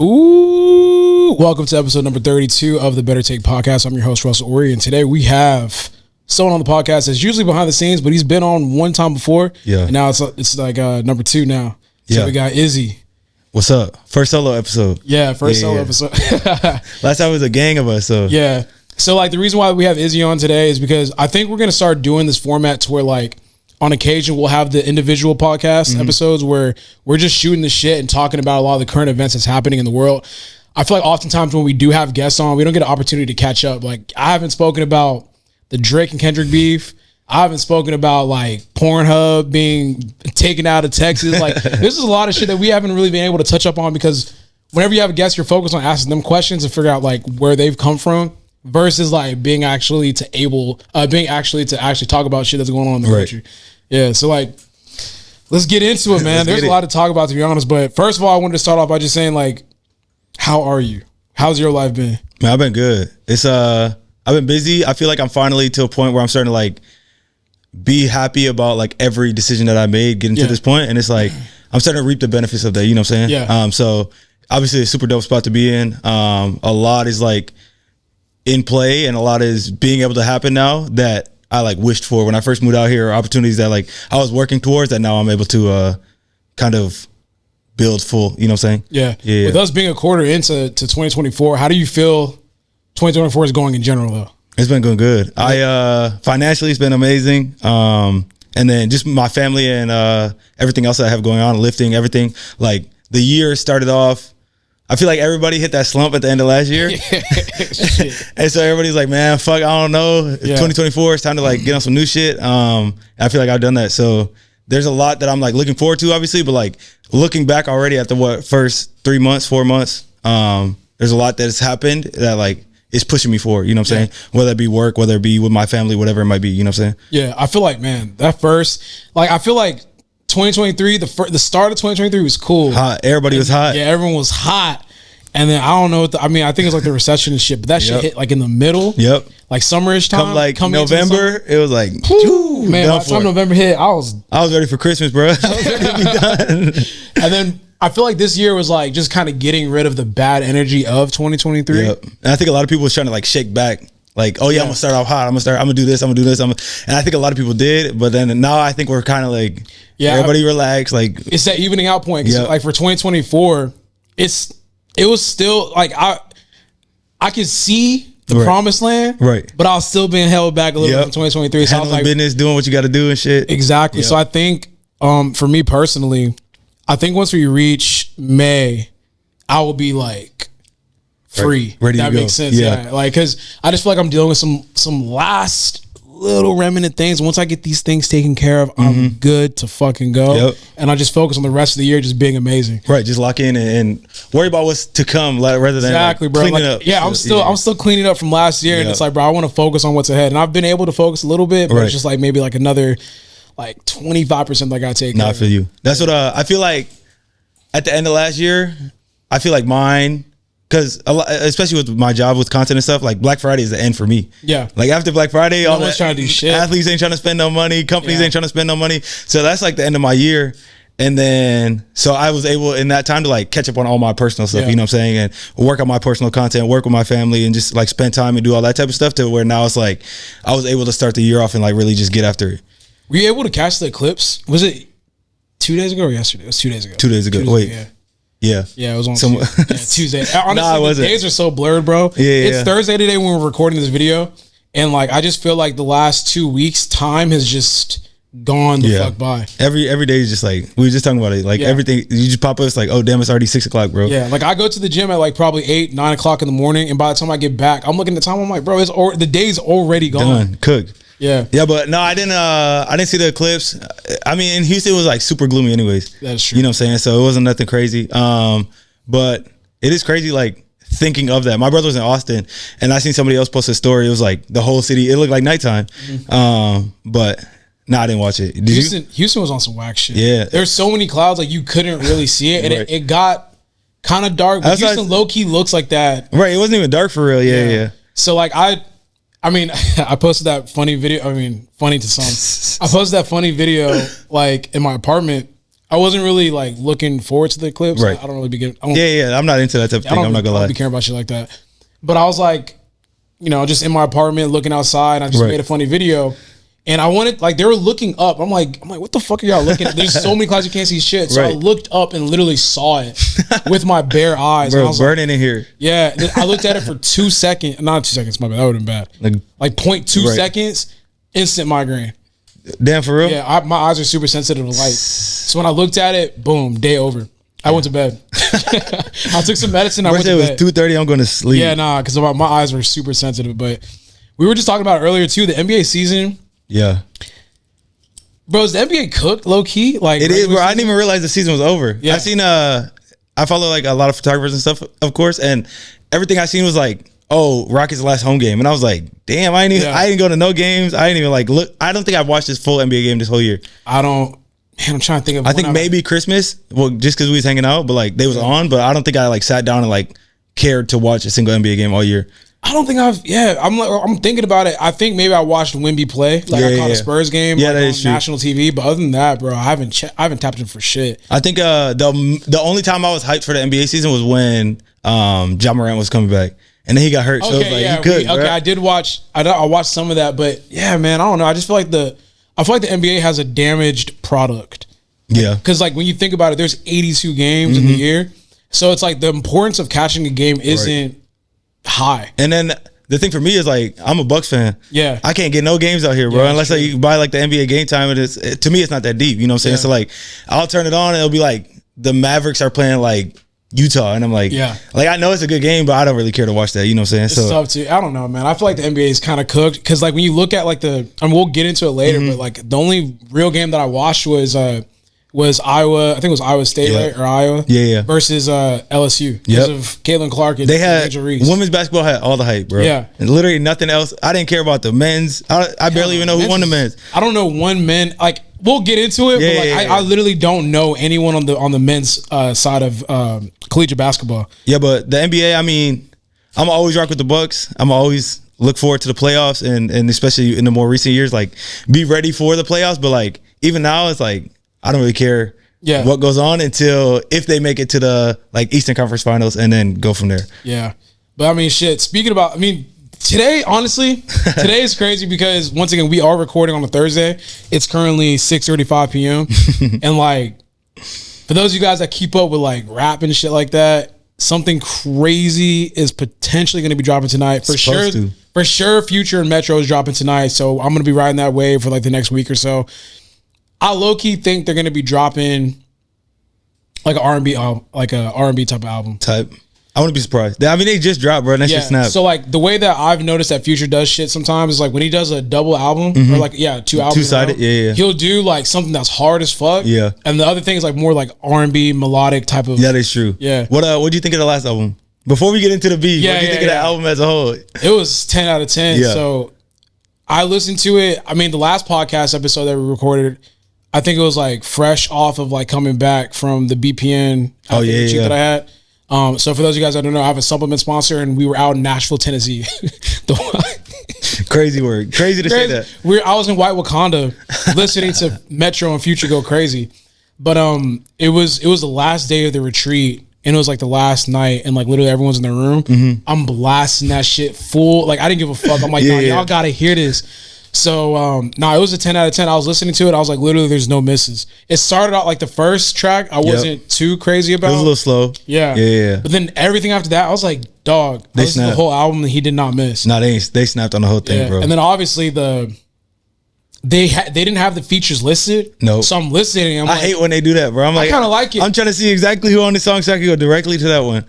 Ooh, welcome to episode number 32 of the Better Take podcast. I'm your host, Russel Orhii, and today we have someone on the podcast that's usually behind the scenes, but he's been on one time before. Yeah. And now it's like number two now. So we got Izzy. What's up? First solo episode. Yeah, solo episode. Last time it was a gang of us. So yeah. So like the reason why we have Izzy on today is because I think we're gonna start doing this format to where like on occasion we'll have the individual podcast episodes where we're just shooting the shit and talking about a lot of the current events that's happening in the world. I feel like oftentimes when we do have guests on, we don't get an opportunity to catch up. Like I haven't spoken about the Drake and Kendrick beef. I haven't spoken about like Pornhub being taken out of Texas. Like this is a lot of shit that we haven't really been able to touch up on because whenever you have a guest, you're focused on asking them questions and figure out like where they've come from versus like being actually to actually talk about shit that's going on in the country. Yeah. So like, let's get into it, man. There's a lot to talk about, to be honest. But first of all, I wanted to start off by just saying like, how are you? How's your life been? Man, I've been good. It's I've been busy. I feel like I'm finally to a point where I'm starting to like be happy about like every decision that I made getting to this point. And it's like, I'm starting to reap the benefits of that. You know what I'm saying? Yeah. So obviously a super dope spot to be in. A lot is like in play and a lot is being able to happen now that I like wished for when I first moved out here, or opportunities that like I was working towards that now I'm able to kind of build full, you know what I'm saying? Yeah. With us being a quarter into 2024, how do you feel 2024 is going in general though? It's been going good. I financially it's been amazing. And then just my family and everything else that I have going on, lifting, everything. Like the year started off, I feel like everybody hit that slump at the end of last year. And so everybody's like, man, fuck, I don't know. 2024, it's time to like get on some new shit. I feel like I've done that. So there's a lot that I'm like looking forward to, obviously, but like looking back already at the first 3 months, 4 months, there's a lot that has happened that like is pushing me forward, you know what I'm saying? Whether it be work, whether it be with my family, whatever it might be, you know what I'm saying? Yeah, I feel like, man, that first, like, I feel like 2023, the start of 2023 was cool. Hot. Everybody was hot. Yeah, everyone was hot. And then I don't know what I think it's like the recession and shit, but that shit hit like in the middle. Yep. Like summerish time. Come like November, it was like, man, by the time November hit, I was ready for Christmas, bro. I was ready to be done. And then I feel like this year was like just kind of getting rid of the bad energy of 2023. Yep. And I think a lot of people was trying to like shake back. Like, oh yeah, I'm gonna start off hot. I'm gonna do this. And I think a lot of people did, but then now I think we're kind of like, everybody relax. Like it's that evening out point. Like for 2024, it was still like I could see the promised land, right? But I was still being held back a little bit from 2023. So handling business, doing what you got to do and shit. Exactly. So I think for me personally, I think once we reach May, I will be like free. Ready that to go. Makes sense. Yeah. Like, cause I just feel like I'm dealing with some last little remnant things. Once I get these things taken care of, I'm good to fucking go. Yep. And I just focus on the rest of the year just being amazing. Right. Just lock in and worry about what's to come rather than bro. Cleaning up. Yeah, I'm still cleaning up from last year. And it's like, bro, I want to focus on what's ahead. And I've been able to focus a little bit, but it's just like maybe like another like 25% that I got to take. I feel you. That's what I feel like at the end of last year, I feel like mine, because especially with my job with content and stuff, like Black Friday is the end for me. Yeah. Like after Black Friday, no one's trying to do shit. Athletes ain't trying to spend no money. Companies ain't trying to spend no money. So that's like the end of my year. And then, so I was able in that time to like catch up on all my personal stuff, you know what I'm saying? And work on my personal content, work with my family and just like spend time and do all that type of stuff to where now it's like, I was able to start the year off and like really just get after it. Were you able to catch the eclipse? Was it 2 days ago or yesterday? It was 2 days ago. 2 days ago. Wait. Yeah, it was on Tuesday. Honestly, the days are so blurred, bro. It's Thursday today when we're recording this video. And like, I just feel like the last 2 weeks, time has just gone the fuck by. Every day is just like, we were just talking about it. Like everything, you just pop up, it's like, oh damn, it's already 6 o'clock, bro. Yeah, like I go to the gym at like probably 8, 9 o'clock in the morning. And by the time I get back, I'm looking at the time, I'm like, bro, the day's already gone. Done, cooked. Yeah, but no, I didn't see the eclipse. I mean, in Houston, it was like super gloomy anyways. That's true. You know what I'm saying? So it wasn't nothing crazy. But it is crazy, like thinking of that. My brother was in Austin and I seen somebody else post a story. It was like the whole city, it looked like nighttime. But no, I didn't watch it. Houston was on some whack shit. Yeah. There's so many clouds, like you couldn't really see it. And it got kind of dark. But Houston low-key looks like that. Right, it wasn't even dark for real. Yeah. So like I mean, I posted that funny video. I mean, funny to some. I posted that funny video like in my apartment I wasn't really like looking forward to the clips. Right. I don't really be getting. I'm not into that type of thing. I'm not gonna lie. I don't be caring about shit like that. But I was like, you know, just in my apartment looking outside. I just made a funny video. And I wanted, like, they were looking up. I'm like, what the fuck are y'all looking at? There's so many clouds you can't see shit. So I looked up and literally saw it with my bare eyes. Bro, and I was burning in here. Yeah. I looked at it for 2 seconds. Not 2 seconds, my bad. That would have been bad. Like 0.2 seconds, instant migraine. Damn, for real? Yeah, my eyes are super sensitive to light. So when I looked at it, boom, day over. I went to bed. I took some medicine. I went to bed. It was 2:30. I'm going to sleep. Yeah, nah, because my eyes were super sensitive. But we were just talking about it earlier too. The NBA season. Yeah. Bro, is the NBA cooked low key? Like it is, bro. I didn't even realize the season was over. Yeah. I seen I follow like a lot of photographers and stuff, of course, and everything I seen was like, oh, Rockets' last home game. And I was like, damn, I didn't go to no games. I didn't even like look. I don't think I've watched this full NBA game this whole year. Man, I'm trying to think of. I think maybe Christmas. Well, just because we was hanging out, but like they was on. But I don't think I like sat down and like cared to watch a single NBA game all year. I don't think I've. Yeah, I'm thinking about it. I think maybe I watched Wemby play. Like I caught a Spurs game. Yeah, like, that is on true. National TV. But other than that, bro, I haven't tapped in for shit. I think the only time I was hyped for the NBA season was when Ja Morant was coming back. And then he got hurt. Okay, so it was like, he could. Okay, I did watch. I watched some of that, but yeah, man, I don't know. I just feel like the NBA has a damaged product. Yeah, because like when you think about it, there's 82 games in the year, so it's like the importance of catching a game isn't high. And then the thing for me is like I'm a Bucks fan. Yeah, I can't get no games out here, bro, unless like, you buy like the NBA Game Time. And to me, it's not that deep. You know what I'm saying? So like, I'll turn it on and it'll be like the Mavericks are playing like Utah, and I'm like, like I know it's a good game, but I don't really care to watch that. You know what I'm saying? It's tough too. I don't know, man. I feel like the NBA is kind of cooked because like when you look at like we'll get into it later, but like the only real game that I watched was Iowa. I think it was Iowa State, right? Or Iowa, versus LSU because of Caylin Clark. They had women's basketball had all the hype, bro. Yeah, and literally nothing else. I didn't care about the men's. I barely even know who won the men's. I don't know one men like. We'll get into it, but like I literally don't know anyone on the men's side of collegiate basketball. Yeah, but the NBA, I mean, I'm always rock with the Bucks. I'm always look forward to the playoffs, and especially in the more recent years, like be ready for the playoffs. But like even now, it's like I don't really care what goes on until if they make it to the like Eastern Conference Finals and then go from there. Yeah, but I mean, shit. Speaking about, I mean. Today, honestly, today is crazy because once again, we are recording on a Thursday. It's currently 6:35 p.m. And like, for those of you guys that keep up with like rap and shit like that, something crazy is potentially going to be dropping tonight. For sure, Future and Metro is dropping tonight. So I'm going to be riding that wave for like the next week or so. I low-key think they're going to be dropping like an R&B, type of album. I wouldn't be surprised. I mean, they just dropped, bro. And that shit snapped. So, like, the way that I've noticed that Future does shit sometimes is, like, when he does a double album, or, like, 2 albums. Two-sided, he'll do, like, something that's hard as fuck. Yeah. And the other thing is, like, more, like, R&B, melodic type of. Yeah, that's true. Yeah. What do you think of the last album? Before we get into the beat, what do you think of the album as a whole? It was 10 out of 10. Yeah. So, I listened to it. I mean, the last podcast episode that we recorded, I think it was, like, fresh off of, like, coming back from the BPN that I had. So for those of you guys that don't know, I have a supplement sponsor, and we were out in Nashville, Tennessee. Crazy word, crazy to say that. I was in White Wakanda, listening to Metro and Future go crazy. But it was the last day of the retreat, and it was like the last night, and like literally everyone's in their room. Mm-hmm. I'm blasting that shit full. Like I didn't give a fuck. I'm like, y'all gotta hear this. So, it was a 10 out of 10. I was listening to it. I was like, literally, there's no misses. It started out like the first track, I wasn't too crazy about. It was a little slow. Yeah. But then everything after that, I was like, dog, I listened to the whole album and he did not miss. No, they snapped on the whole thing, bro. And then obviously they didn't have the features listed. No. So I'm listening. I hate when they do that, bro. I'm like, I kind of like it. I'm trying to see exactly who on the song so I can go directly to that one.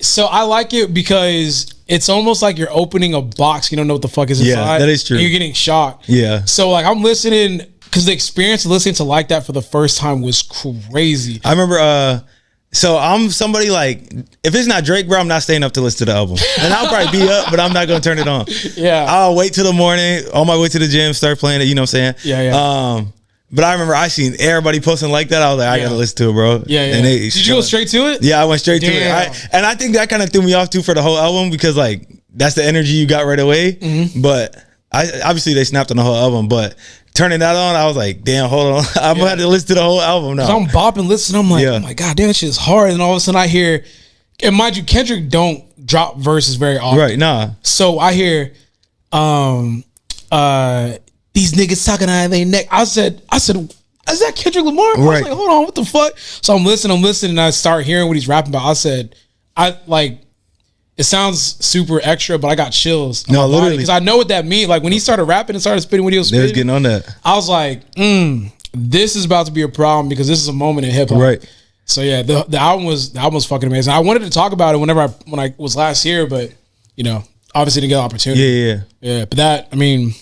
So I like it because it's almost like you're opening a box. You don't know what the fuck is inside. Yeah, that is true. And you're getting shocked. Yeah. So like I'm listening because the experience of listening to like that for the first time was crazy. I remember. So I'm somebody like, if it's not Drake, bro, I'm not staying up to listen to the album. And I'll probably be up, but I'm not going to turn it on. Yeah. I'll wait till the morning, on my way to the gym, start playing it, you know what I'm saying? Yeah. But I remember I seen everybody posting like that. I was like, I got to listen to it, bro. Yeah. And did you go straight to it? Yeah, I went straight to it. And I think that kind of threw me off too for the whole album because like, that's the energy you got right away. Mm-hmm. But obviously they snapped on the whole album, but turning that on, I was like, damn, hold on. I'm gonna have to listen to the whole album now. I'm bopping, listening. I'm like, oh my God, damn, that shit is hard. And all of a sudden I hear, and mind you, Kendrick don't drop verses very often. Right, nah. So I hear, these niggas talking out of their neck. I said, is that Kendrick Lamar? I was like, hold on, what the fuck? So I'm listening, and I start hearing what he's rapping about. I said, it sounds super extra, but I got chills. No, literally. Because I know what that means. Like when he started rapping and started spitting what he was spitting. They was getting on that. I was like, this is about to be a problem because this is a moment in hip hop. Right. So yeah, the album was fucking amazing. I wanted to talk about it when I was last here, but you know, obviously didn't get an opportunity. Yeah. But that, I mean,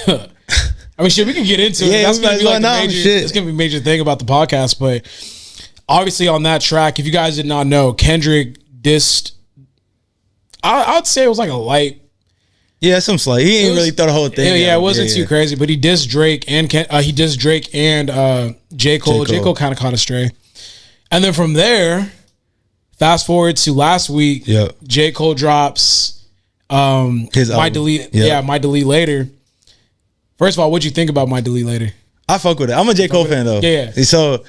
shit, we can get into it. That's gonna be like it's gonna be a major thing about the podcast. But obviously on that track, if you guys did not know, Kendrick dissed. I'd say it was like a light. Yeah, some slight. He ain't really throw the whole thing. Yeah, it wasn't too crazy, but he dissed Drake and J. Cole. J. Cole kind of caught a stray. And then from there, fast forward to last week, J. Cole drops his Might Delete. Might Delete Later. First of all, what'd you think about Might Delete Later? I fuck with it. I'm a J. Cole fan though. Yeah. So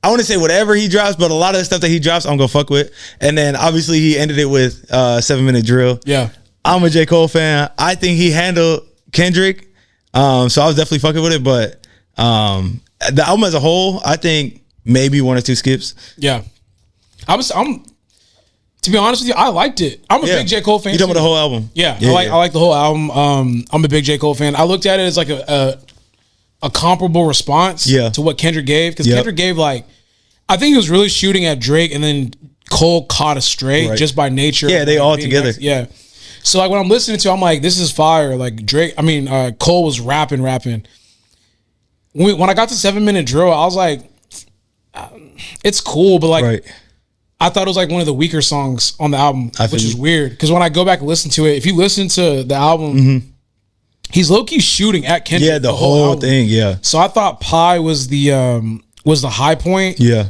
I want to say whatever he drops, but a lot of the stuff that he drops, I'm gonna fuck with. And then obviously he ended it with 7 Minute Drill. Yeah. I'm a J. Cole fan. I think he handled Kendrick. So I was definitely fucking with it. But the album as a whole, I think maybe 1 or 2 skips. Yeah. I'm to be honest with you, I liked it. I'm a big J. Cole fan. You talking about the whole album? Yeah. I like the whole album. I'm a big J. Cole fan. I looked at it as like a comparable response to what Kendrick gave. Because Kendrick gave I think he was really shooting at Drake, and then Cole caught a stray just by nature. Yeah, they all together. Yeah. So like when I'm listening to it, I'm like, this is fire. Like Cole was rapping. When I got to 7 Minute Drill, I was like, it's cool, but like I thought it was like one of the weaker songs on the album, which is weird. Because when I go back and listen to it, if you listen to the album, he's low-key shooting at Kendrick. Yeah, the whole thing, So I thought Pie was the high point. Yeah.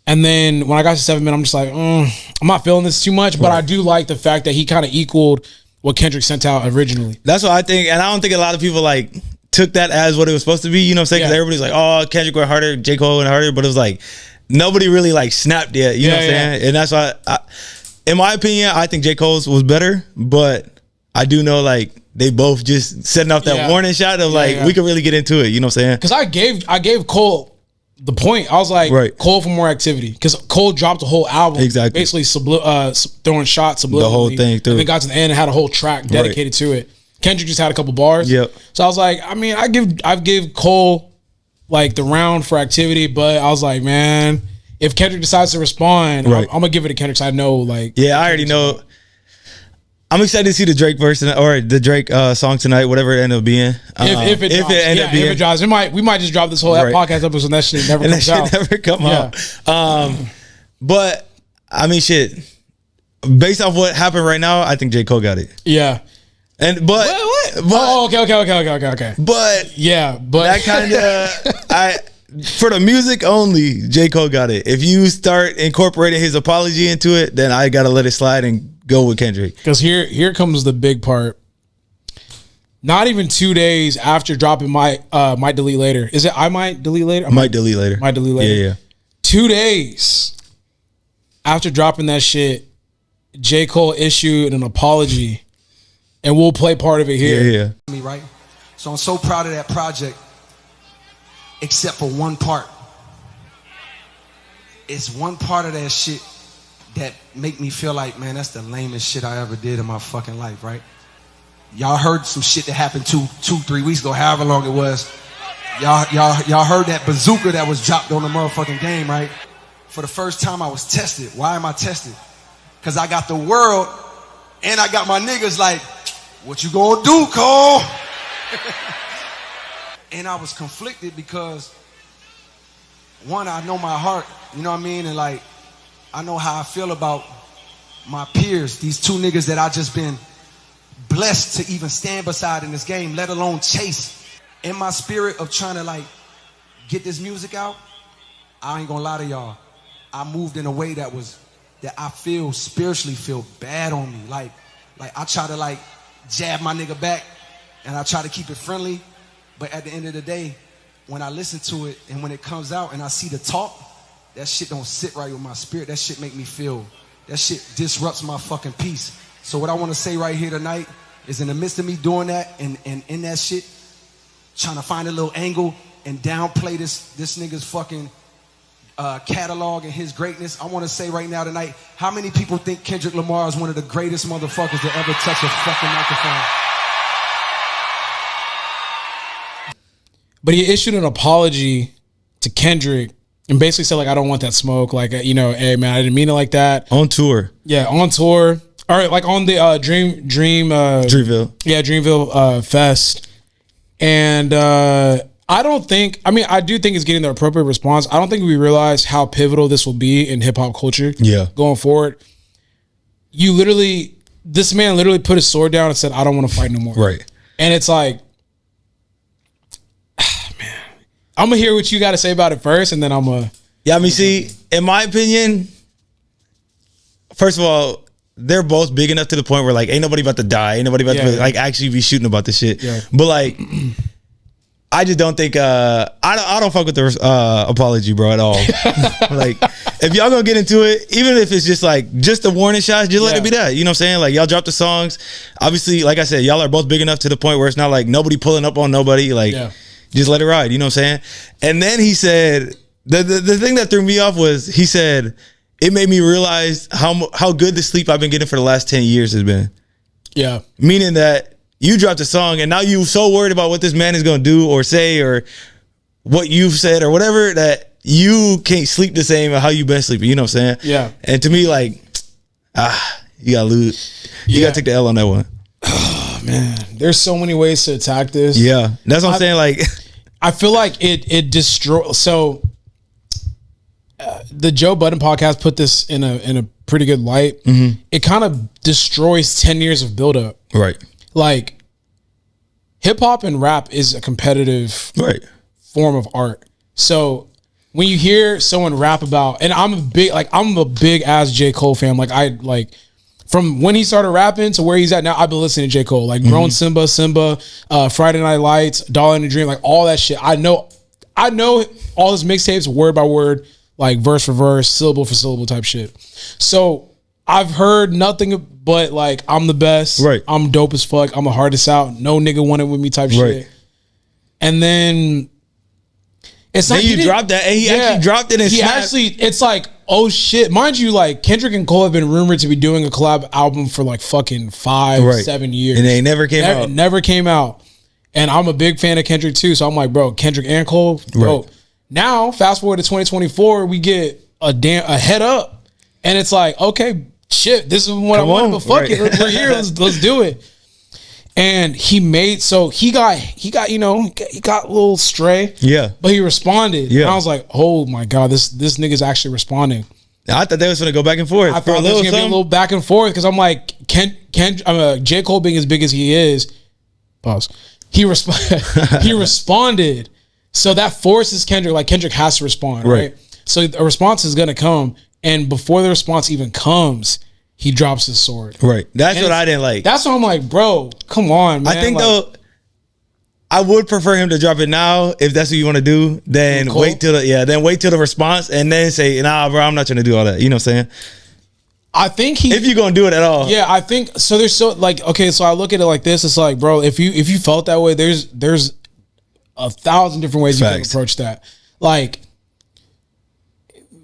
And then when I got to 7 Minute, I'm just like, I'm not feeling this too much, but I do like the fact that he kind of equaled what Kendrick sent out originally. That's what I think, and I don't think a lot of people took that as what it was supposed to be. You know what I'm saying? Because everybody's like, oh, Kendrick went harder, J. Cole went harder, but it was like nobody really snapped yet. You know what I'm saying? And that's why, in my opinion, I think J. Cole's was better, but I do know they both just setting off that warning shot of we could really get into it. You know what I'm saying? Because I gave Cole the point. I was like, Cole for more activity, because Cole dropped the whole album, basically throwing shots subliminally, the whole thing through. And then got to the end and had a whole track dedicated to it. Kendrick just had a couple bars. So I was like, I give Cole the round for activity, but I was like, man, if Kendrick decides to respond, I'm gonna give it to Kendrick. So I know, I already know. I'm excited to see the Drake verse or the Drake song tonight, whatever it ended up being. If it drops, we might just drop this whole podcast episode and that shit never comes out. Never come out. But I mean, shit. Based off what happened right now, I think J. Cole got it. Yeah. And but okay. But that kind of for the music only, J. Cole got it. If you start incorporating his apology into it, then I gotta let it slide and go with Kendrick. Because here comes the big part. Not even 2 days after dropping Might Delete Later. Is it I Might Delete Later? Might Delete Later. Might Delete Later. Yeah. 2 days after dropping that shit, J. Cole issued an apology. And we'll play part of it here. Yeah. Me, right? So I'm so proud of that project, except for one part. It's one part of that shit that make me feel like, man, that's the lamest shit I ever did in my fucking life, right? Y'all heard some shit that happened 3 weeks ago, however long it was. Y'all heard that bazooka that was dropped on the motherfucking game, right? For the first time I was tested. Why am I tested? Because I got the world and I got my niggas like, what you gonna do, Cole? And I was conflicted because, one, I know my heart, you know what I mean? And I know how I feel about my peers, these 2 niggas that I just been blessed to even stand beside in this game, let alone chase. In my spirit of trying to get this music out, I ain't gonna lie to y'all. I moved in a way that I feel spiritually feel bad on me. I try to jab my nigga back, and I try to keep it friendly, But at the end of the day, when I listen to it and when it comes out and I see the talk, that shit don't sit right with my spirit. That shit make me feel, that shit disrupts my fucking peace. So what I want to say right here tonight is in the midst of me doing that and in that shit, trying to find a little angle and downplay this nigga's fucking catalog and his greatness, I want to say right now tonight, how many people think Kendrick Lamar is one of the greatest motherfuckers to ever touch a fucking microphone? But he issued an apology to Kendrick and basically said, like, I don't want that smoke. Like, you know, hey, man, I didn't mean it like that. On tour. Yeah, on tour. All right, like on the Dreamville. Yeah, Dreamville Fest. And I don't think, I mean, I do think it's getting the appropriate response. I don't think we realize how pivotal this will be in hip hop culture going forward. This man literally put his sword down and said, I don't want to fight no more. Right. And it's like, man, I'm going to hear what you got to say about it first, and then I'm going to. Yeah, I mean, see, in my opinion, first of all, they're both big enough to the point where, like, ain't nobody about to die. Ain't nobody about to, like, actually be shooting about this shit. Yeah. But, like, I just don't think, I don't fuck with the apology, bro, at all. Like, if y'all gonna get into it, even if it's just, like, just a warning shot, just let it be that. You know what I'm saying? Like, y'all drop the songs. Obviously, like I said, y'all are both big enough to the point where it's not, like, nobody pulling up on nobody. Like, just let it ride. You know what I'm saying? And then he said, the thing that threw me off was, he said, it made me realize how good the sleep I've been getting for the last 10 years has been. Yeah. Meaning that you dropped a song and now you're so worried about what this man is going to do or say or what you've said or whatever that you can't sleep the same as how you've been sleeping. You know what I'm saying? Yeah. And to me, like, you got to lose. You got to take the L on that one. Oh, man. There's so many ways to attack this. Yeah. That's what I'm saying. Like, I feel like it destroys. So, the Joe Budden podcast put this in a pretty good light. Mm-hmm. It kind of destroys 10 years of buildup. Right. Like, hip hop and rap is a competitive form of art. So when you hear someone rap about, and I'm a big ass J. Cole fan. Like, from when he started rapping to where he's at now, I've been listening to J. Cole. Like, Grown Simba, Friday Night Lights, Dollar in a Dream, like all that shit. I know all his mixtapes word by word, like verse for verse, syllable for syllable type shit. So I've heard nothing but, like, I'm the best. Right. I'm dope as fuck. I'm the hardest out. No nigga want it with me type shit. And then it's like you dropped that, and he actually dropped it and it's like, oh shit. Mind you, like, Kendrick and Cole have been rumored to be doing a collab album for like fucking 5-7 years. And they never came out. It never came out. And I'm a big fan of Kendrick too. So I'm like, bro, Kendrick and Cole, dope. Right. Now, fast forward to 2024, we get a head up, and it's like, okay, shit, this is what I wanted, but fuck it, we're here, let's do it. And he got you know, he got a little stray, but he responded. And I was like, oh my god, this nigga's actually responding. I thought they was gonna go back and forth. I thought there was gonna be a little back and forth because I'm like, J. Cole being as big as he is, he responded. So that forces Kendrick, like, Kendrick has to respond, right? So a response is going to come, and before the response even comes, he drops his sword. Right. That's what I didn't like. That's what I'm like, bro, come on, man. I think, like, though, I would prefer him to drop it now if that's what you want to do, then wait till the response and then say, nah, bro, I'm not trying to do all that. You know what I'm saying? I think if you're going to do it at all. Yeah, I think, so there's so, like, okay, so I look at it like this, it's like, bro, if you felt that way, there's 1,000 different ways you can approach that. Like,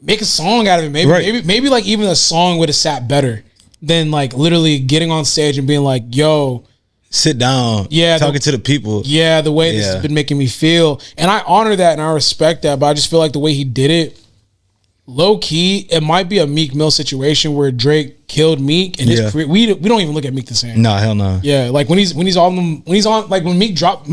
make a song out of it. Maybe like even a song would have sat better than, like, literally getting on stage and being like, yo, sit down. Yeah. Talking to the people. Yeah, the way this has been making me feel. And I honor that and I respect that, but I just feel like the way he did it, low key, it might be a Meek Mill situation where Drake killed Meek and his career. We don't even look at Meek the same. No, hell no. Yeah, like when he's on like when Meek dropped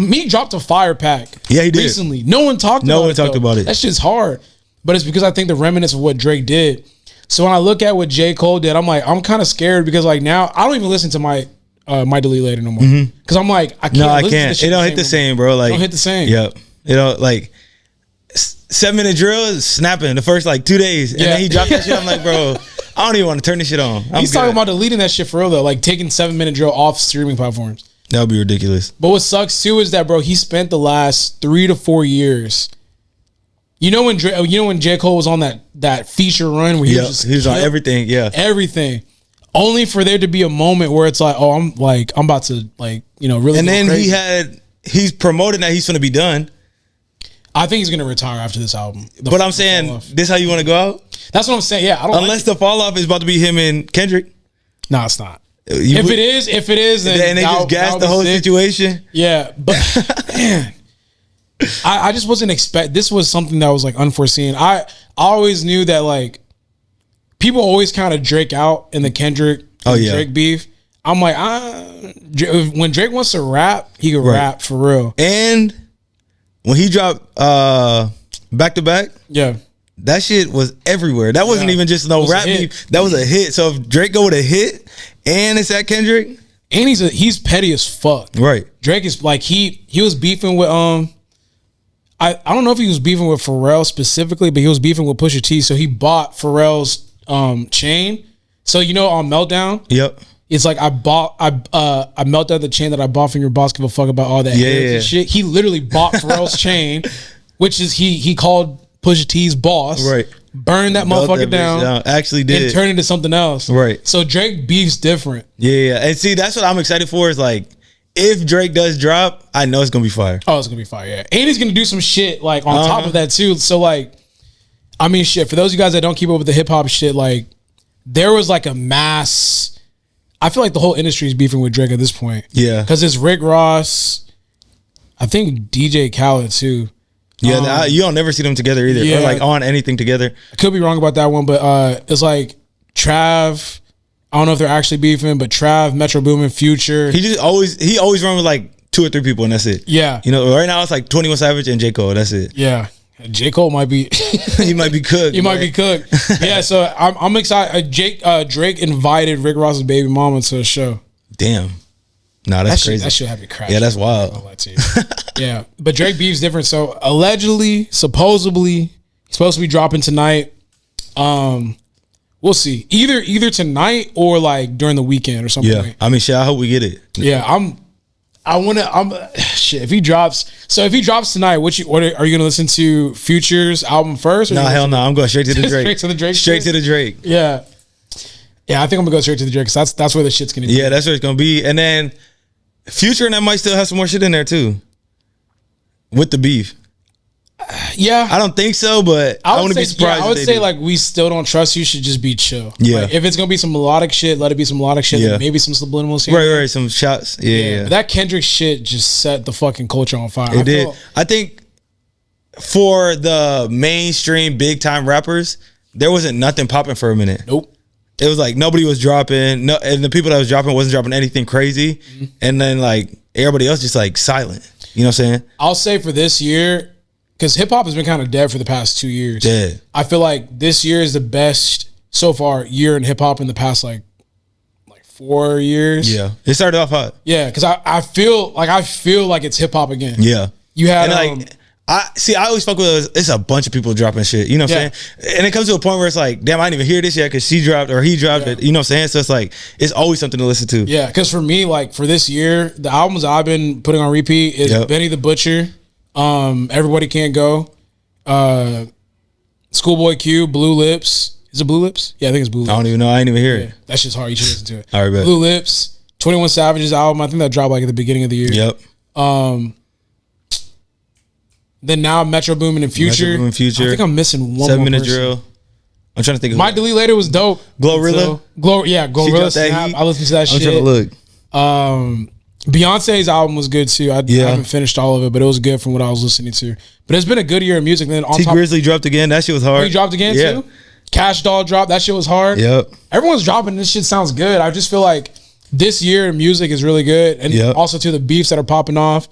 a fire pack. Yeah, he did recently. No one talked about it. That shit's hard, but it's because I think the remnants of what Drake did. So when I look at what J. Cole did, I'm like, I'm kind of scared because, like, now I don't even listen to my Delete Later no more because I'm like, I can't. No, I can't. It don't hit the same, bro. Like, it don't hit the same. Yep. You know, like, 7-minute drill is snapping the first, like, 2 days. And then he dropped that shit. I'm like, bro, I don't even want to turn this shit on. He's talking about deleting that shit for real, though. Like, taking 7-minute drill off streaming platforms. That would be ridiculous. But what sucks too is that, bro, he spent the last 3 to 4 years. You know when J. Cole was on that feature run where he was on everything, everything, only for there to be a moment where it's like, oh, I'm about to really. And then crazy. he's promoting that he's going to be done. I think he's going to retire after this album. But I'm saying, this how you want to go out? That's what I'm saying. Yeah, I don't. Unless the fall off is about to be him and Kendrick. No, it's not. If it is, then they just gassed the whole situation. Yeah, but man. I just wasn't expect. This was something that was like unforeseen. I always knew that like people always kind of Drake out in the Kendrick Drake beef. I'm like, when Drake wants to rap, he can rap for real. And when he dropped back to back, that shit was everywhere. That wasn't even just no rap beef. That was a hit. So if Drake go with a hit and it's at Kendrick, and he's petty as fuck. Right. Drake is like he was beefing with I don't know if he was beefing with Pharrell specifically, but he was beefing with Pusha T. So he bought Pharrell's chain. So on Meltdown, it's like I melted the chain that I bought from your boss. Give a fuck about all that shit. He literally bought Pharrell's chain, which is he called Pusha T's boss. Right. Burned that motherfucker down. Actually did. And turned into something else. Right. So Drake beef's different. Yeah. And see, that's what I'm excited for is like, if Drake does drop, I know it's going to be fire. Oh, it's going to be fire, yeah. And he's going to do some shit, like, on top of that, too. So, like, I mean, shit, for those of you guys that don't keep up with the hip-hop shit, like, there was, like, a mass... I feel like the whole industry is beefing with Drake at this point. Yeah. Because it's Rick Ross, I think DJ Khaled, too. Yeah, you don't never see them together either. Yeah. Or, like, on anything together. I could be wrong about that one, but it's, like, Trav... I don't know if they're actually beefing, but Trav, Metro Boomin, Future. He always run with like 2 or 3 people and that's it. Yeah. Right now it's like 21 Savage and J. Cole. That's it. Yeah. J. Cole might be he might be cooked. He might be cooked. Yeah, so I'm excited. Drake invited Rick Ross's baby mama to a show. Damn. Nah, that's crazy. That shit had me crashing. Yeah, that's wild. I'll lie to you. Yeah. But Drake beef's different. So allegedly, supposedly, he's supposed to be dropping tonight. We'll see. Either tonight or like during the weekend or something. Yeah, I mean, shit. I hope we get it. Yeah, shit. If he drops tonight, what are you gonna listen to? Future's album first? No, hell no. I'm going straight to the Drake. Straight to the Drake. Straight to the Drake. Yeah, yeah. I think I'm gonna go straight to the Drake because that's where the shit's gonna be. Yeah, that's where it's gonna be. And then Future and that might still have some more shit in there too, with the beef. Yeah, I don't think so, but I wouldn't be surprised. Yeah, I would say like We Still Don't Trust You should just be chill. Yeah, like, if it's gonna be some melodic shit, let it be some melodic shit. Yeah, maybe some subliminals here. Right, some shots. Yeah. But that Kendrick shit just set the fucking culture on fire. It did. I think for the mainstream big time rappers, there wasn't nothing popping for a minute. Nope. It was like nobody was dropping. No, and the people that was dropping wasn't dropping anything crazy. Mm-hmm. And then like everybody else just like silent. You know what I'm saying? I'll say for this year. Because hip hop has been kind of dead for the past 2 years. Dead. I feel like this year is the best so far year in hip hop in the past like 4 years. Yeah, it started off hot. Yeah, because I feel like it's hip hop again. Yeah, you had and I always fuck with it's a bunch of people dropping shit. You know what I'm saying? And it comes to a point where it's like, damn, I didn't even hear this yet because she dropped or he dropped it. You know what I'm saying? So it's like it's always something to listen to. Yeah, because for me, like for this year, the albums I've been putting on repeat is Benny the Butcher. Everybody Can't Go, Schoolboy Q, Blue Lips. Is it Blue Lips? Yeah, I think it's Blue Lips. I don't even know. I ain't even hear it. That shit's hard. You should listen to it. All right, bet. Blue Lips, 21 Savage's album. I think that dropped like at the beginning of the year. Yep. Then now Metro Boomin and Future. Metro Boomin, Future. I think I'm missing one 7 Minute person. Drill. I'm trying to think of My Delete Later was dope. Glorilla? Glorilla Snap. I listened to that shit. I'm trying to look. Beyonce's album was good too. I haven't finished all of it, but it was good from what I was listening to. But it's been a good year of music. Then on T Grizzly dropped again. That shit was hard. He dropped again too? Cash Doll dropped. That shit was hard. Yep. Everyone's dropping. This shit sounds good. I just feel like this year music is really good. And also to the beefs that are popping off.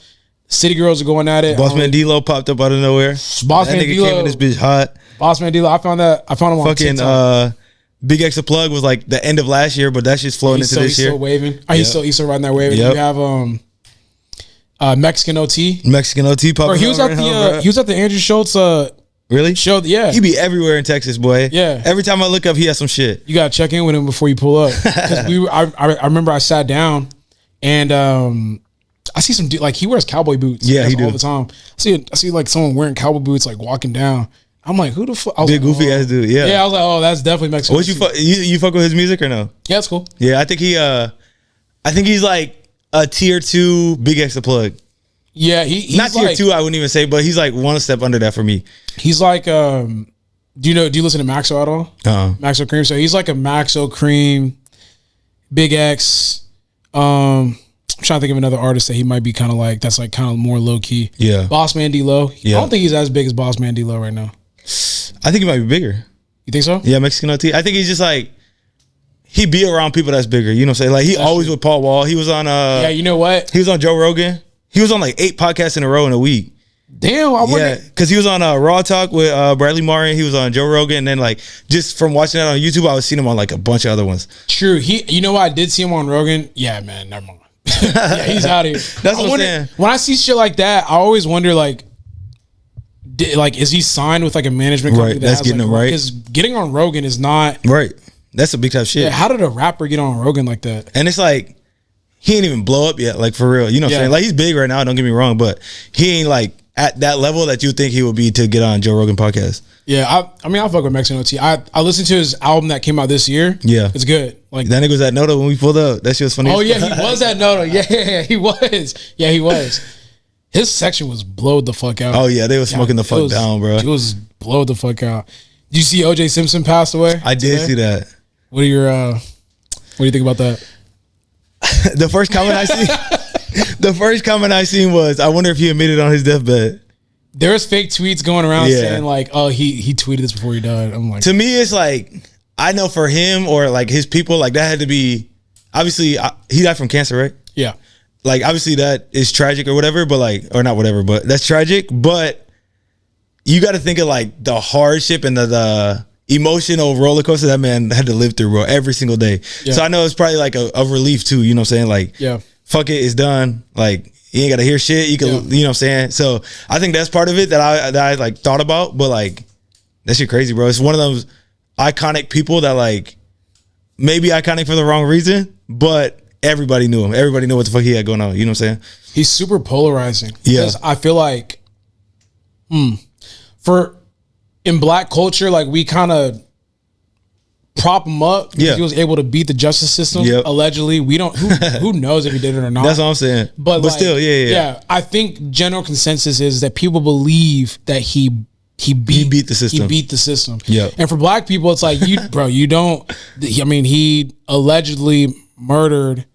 City Girls are going at it. Bossman D-Lo popped up out of nowhere. Bossman D-Lo came in this bitch hot. Bossman D-Lo. I found him on fucking TikTok. Big X Plug was like the end of last year, but that's just flowing into this year. He's still waving. He's still riding that wave. Yep. You have Mexican OT. Mexican OT popping. He was at the Andrew Schultz really show. Yeah, he be everywhere in Texas, boy. Yeah. Every time I look up, he has some shit. You gotta check in with him before you pull up. Because I remember I sat down and I see some dude, like he wears cowboy boots. Yeah, he all do. the time. I see like someone wearing cowboy boots like walking down. I'm like, who the fuck? Big goofy ass dude. Yeah. Yeah, I was like, oh, that's definitely Mexican. What you fuck with his music or no? Yeah, it's cool. Yeah, I think he's like a tier 2 Big X the Plug. Yeah, he's not tier like, 2, I wouldn't even say, but he's like one step under that for me. He's like, do you listen to Maxo at all? Maxo Cream. So he's like a Maxo Cream, Big X. I'm trying to think of another artist that he might be kind of like, that's like kind of more low key. Yeah. Boss Man D-Lo. Yeah. I don't think he's as big as Boss Man D-Lo right now. I think he might be bigger. You think so? Yeah, Mexican OT. I think he's just like, he be around people that's bigger. You know what I'm saying? Like he That's always true. with Paul Wall. He was on Yeah, you know what? he was on Joe Rogan. He was on like 8 podcasts in a row in a week. Damn, I wonder. Yeah, because he was on Raw Talk with Bradley Martin. He was on Joe Rogan, and then like just from watching that on YouTube, I was seeing him on like a bunch of other ones. True. You know what? I did see him on Rogan. Yeah, man, never mind. Yeah, he's out of here. That's what I'm saying. When I see shit like that, I always wonder like, is he signed with like a management company? Right, that's getting him right. Because getting on Rogan is not Right, that's a big time shit. Yeah, how did a rapper get on Rogan like that? And it's like he ain't even blow up yet, like for real. You know what I'm saying? Like he's big right now. Don't get me wrong, but he ain't like at that level that you think he would be to get on Joe Rogan podcast. Yeah, I mean, I fuck with Mexican OT. I listened to his album that came out this year. Yeah, it's good. Like that nigga was at Noto when we pulled up. That shit was funny. Oh yeah, he was at Noto. Yeah, he was. Yeah, he was. His section was blowed the fuck out. Oh yeah, they was smoking the fuck down, bro. It was blowed the fuck out. Did you see OJ Simpson passed away? I did see that. What do you think about that? The first comment I seen was, I wonder if he admitted on his deathbed. There's fake tweets going around saying like, oh, he tweeted this before he died. I'm like, to me, it's like, I know for him or like his people, like that had to be, obviously he died from cancer, right? Yeah. Like obviously that is tragic or whatever, but like, or not whatever, but that's tragic. But you got to think of like the hardship and the emotional roller coaster that man had to live through, bro, every single day. Yeah. So I know it's probably like a relief too, you know what I'm saying? Like, yeah, fuck it, it's done. Like, you ain't got to hear shit. You can, you know what I'm saying? So I think that's part of it that I like thought about, but like, that shit crazy, bro. It's one of those iconic people that like, maybe iconic for the wrong reason, but everybody knew him. Everybody knew what the fuck he had going on. You know what I'm saying? He's super polarizing. Yeah. I feel like, in black culture, like we kind of prop him up because he was able to beat the justice system. Allegedly, we don't. Who knows if he did it or not? That's what I'm saying. But like, still, yeah. I think general consensus is that people believe that he beat the system. He beat the system. Yeah. And for black people, it's like you don't. I mean, he allegedly murdered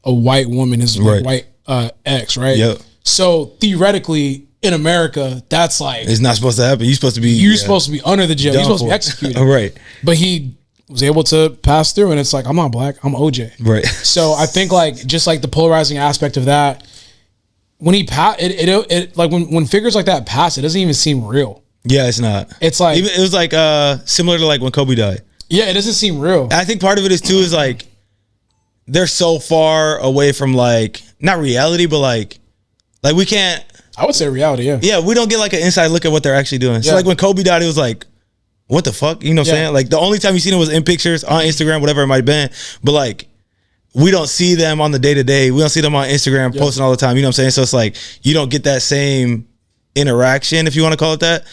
a white woman, his white ex, right? Yep. So theoretically, in America, that's like, it's not supposed to happen. You're supposed to be under the jail. You're supposed to be executed. Right. But he was able to pass through, and it's like, I'm not black, I'm OJ. Right. So I think like just like the polarizing aspect of that, when he it like when figures like that pass, it doesn't even seem real. Yeah, it's not. It's like it was like similar to like when Kobe died. Yeah, it doesn't seem real. I think part of it is too is like they're so far away from like not reality, but like we can't. I would say reality, yeah. Yeah, we don't get like an inside look at what they're actually doing. So like when Kobe died, it was like, what the fuck? You know what I'm saying? Like the only time you seen it was in pictures, on Instagram, whatever it might have been. But like, we don't see them on the day-to-day. We don't see them on Instagram posting all the time. You know what I'm saying? So it's like, you don't get that same interaction, if you want to call it that,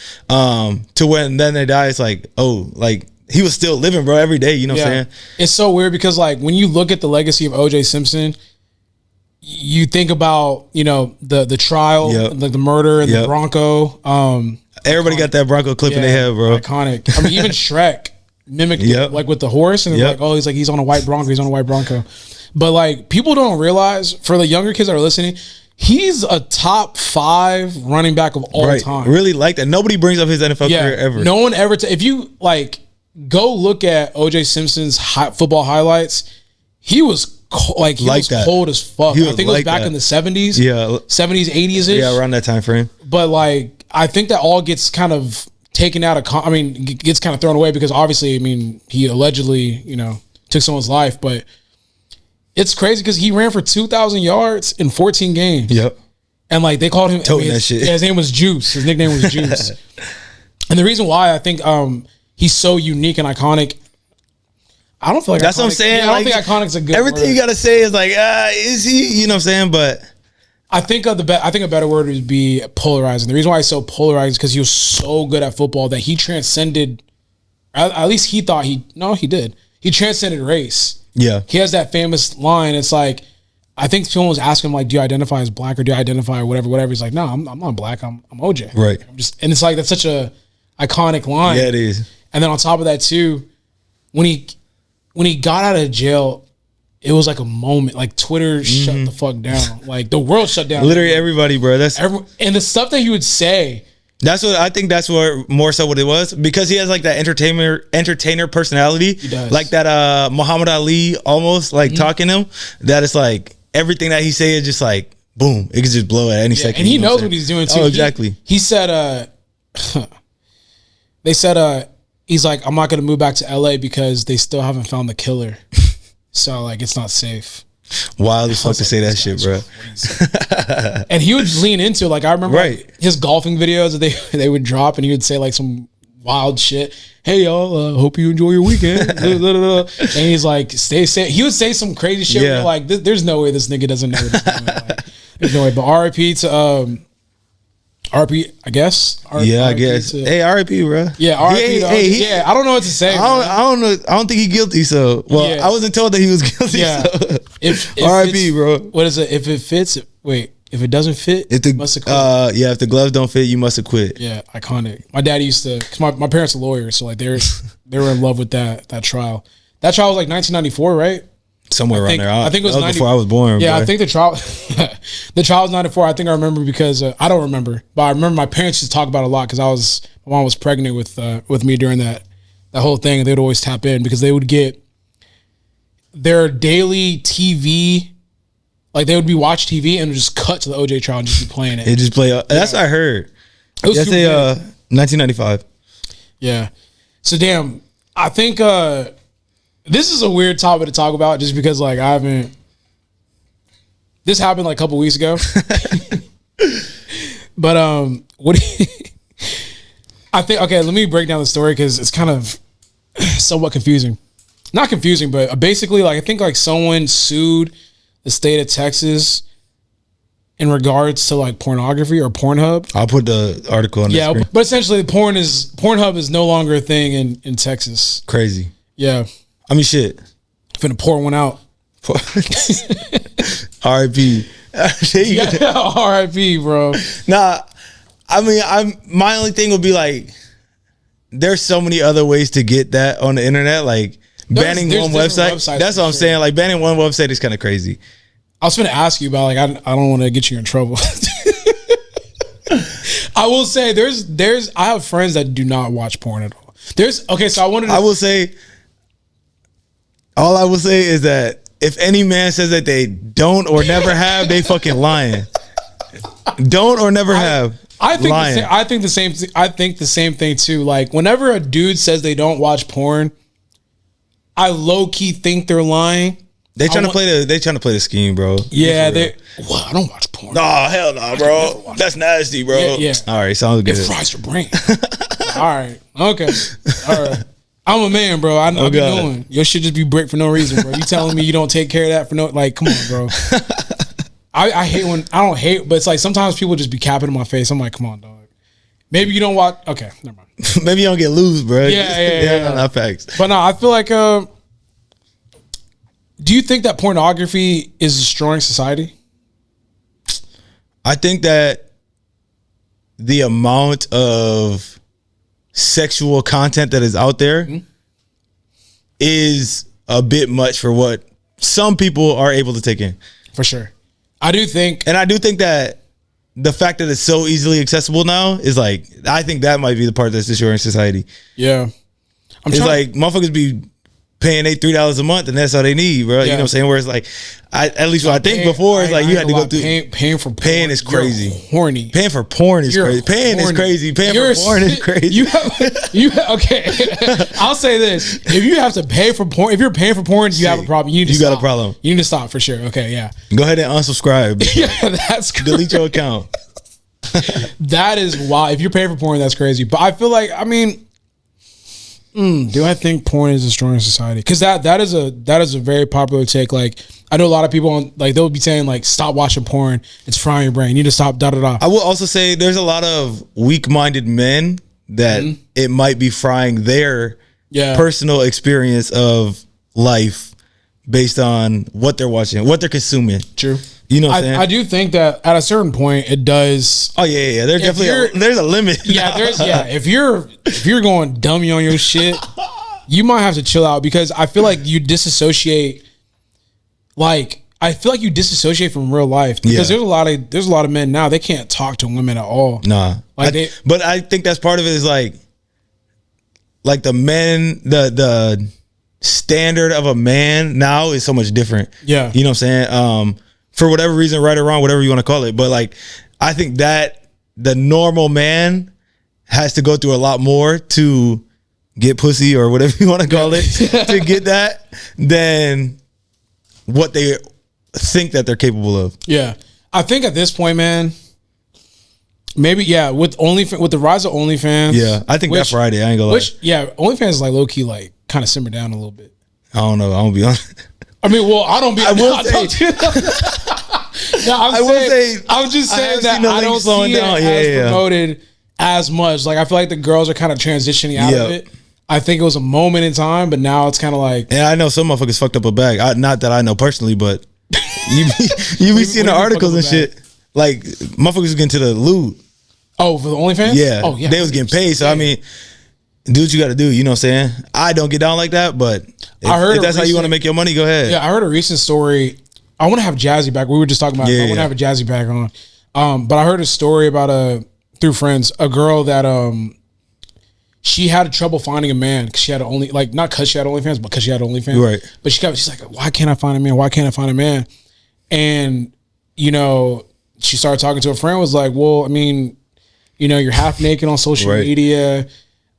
to when then they die, it's like, oh, like he was still living, bro, every day. You know what I'm saying? It's so weird because like when you look at the legacy of OJ Simpson, you think about, you know, the trial, like the murder and the Bronco. Everybody got that Bronco clip in their head, bro. Iconic. I mean, even Shrek mimicked it, like with the horse, and like, oh, he's on a white Bronco. He's on a white Bronco. But like, people don't realize, for the younger kids that are listening, he's a top 5 running back of all time. Really like that. Nobody brings up his NFL career ever. No one ever. If you like, go look at OJ Simpson's football highlights. He was like was cold as fuck. I think it was back in the 70s. Yeah. 70s, 80s. Yeah, around that time frame. But like, I think that all gets kind of taken out of, gets kind of thrown away because obviously, I mean, he allegedly, you know, took someone's life, but it's crazy because he ran for 2,000 yards in 14 games. Yep. And like, they called him, that shit. Yeah, his name was Juice. His nickname was Juice. And the reason why I think he's so unique and iconic, I don't feel like that's what I'm saying. Yeah, I don't think iconic's a good everything word. You gotta say is like, is he? You know what I'm saying? But I think a better word would be polarizing. The reason why he's so polarizing is because he was so good at football that he transcended. At least he thought he did. He transcended race. Yeah. He has that famous line. It's like, I think someone was asking him, like, do you identify as black or do you identify or whatever? He's like, no, I'm not black. I'm OJ. Right. And it's like, that's such a iconic line. Yeah, it is. And then on top of that too, when he got out of jail, it was like a moment. Like Twitter shut the fuck down. Like the world shut down. Literally everybody, bro. And the stuff that he would say. That's what I think. That's what more so what it was, because he has like that entertainer personality. He does. Like that Muhammad Ali almost like talking to him. That it's like everything that he say is just like boom. It could just blow at any second. And he knows what he's doing too. Oh, exactly. He said they said he's like, I'm not gonna move back to LA because they still haven't found the killer. So like it's not safe. Wild as fuck to say that shit, bro. And he would lean into it. Like I remember like, his golfing videos that they would drop, and he would say like some wild shit. Hey y'all, hope you enjoy your weekend. And he's like, stay safe. He would say some crazy shit. Yeah. Where you're like, there's no way this nigga doesn't know what he's doing. Like, there's no way. But RIP to RP, I guess. I guess. Hey, RP, bro. Yeah, RP. Yeah, I don't know what to say. I don't know. I don't think he's guilty. So, well, I wasn't told that he was guilty. Yeah. So. If RP, bro. What is it? If it fits, wait. If it doesn't fit, you must have quit. If the gloves don't fit, you must have quit. Yeah, iconic. My dad used to. Cause my parents are lawyers, so like they were in love with that trial. That trial was like 1994, right? Somewhere around there. I think it was before I was born. Yeah, bro. I think the trial was 94. I think I remember because I don't remember, but I remember my parents used to talk about it a lot because my mom was pregnant with me during that whole thing, and they would always tap in because they would get their daily TV, like they would be watch TV and just cut to the OJ trial and just be playing it. It just play. That's what I heard. It was 1995. Yeah. So damn, I think. This is a weird topic to talk about just because like this happened like a couple weeks ago. But what do you, I think, okay, let me break down the story because it's kind of somewhat confusing. Not confusing, but basically like I think like someone sued the state of Texas in regards to like pornography or Pornhub. I'll put the article on the screen. But essentially Pornhub is no longer a thing in Texas. Crazy. Yeah. I mean, shit. Finna pour one out. R.I.P. R.I.P. bro. Nah, I mean, my only thing would be like, there's so many other ways to get that on the internet. Like banning one website. That's what I'm saying. Like banning one website is kind of crazy. I was gonna ask you about like I don't want to get you in trouble. I will say I have friends that do not watch porn at all. All I will say is that if any man says that they don't or never have, they fucking lying. Don't or never have. I think the same thing too. Like whenever a dude says they don't watch porn, I low key think they're lying. They trying to play the scheme, bro. Yeah, I don't watch porn. No, hell no, bro. That's nasty, bro. Yeah. All right, sounds good. It fries your brain. All right. Okay. All right. I'm a man, bro. I know what I'm doing. Your shit just be brick for no reason, bro. You telling me you don't take care of that for no, like, come on, bro. I don't hate, but it's like sometimes people just be capping in my face. I'm like, come on, dog. Maybe you don't watch. Okay, never mind. Maybe you don't get loose, bro. Yeah. Not facts. But no, I feel like. Do you think that pornography is destroying society? I think that the amount of sexual content that is out there is a bit much for what some people are able to take in. For sure. I do think that the fact that it's so easily accessible now is like, I think that might be the part that's destroying society. Yeah. It's like motherfuckers be paying they $3 a month and that's all they need, bro. Yeah. You know what I'm saying? Where it's like, at least what I think before is like you had to go through paying for porn. Paying is crazy. Horny. Paying for porn is crazy. Paying is crazy. Paying for porn is crazy. Okay. I'll say this: if you have to pay for porn, if you're paying for porn, you have a problem. You got a problem. You need to stop for sure. Okay, yeah. Go ahead and unsubscribe. Yeah, that's crazy. Delete your account. That is wild. If you're paying for porn, that's crazy. But I feel like, I mean, Do I think porn is destroying society? Because that is a very popular take. Like, I know a lot of people on, like, they'll be saying like, stop watching porn. It's frying your brain. You need to stop. Da da da. I will also say there's a lot of weak-minded men that it might be frying their personal experience of life based on what they're watching, what they're consuming. True. You know what I'm saying? I do think that at a certain point it does. Oh yeah. There's definitely there's a limit. Yeah, if you're going dummy on your shit, you might have to chill out, because I feel like you disassociate. Like, I feel like you disassociate from real life, because there's a lot of men now, they can't talk to women at all. Nah. Like but I think that's part of it, is like the men, the standard of a man now is so much different. Yeah. You know what I'm saying? For whatever reason, right or wrong, whatever you want to call it. But like, I think that the normal man has to go through a lot more to get pussy, or whatever you want to call it, to get that, than what they think that they're capable of. Yeah. I think at this point, man, maybe, with the rise of OnlyFans. Yeah. I think that Friday, I ain't gonna lie. OnlyFans is like low key, like kind of simmer down a little bit. I don't know. I won't be honest. I mean, well, I don't be. I will say. I'm just saying that I don't see it as promoted as much. Like, I feel like the girls are kind of transitioning out of it. I think it was a moment in time, but now it's kind of like. And I know some motherfuckers fucked up a bag. Not that I know personally, but you be seeing the articles and shit. Like, motherfuckers was getting to the loot. Oh, for the OnlyFans? Yeah. Oh, yeah. They was getting paid. So, I mean, do what you got to do. You know what I'm saying? I don't get down like that, but if that's how you want to make your money, go ahead. Yeah, I heard a recent story. I want to have Jazzy back. We were just talking about it. I want to have a Jazzy back on. But I heard a story about through friends, a girl that she had trouble finding a man because she had not because she had OnlyFans, but because she had OnlyFans. Right. But she's like, why can't I find a man? Why can't I find a man? And, you know, she started talking to a friend, was like, well, I mean, you know, you're half naked on social media.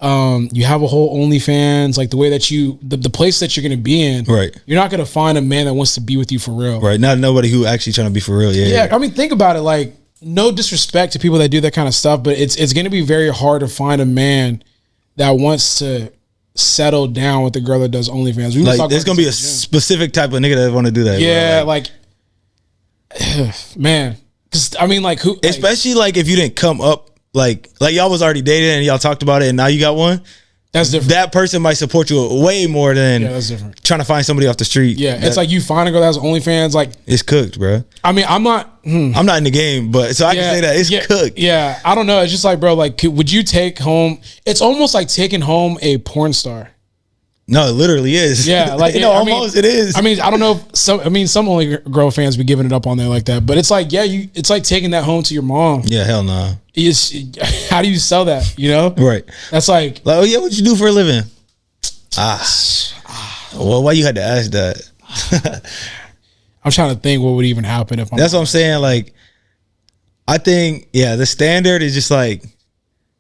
You have a whole OnlyFans, like the way that the place that you're going to be in, right? You're not going to find a man that wants to be with you for real, right? Not nobody who actually trying to be for real. Yeah. I mean, think about it. Like, no disrespect to people that do that kind of stuff, but it's going to be very hard to find a man that wants to settle down with the girl that does OnlyFans. Like, there's going to be a specific type of nigga that want to do that. Yeah, like man, because I mean, like, who? Especially like if you didn't come up. Like y'all was already dating and y'all talked about it and now you got one. That's different. That person might support you way more than that's different. Trying to find somebody off the street. Yeah, it's like you find a girl that has OnlyFans. Like, it's cooked, bro. I mean, I'm not in the game, but so I can say that it's cooked. Yeah, I don't know. It's just like, bro, like, would you take home? It's almost like taking home a porn star. No, it literally is. Yeah, like it is. I mean, I don't know if some only girl fans be giving it up on there like that, but it's like, it's like taking that home to your mom. Yeah, hell no. How do you sell that? You know, right? That's like, oh yeah, what you do for a living? Well, why you had to ask that? I'm trying to think what would even happen if. That's what I'm saying. Like, I think the standard is just like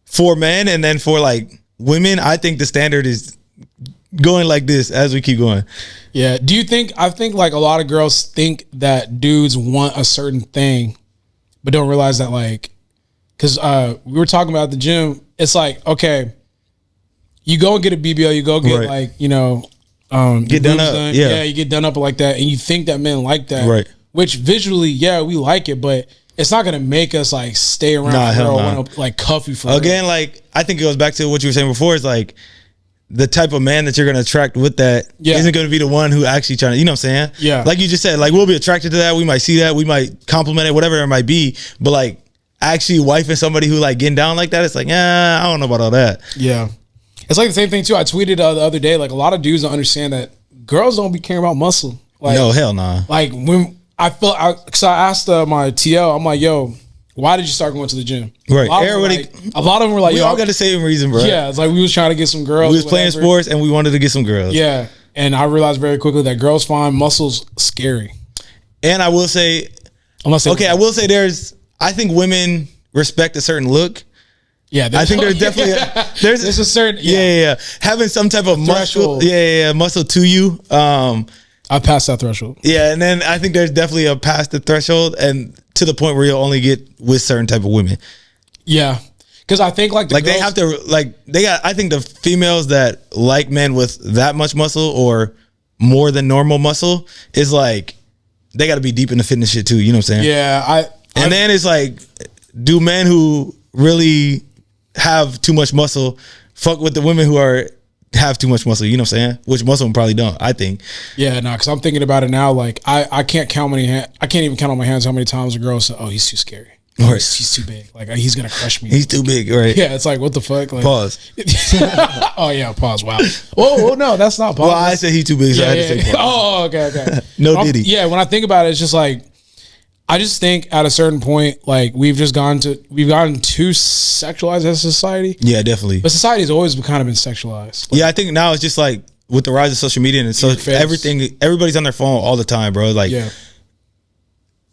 for men, and then for like women, I think the standard is going like this as we keep going. Yeah. Do you think? I think like a lot of girls think that dudes want a certain thing, but don't realize that, like, because we were talking about at the gym. It's like, okay, you go and get a BBL, you go get like, you know, get done up. Yeah, you get done up like that, and you think that men like that, right? Which visually, we like it, but it's not gonna make us like stay around for want to like cuff you for again. Like, I think it goes back to what you were saying before. Is like, the type of man that you're going to attract with that isn't going to be the one who actually trying to, you know what I'm saying? Yeah. Like you just said, like, we'll be attracted to that. We might see that. We might compliment it, whatever it might be. But like, actually wifing somebody who like getting down like that, it's like, I don't know about all that. Yeah. It's like the same thing too. I tweeted the other day, like, a lot of dudes don't understand that girls don't be caring about muscle. Like, no, hell nah. Like, when because I asked my TL, I'm like, yo, why did you start going to the gym? Right. A lot of them were like, we all got the same reason, bro. Yeah, it's like we was trying to get some girls. We was playing sports and we wanted to get some girls. Yeah. And I realized very quickly that girls find muscles scary. And I will say, I will say I think women respect a certain look. Yeah, I think there's definitely there's a certain having some type of muscle, muscle to you. I passed that threshold. Yeah, and then I think there's definitely a past the threshold and to the point where you'll only get with certain type of women. Yeah, Because I think like they have to they got. I think the females that like men with that much muscle or more than normal muscle is like they got to be deep in the fitness shit too. You know what I'm saying? Yeah, and then it's like, do men who really have too much muscle fuck with the women who have too much muscle? You know what I'm saying? Which most of them probably don't, I think. Yeah, no, because I'm thinking about it now. Like I can't even count on my hands how many times a girl said, "Oh, he's too scary. Right. He's too big. Like he's gonna crush me. He's too big." Right? Yeah, it's like what the fuck. Like, Pause. Oh yeah, pause. Wow. Oh no, that's not pause. Well, I said he's too big, so I had to say pause. Oh, okay. No Diddy. Yeah, when I think about it, it's just like I just think at a certain point, like we've gotten too sexualized as a society. Yeah, definitely. But society's always kind of been sexualized. Like, yeah, I think now it's just like with the rise of social media and everybody's on their phone all the time, bro. Like, yeah.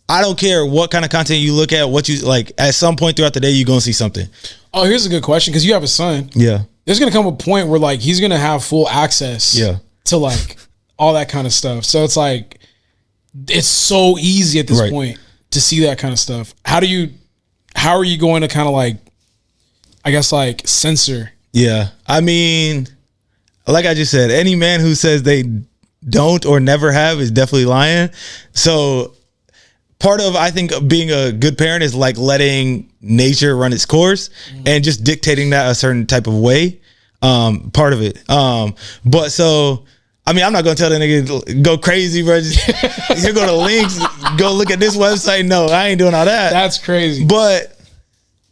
I don't care what kind of content you look at, what you like. At some point throughout the day, you're gonna see something. Oh, here's a good question because you have a son. Yeah, there's gonna come a point where like he's gonna have full access. Yeah. To like all that kind of stuff. So it's like it's so easy at this point to see that kind of stuff. How are you going to kind of like, I guess like censor? Yeah, I mean, like I just said, any man who says they don't or never have is definitely lying. So part of, I think, being a good parent is like letting nature run its course and just dictating that a certain type of way. Part of it. But so, I mean, I'm not gonna tell that nigga go crazy, bro. Just you go to links, go look at this website. No, I ain't doing all that. That's crazy. But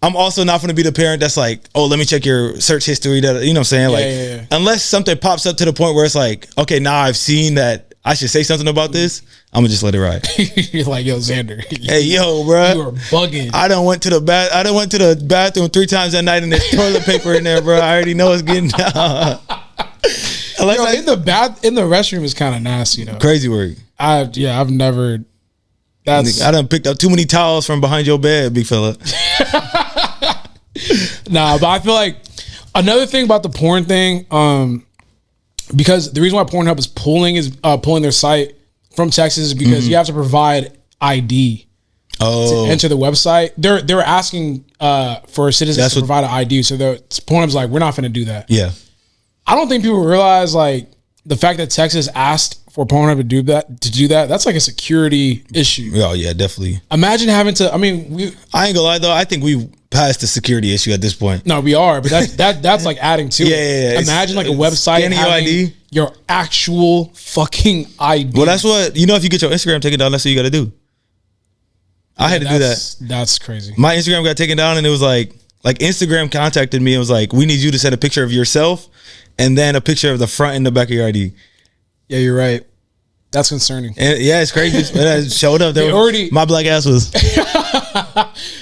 I'm also not gonna be the parent that's like, oh, let me check your search history. That, you know what I'm saying? Like, unless something pops up to the point where it's like, okay, now I've seen that I should say something about this, I'm gonna just let it ride. You're like, yo, Xander. Hey, yo, bro. You are bugging. I done went to the bathroom 3 times that night and there's toilet paper in there, bro. I already know it's getting down. In the restroom is kind of nasty though. Crazy work. I've never. I done picked up too many towels from behind your bed, big fella. Nah, but I feel like another thing about the porn thing, because the reason why Pornhub is pulling their site from Texas is because you have to provide ID to enter the website. They're asking for citizens to provide an ID. So Pornhub's like, we're not going to do that. Yeah. I don't think people realize like the fact that Texas asked for Pornhub to do that. That's like a security issue. Oh yeah, definitely. Imagine having to. I mean, I ain't gonna lie though. I think we passed the security issue at this point. No, we are, but that's like adding to it. Yeah. Imagine like a website scanning your ID, your actual fucking ID. Well, that's what if you get your Instagram taken down, that's what you got to do. I had to do that. That's crazy. My Instagram got taken down, and it was like Instagram contacted me and was like, "We need you to send a picture of yourself, and then a picture of the front and the back of your ID." Yeah, you're right. That's concerning. And yeah, it's crazy. It showed up. My black ass was.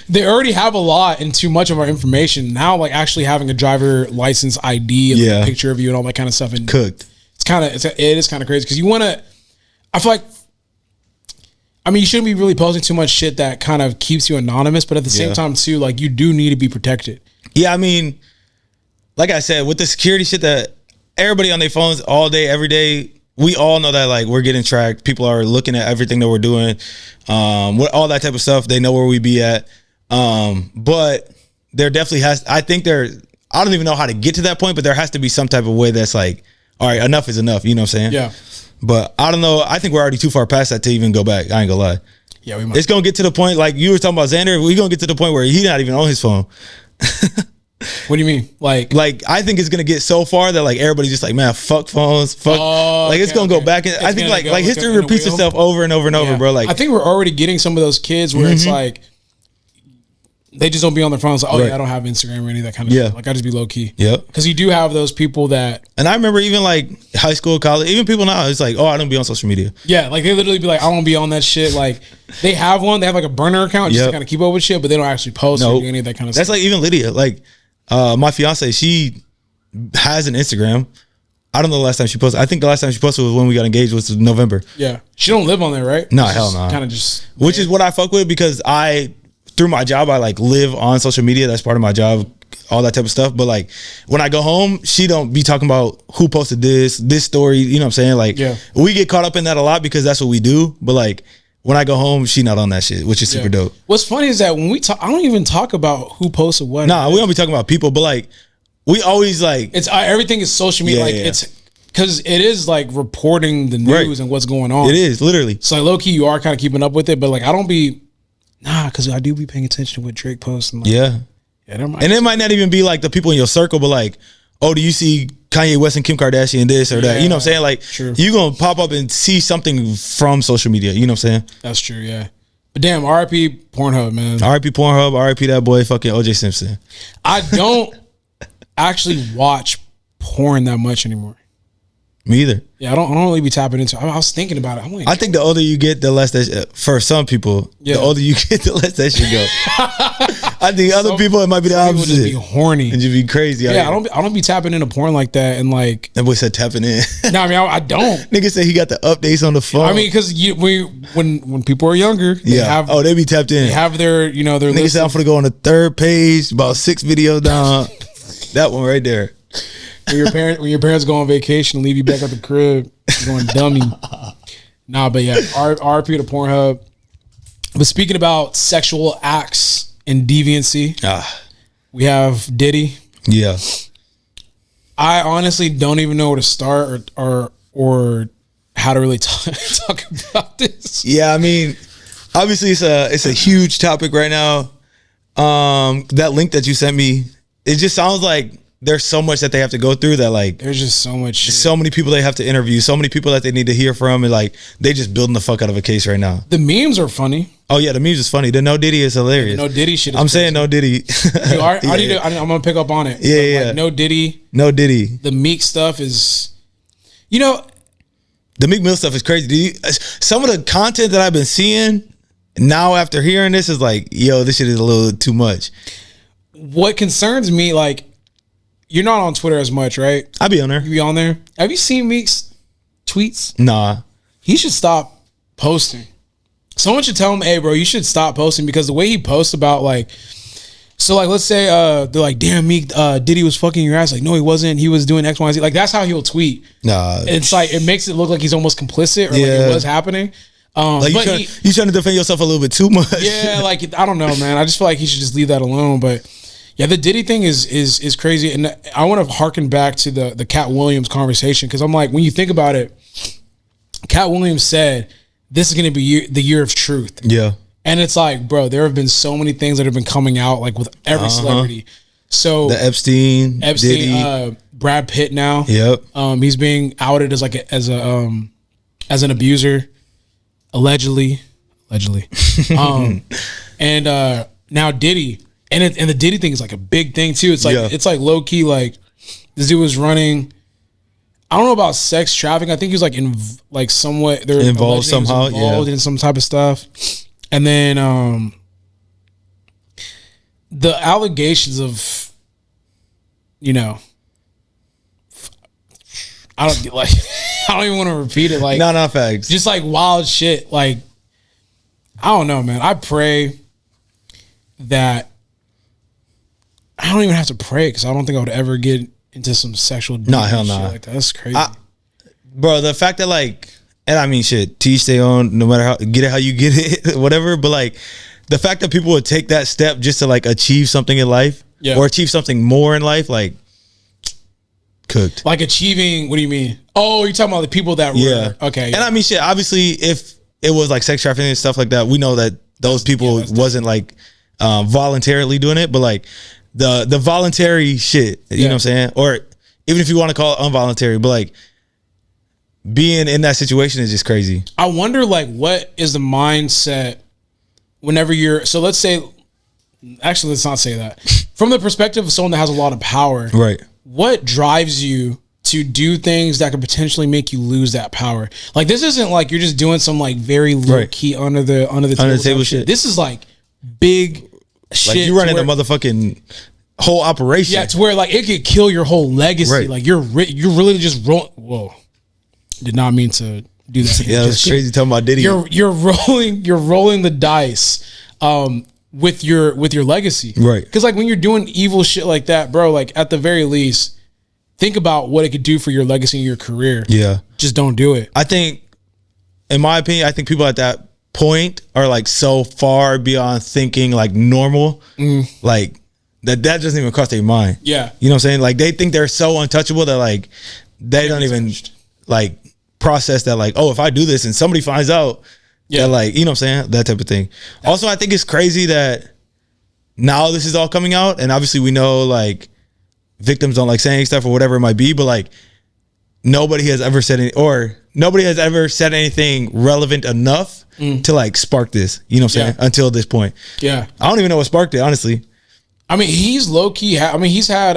They already have a lot and too much of our information. Now, like actually having a driver license ID and like a picture of you and all that kind of stuff. And cooked. It is kind of crazy because you want to. I feel like. I mean, you shouldn't be really posting too much shit that kind of keeps you anonymous, but at the same time too, like you do need to be protected. Yeah, I mean, like I said, with the security shit that everybody on their phones all day, every day. We all know that like we're getting tracked. People are looking at everything that we're doing, all that type of stuff. They know where we be at. But there definitely has. I don't even know how to get to that point, but there has to be some type of way that's like, all right, enough is enough. You know what I'm saying? Yeah. But I don't know. I think we're already too far past that to even go back. I ain't gonna lie. Yeah, we might. It's gonna get to the point like you were talking about Xander. We're gonna get to the point where he's not even on his phone. What do you mean? Like I think it's gonna get so far that like everybody's just like, man, fuck phones, fuck. It's gonna go back. And I think like history repeats itself over and over and over, bro. Like I think we're already getting some of those kids where it's like they just don't be on their phones. Like, yeah, I don't have Instagram or any of that kind of shit. Like I just be low key. Yep. Because you do have those people that. And I remember even like high school, college, even people now, it's like, oh, I don't be on social media. Yeah, like they literally be like, I don't be on that shit. Like they have one, they have like a burner account just to kind of keep up with shit, but they don't actually post or do any of that kind of stuff. That's like even Lydia, like. My fiance, she has an Instagram. I don't know the last time she posted. I think the last time she posted was when we got engaged, was November. Yeah. She don't live on there, right? No, hell no. Kind of just. Which is what I fuck with because through my job, I like live on social media. That's part of my job, all that type of stuff. But like when I go home, she don't be talking about who posted this story. You know what I'm saying? Like we get caught up in that a lot because that's what we do. But like when I go home, she not on that shit, which is super dope. What's funny is that when we talk, I don't even talk about who posted what. Nah, we don't be talking about people, but like we always like it's everything is social media. It's because it is like reporting the news and what's going on. It is literally. So like, low key, you are kind of keeping up with it, but like I don't be because I do be paying attention to what Drake posts. And like, and it might not even be like the people in your circle, but like, oh, do you see Kanye West and Kim Kardashian this or that? You know what I'm saying? Like, you gonna pop up and see something from social media. You know what I'm saying? That's true. Yeah. But damn, RIP Pornhub, man. RIP Pornhub. RIP that boy, fucking OJ Simpson. I don't actually watch porn that much anymore. Me either. Yeah, I don't really be tapping into it. I was thinking about it. I'm like, I think the older you get, the less that for some people, the older you get, the less that shit go. I think other people, it might be the opposite. Just be horny and just be crazy. Yeah, I don't be tapping into porn like that. And like that boy said tapping in. No, I mean I don't. Nigga said he got the updates on the phone. I mean, because when people are younger, they be tapped in. They have their their. Nigga said I'm gonna go on the third page, about 6 videos down. That one right there. When your parents go on vacation and leave you back at the crib, you're going dummy. Nah, but yeah, RP to Pornhub. But speaking about sexual acts and deviancy, we have Diddy. Yeah. I honestly don't even know where to start or how to really talk about this. Yeah, I mean, obviously it's a huge topic right now. That link that you sent me, it just sounds like there's so much that they have to go through that like there's just so much shit. So many people they have to interview, so many people that they need to hear from, and like they just building the fuck out of a case right now. The memes are funny. Oh yeah, the memes is funny. The No Diddy is hilarious. No Diddy shit is I'm saying No Diddy. You are? I'm gonna pick up on it. Yeah. Like, No Diddy. The Meek stuff is, the Meek Mill stuff is crazy. Some of the content that I've been seeing now after hearing this is like, yo, this shit is a little too much. What concerns me, like, you're not on Twitter as much, right? I be on there. You be on there. Have you seen Meek's tweets? Nah. He should stop posting. Someone should tell him, hey, bro, you should stop posting, because the way he posts about like, so like, let's say they're like, damn, Meek, Diddy was fucking your ass. Like, no, he wasn't. He was doing X, Y, Z. Like, that's how he'll tweet. Nah. It's like, it makes it look like he's almost complicit or like it was happening. Like you trying to defend yourself a little bit too much. Yeah, like, I don't know, man. I just feel like he should just leave that alone. But yeah, the Diddy thing is crazy, and I want to harken back to the Cat Williams conversation, because I'm like, when you think about it, Cat Williams said this is going to be the year of truth. Yeah, and it's like, bro, there have been so many things that have been coming out, like with every celebrity. So the Epstein, Diddy. Brad Pitt now. Yep, he's being outed as like as an abuser, allegedly, and now Diddy. And the Diddy thing is like a big thing too. It's like it's like low key, like this dude was running. I don't know about sex trafficking. I think he was like somewhat involved somehow, in some type of stuff. And then the allegations of, I don't even want to repeat it. Like, no facts. Just like wild shit. Like, I don't know, man. I pray that. I don't even have to pray, because I don't think I would ever get into some sexual shit like that. That's crazy. Bro, the fact that like, and I mean shit, teach their own, no matter how you get it, whatever. But like the fact that people would take that step just to like achieve something in life or achieve something more in life, like cooked. Like achieving, what do you mean? Oh, you're talking about the people that were okay. And I mean shit, obviously if it was like sex trafficking and stuff like that, we know that those people wasn't like voluntarily doing it, but like the voluntary shit, you know what I'm saying? Or even if you want to call it involuntary, but like being in that situation is just crazy. I wonder like what is the mindset whenever you're, so let's say, actually let's not say that. From the perspective of someone that has a lot of power, right? What drives you to do things that could potentially make you lose that power? Like this isn't like you're just doing some like very low key under the table shit. This is like big shit. Like you running a motherfucking whole operation. Yeah, to where like it could kill your whole legacy. Right. Like you're really just whoa. Did not mean to do that. Yeah, it's crazy talking about Diddy. You're rolling the dice with your legacy. Right. Because like when you're doing evil shit like that, bro, like at the very least, think about what it could do for your legacy and your career. Yeah. Just don't do it. I think, in my opinion, I think people at that point are like so far beyond thinking like normal, like that doesn't even cross their mind. Yeah. You know what I'm saying? Like they think they're so untouchable that like they don't even like process that like, oh, if I do this and somebody finds out, that like, you know what I'm saying? That type of thing. Also, I think it's crazy that now this is all coming out, and obviously we know like victims don't like saying stuff or whatever it might be, but like nobody has ever said anything relevant enough to like spark this, you know what I'm saying? Until this point. Yeah. I don't even know what sparked it, honestly. I mean, he's low key. He's had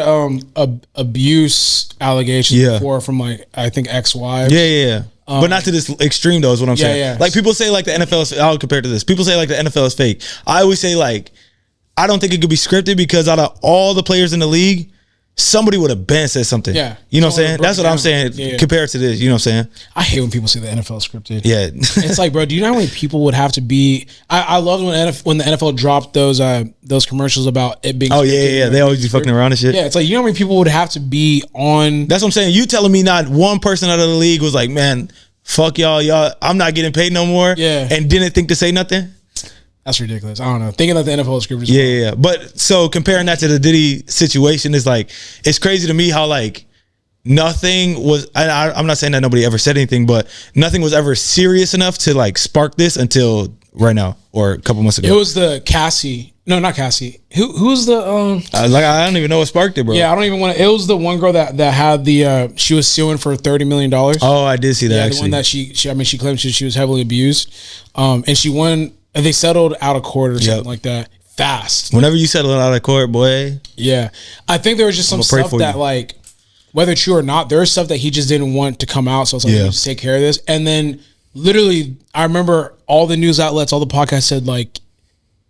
abuse allegations before from like I think ex-wives. Yeah. But not to this extreme though, is what I'm saying. Yeah. Like people say like the NFL is, I'll compare it to this. People say like the NFL is fake. I always say like, I don't think it could be scripted because out of all the players in the league, somebody would have been said something. Yeah. You know what I'm saying? That's what I'm saying compared to this, you know what I'm saying? I hate when people say the NFL is scripted. Yeah. It's like, bro, do you know how many people would have to be? I loved when the NFL dropped those commercials about it being. Oh yeah. They always be fucking around and shit. Yeah, it's like, you know how many people would have to be on. That's what I'm saying. You telling me not one person out of the league was like, man, fuck y'all, I'm not getting paid no more. Yeah. And didn't think to say nothing. That's ridiculous. I don't know. Thinking that the NFL is scripted. Yeah. But so comparing that to the Diddy situation is like, it's crazy to me how like nothing was, I'm not saying that nobody ever said anything, but nothing was ever serious enough to like spark this until right now or a couple months ago. It was the Cassie. No, not Cassie. Who's the like I don't even know what sparked it, bro. Yeah, I don't even want to. It was the one girl that had the she was suing for $30 million. Oh, I did see that. Yeah, actually. the one that she claimed she was heavily abused, and she won. And they settled out of court or something like that fast. Whenever you settle out of court, boy. Yeah, I think there was just some stuff that like, whether true or not, there was stuff that he just didn't want to come out. So it's like, just take care of this. And then literally, I remember all the news outlets, all the podcasts said like,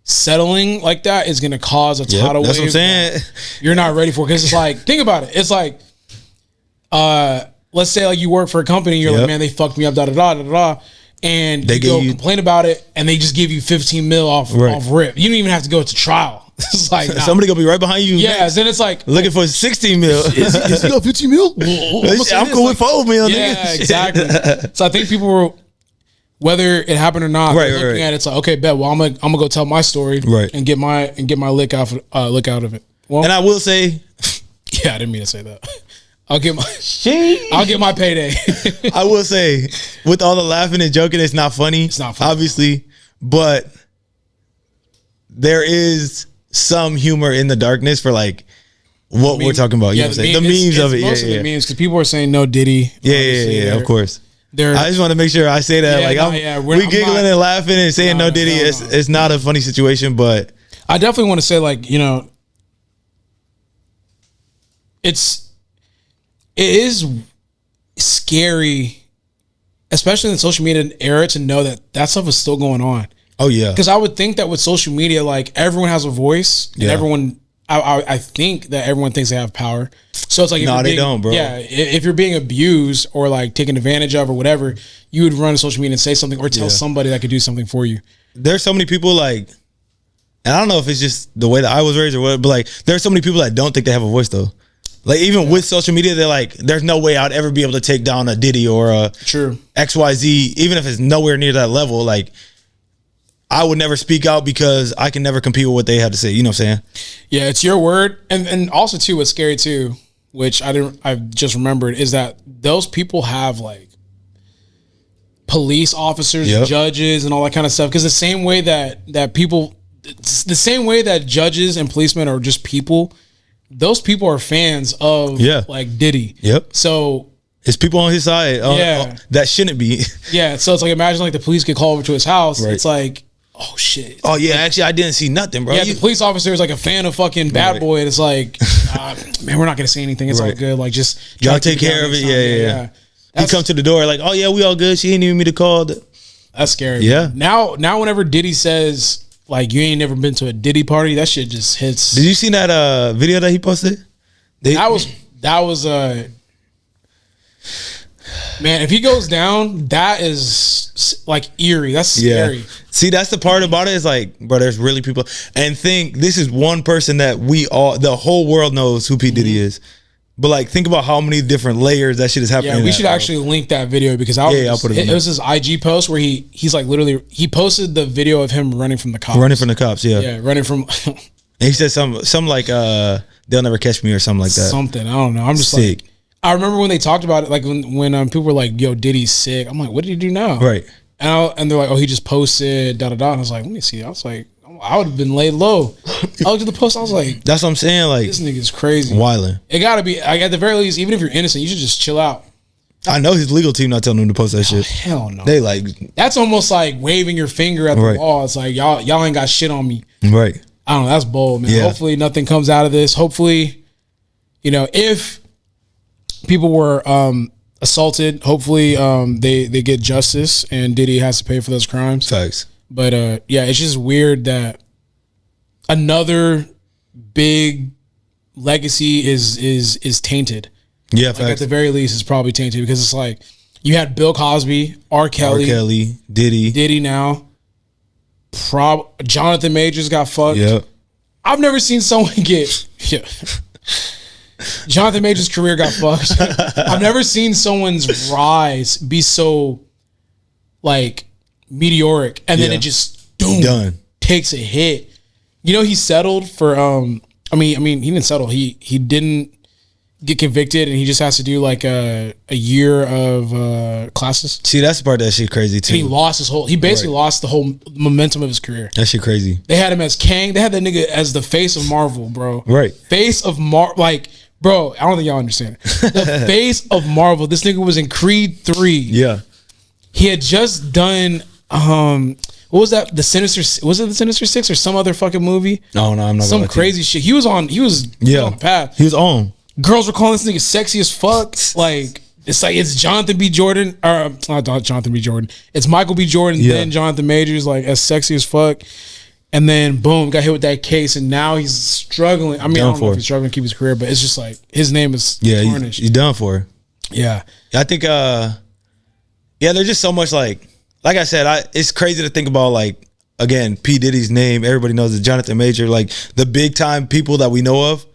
settling like that is going to cause a tidal wave. That's what I'm saying. You're not ready for, because it's like, think about it. It's like, let's say like you work for a company, you're like, man, they fucked me up, and they go complain about it, and they just give you 15 mil off rip. You don't even have to go to trial. It's like somebody gonna be right behind you. Yeah, then it's like looking for 16 mil. Is he got 15 mil? I'm cool with 4 mil. Yeah, exactly. So I think people were, whether it happened or not, looking at it, it's like, okay, bet. Well, I'm gonna go tell my story, and get my lick out of it. Well, and I will say, I didn't mean to say that. I'll get my payday. I will say, with all the laughing and joking, it's not funny. It's not funny, obviously, but there is some humor in the darkness for like what we're talking about. You know what I'm saying? The memes of it. Mostly the memes, because people are saying no Diddy. Yeah, of course. I just want to make sure I say that. We giggling and laughing and saying no Diddy. It's not a funny situation, but I definitely want to say, like, you know, it is scary, especially in the social media era, to know that stuff is still going on. Oh yeah, because I would think that with social media, like, everyone has a voice, and everyone. I think that everyone thinks they have power. So it's like, no, they don't, bro. Yeah, if you're being abused or like taken advantage of or whatever, you would run to social media and say something or tell somebody that could do something for you. There's so many people, like, and I don't know if it's just the way that I was raised or what, but like, there's so many people that don't think they have a voice though. Like, even with social media, they're like, there's no way I'd ever be able to take down a Diddy or a XYZ, even if it's nowhere near that level. Like, I would never speak out because I can never compete with what they have to say. You know what I'm saying? Yeah, it's your word. And also too, what's scary too, which I've just remembered, is that those people have like police officers, judges, and all that kind of stuff. Because the same way that people, the same way that judges and policemen are just people, those people are fans of like Diddy. Yep. So it's people on his side. That shouldn't be. Yeah. So it's like, imagine like the police get called over to his house. Right. It's like, oh shit. Oh yeah, actually I didn't see nothing, bro. Yeah, the police officer is like a fan of fucking Bad Boy, and it's like, man, we're not gonna say anything. It's all good. Like, just y'all take care of it. Yeah. He come to the door like, oh yeah, we all good. She ain't even me to call. That's scary. Yeah. Now whenever Diddy says like, you ain't never been to a Diddy party, that shit just hits. Did you see that video that he posted? That was man, if he goes down, that is like eerie. That's scary. See, that's the part about it, is like, bro, there's really people, and think this is one person that the whole world knows who P. Diddy is. But like, think about how many different layers that shit is happening. Yeah, we should actually link that video because I'll put it. It was his IG post where he's like literally he posted the video of him running from the cops. Running from the cops, yeah, running from. And he said some like they'll never catch me or something like that. Something I don't know. I'm just sick. Like I remember when they talked about it, like when people were like, "Yo, Diddy's sick." I'm like, "What did he do now?" Right. And they're like, "Oh, he just posted da da da." And I was like, "Let me see." I was like, I would have been laid low. I looked at the post. I was like, "That's what I'm saying." Like, this nigga's crazy. Wildin'. It gotta be. Like, at the very least, even if you're innocent, you should just chill out. I know his legal team not telling him to post that shit. Hell no. They like that's almost like waving your finger at the wall. It's like y'all ain't got shit on me. Right. I don't know. That's bold, man. Yeah. Hopefully nothing comes out of this. Hopefully, if people were assaulted, hopefully they get justice and Diddy has to pay for those crimes. Facts. But it's just weird that another big legacy is tainted. Yeah, like at the very least, it's probably tainted because it's like you had Bill Cosby, R. Kelly, Diddy now. Jonathan Majors got fucked. Yep. I've never seen someone get. Yeah. Jonathan Majors' career got fucked. I've never seen someone's rise be so like meteoric, and then it just done takes a hit. He settled for. I mean, he didn't settle. He didn't get convicted, and he just has to do like a year of classes. See, that's the part that shit crazy too. And he lost his whole. He basically lost the whole momentum of his career. That shit crazy. They had him as Kang. They had that nigga as the face of Marvel, bro. Right. Face of like, bro. I don't think y'all understand. The face of Marvel. This nigga was in Creed 3. Yeah. He had just done. What was that? The Sinister. Was it the Sinister Six or some other fucking movie? No, I'm not. Some crazy shit. He was on the path. He was on. Girls were calling this nigga sexy as fuck. Like it's Jonathan B. Jordan or not Jonathan B. Jordan. It's Michael B. Jordan. Then Jonathan Majors like as sexy as fuck. And then boom, got hit with that case, and now he's struggling. I mean, I don't know if he's struggling to keep his career, but it's just like his name is tarnished. He's done for. Yeah, I think. There's just so much like I said, it's crazy to think about like again P Diddy's name. Everybody knows it's Jonathan Major, like the big time people that we know of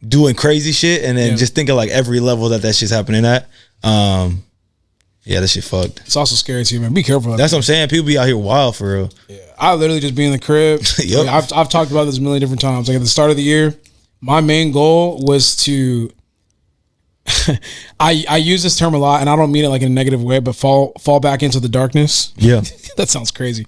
doing crazy shit, and then just think of like every level that shit's happening at. That shit fucked. It's also scary too, man. Be careful. That's what I'm saying. People be out here wild for real. Yeah, I literally just be in the crib. Yep. Like, I've talked about this a million different times. Like at the start of the year, my main goal was to. I use this term a lot, and I don't mean it like in a negative way, but fall back into the darkness. Yeah, that sounds crazy.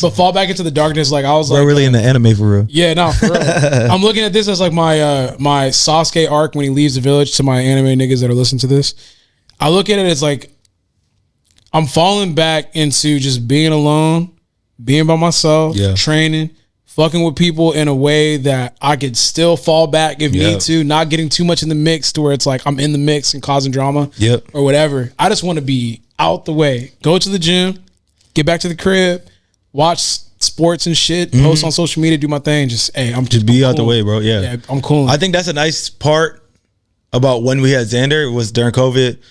But fall back into the darkness, like I was We're like, really in the anime for real. Yeah, no, for real. I'm looking at this as like my my Sasuke arc when he leaves the village. To my anime niggas that are listening to this, I look at it as like I'm falling back into just being alone, being by myself, training, fucking with people in a way that I could still fall back if need to, not getting too much in the mix to where it's like I'm in the mix and causing drama or whatever. I just want to be out the way, go to the gym, get back to the crib, watch sports and shit, post on social media, do my thing. I'm be out the way, bro. Yeah, I'm cool. I think that's a nice part about when we had Xander. It was during COVID.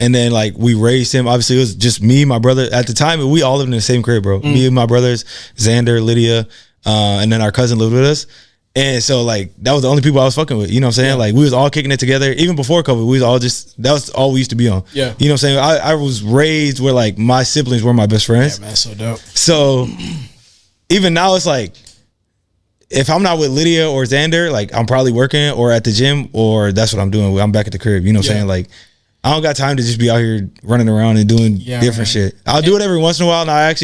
And then like we raised him. Obviously it was just me, my brother. At the time, we all lived in the same crib, bro. Me and my brothers, Xander, Lydia, and then our cousin lived with us. And so like that was the only people I was fucking with. You know what I'm saying? Yeah. Like we was all kicking it together. Even before COVID, we was all that was all we used to be on. Yeah. You know what I'm saying? I was raised where like my siblings were my best friends. Yeah, man, so dope. So even now it's like if I'm not with Lydia or Xander, like I'm probably working or at the gym or that's what I'm doing. I'm back at the crib. You know what I'm saying? Like I don't got time to just be out here running around and doing different shit. I'll do it every once in a while. And I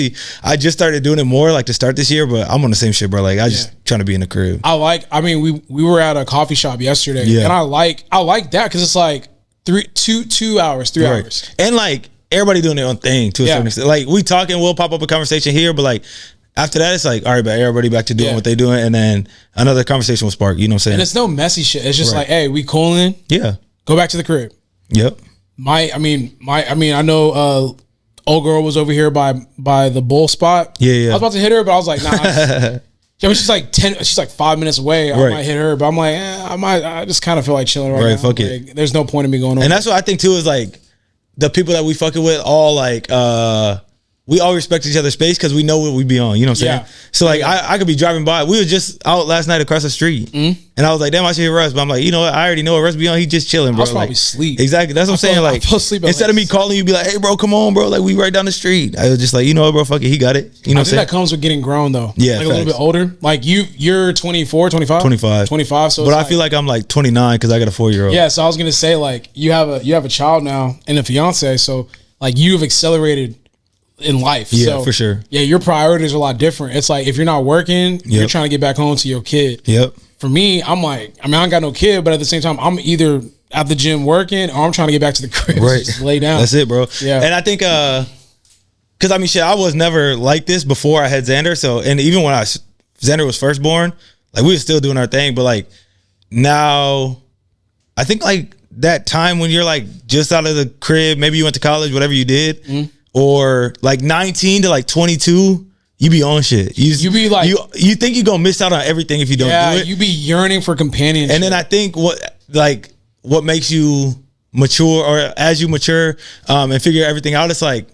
just started doing it more like to start this year, but I'm on the same shit, bro. Like I just trying to be in the crib. We were at a coffee shop yesterday and I like that because it's like 3 hours. And like everybody doing their own thing to a certain extent. Like we talking, we'll pop up a conversation here, but like after that, it's like, all right, everybody back to doing what they doing. And then another conversation will spark, you know what I'm saying? And it's no messy shit. It's just like, hey, we coolin'. Yeah. Go back to the crib. Yep. I know old girl was over here by the bull spot. Yeah. I was about to hit her, but I was like, nah. She's like 5 minutes away. I might hit her, but I'm like, I just kind of feel like chilling right now. Fuck like, it. There's no point in me going over. And that's what I think too is like the people that we fucking with all like we all respect each other's space because we know what we be on. You know what I'm saying? Yeah. So like I could be driving by. We were just out last night across the street, and I was like, damn, I should hear Russ. But I'm like, you know what? I already know what Russ be on. He just chilling, bro. I was probably like, asleep. Exactly. That's what I'm saying. Like, I fell asleep instead of me calling you, be like, hey, bro, come on, bro. Like, we right down the street. I was just like, you know what, bro? Fuck it. He got it. You know what I'm I think saying? that comes with getting grown, though. Yeah, like a little bit older. Like you're 24, 25? 25. 25. So but I feel like I'm like 29 because I got a 4-year-old. Yeah, so I was gonna say, like, you have a child now and a fiance, so like you've accelerated in life. Yeah, so, for sure. Yeah, your priorities are a lot different. It's like if you're not working, you're trying to get back home to your kid. Yep. For me, I'm like, I mean, I don't got no kid, but at the same time, I'm either at the gym working or I'm trying to get back to the crib. Right. Just lay down. That's it, bro. Yeah. And I think because I mean, shit, I was never like this before I had Xander. So, and even when Xander was first born, like we were still doing our thing, but like now, I think like that time when you're like just out of the crib, maybe you went to college, whatever you did, or like 19 to like 22, you be on shit. You be like, you think you're gonna miss out on everything if you don't do it. You be yearning for companionship. And then I think what makes you mature, or as you mature and figure everything out, it's like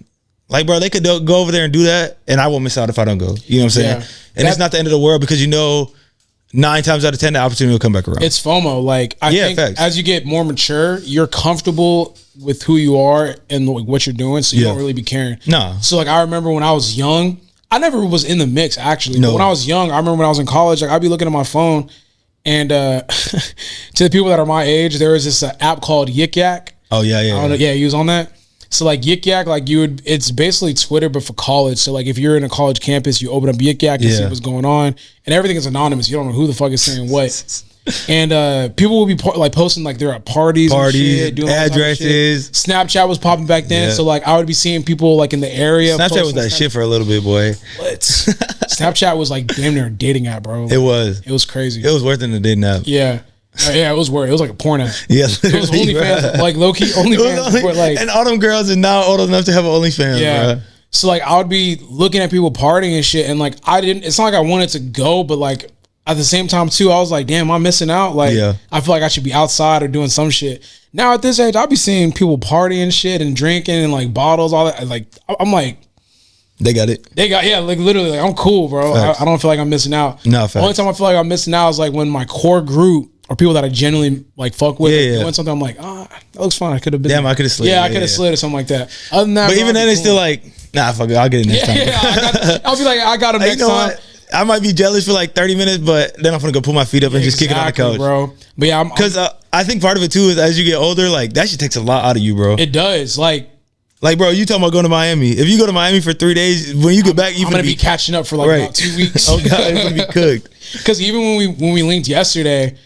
bro, they could go over there and do that, and I won't miss out if I don't go. You know what I'm saying? Yeah. And it's not the end of the world because 9 times out of 10 the opportunity will come back around. It's FOMO. Like I think facts. as you get more mature, you're comfortable with who you are and like what you're doing, so you don't really be caring. No. So like I remember when I was young, I never was in the mix actually. No. But when I was young, I remember when I was in college, like I'd be looking at my phone, and to the people that are my age, there was this app called Yik Yak. Oh yeah, yeah. I don't know, yeah, you was on that. So like Yik Yak, like it's basically Twitter but for college. So like if you're in a college campus, you open up Yik Yak and see what's going on, and everything is anonymous. You don't know who the fuck is saying what. And people will be posting like they're at parties and shit, doing addresses. Snapchat was popping back then, so like I would be seeing people like in the area. Snapchat was that shit for a little bit, boy. What? Snapchat was like damn near a dating app, bro. It was crazy. It was worse than the dating app. Yeah. Yeah, it was weird. It was like a porn app. Yeah, it was OnlyFans, like low key OnlyFans. Like, and all them girls are now old enough to have an OnlyFans. Yeah. Bro. So like I would be looking at people partying and shit, and like it's not like I wanted to go, but like at the same time too, I was like, damn, I'm missing out. Like I feel like I should be outside or doing some shit. Now at this age, I'll be seeing people partying shit and drinking and like bottles, all that. Like I'm like, they got it. Like literally, like I'm cool, bro. I don't feel like I'm missing out. No, the only time I feel like I'm missing out is like when my core group or people that I genuinely like fuck with doing something. I'm like, that looks fun. I could have been. Damn, I could have slid. Yeah, I could have slid or something like that. Other than that, but even then, it's still like, nah, fuck it. I'll get it next time. I'll be like, I got him next time. What? I might be jealous for like 30 minutes, but then I'm gonna go put my feet up and just kick it on the couch, bro. But yeah, because I think part of it too is as you get older, like that shit takes a lot out of you, bro. It does, like, bro, you talking about going to Miami? If you go to Miami for 3 days, when you get back, I'm gonna be catching up for like about 2 weeks. Oh god, it's gonna be cooked. Because even when we linked yesterday,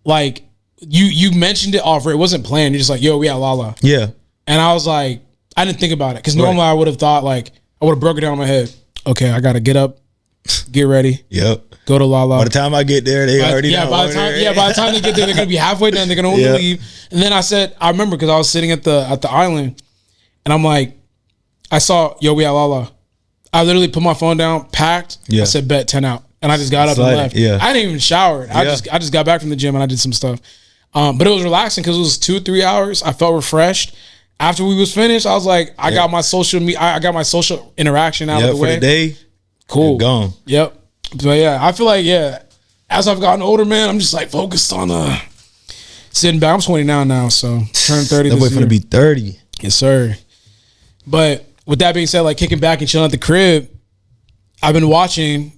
like you mentioned it off. It wasn't planned. You're just like, yo, we at Lala. Yeah, and I was like, I didn't think about it because normally I would have thought like I would have broke it down in my head. Okay, I gotta get up. Get ready. Yep. Go to Lala. By the time I get there, they already know. By the time they get there, they're gonna be halfway done. They're gonna only leave. And then I remember because I was sitting at the island, and I'm like, I saw yo, we at Lala. I literally put my phone down, packed. I said bet 10 out, and I just got up and left. Yeah. I didn't even shower. I just got back from the gym and I did some stuff. But it was relaxing because it was 2-3 hours. I felt refreshed. After we was finished, I was like, I got my social interaction out of the way. For the day. Cool. Gone. Yep. But yeah, I feel like as I've gotten older, man, I'm just like focused on sitting back. I'm 29 now, so turn 30 That this boy year. finna be 30. Yes, sir. But with that being said, like kicking back and chilling at the crib, I've been watching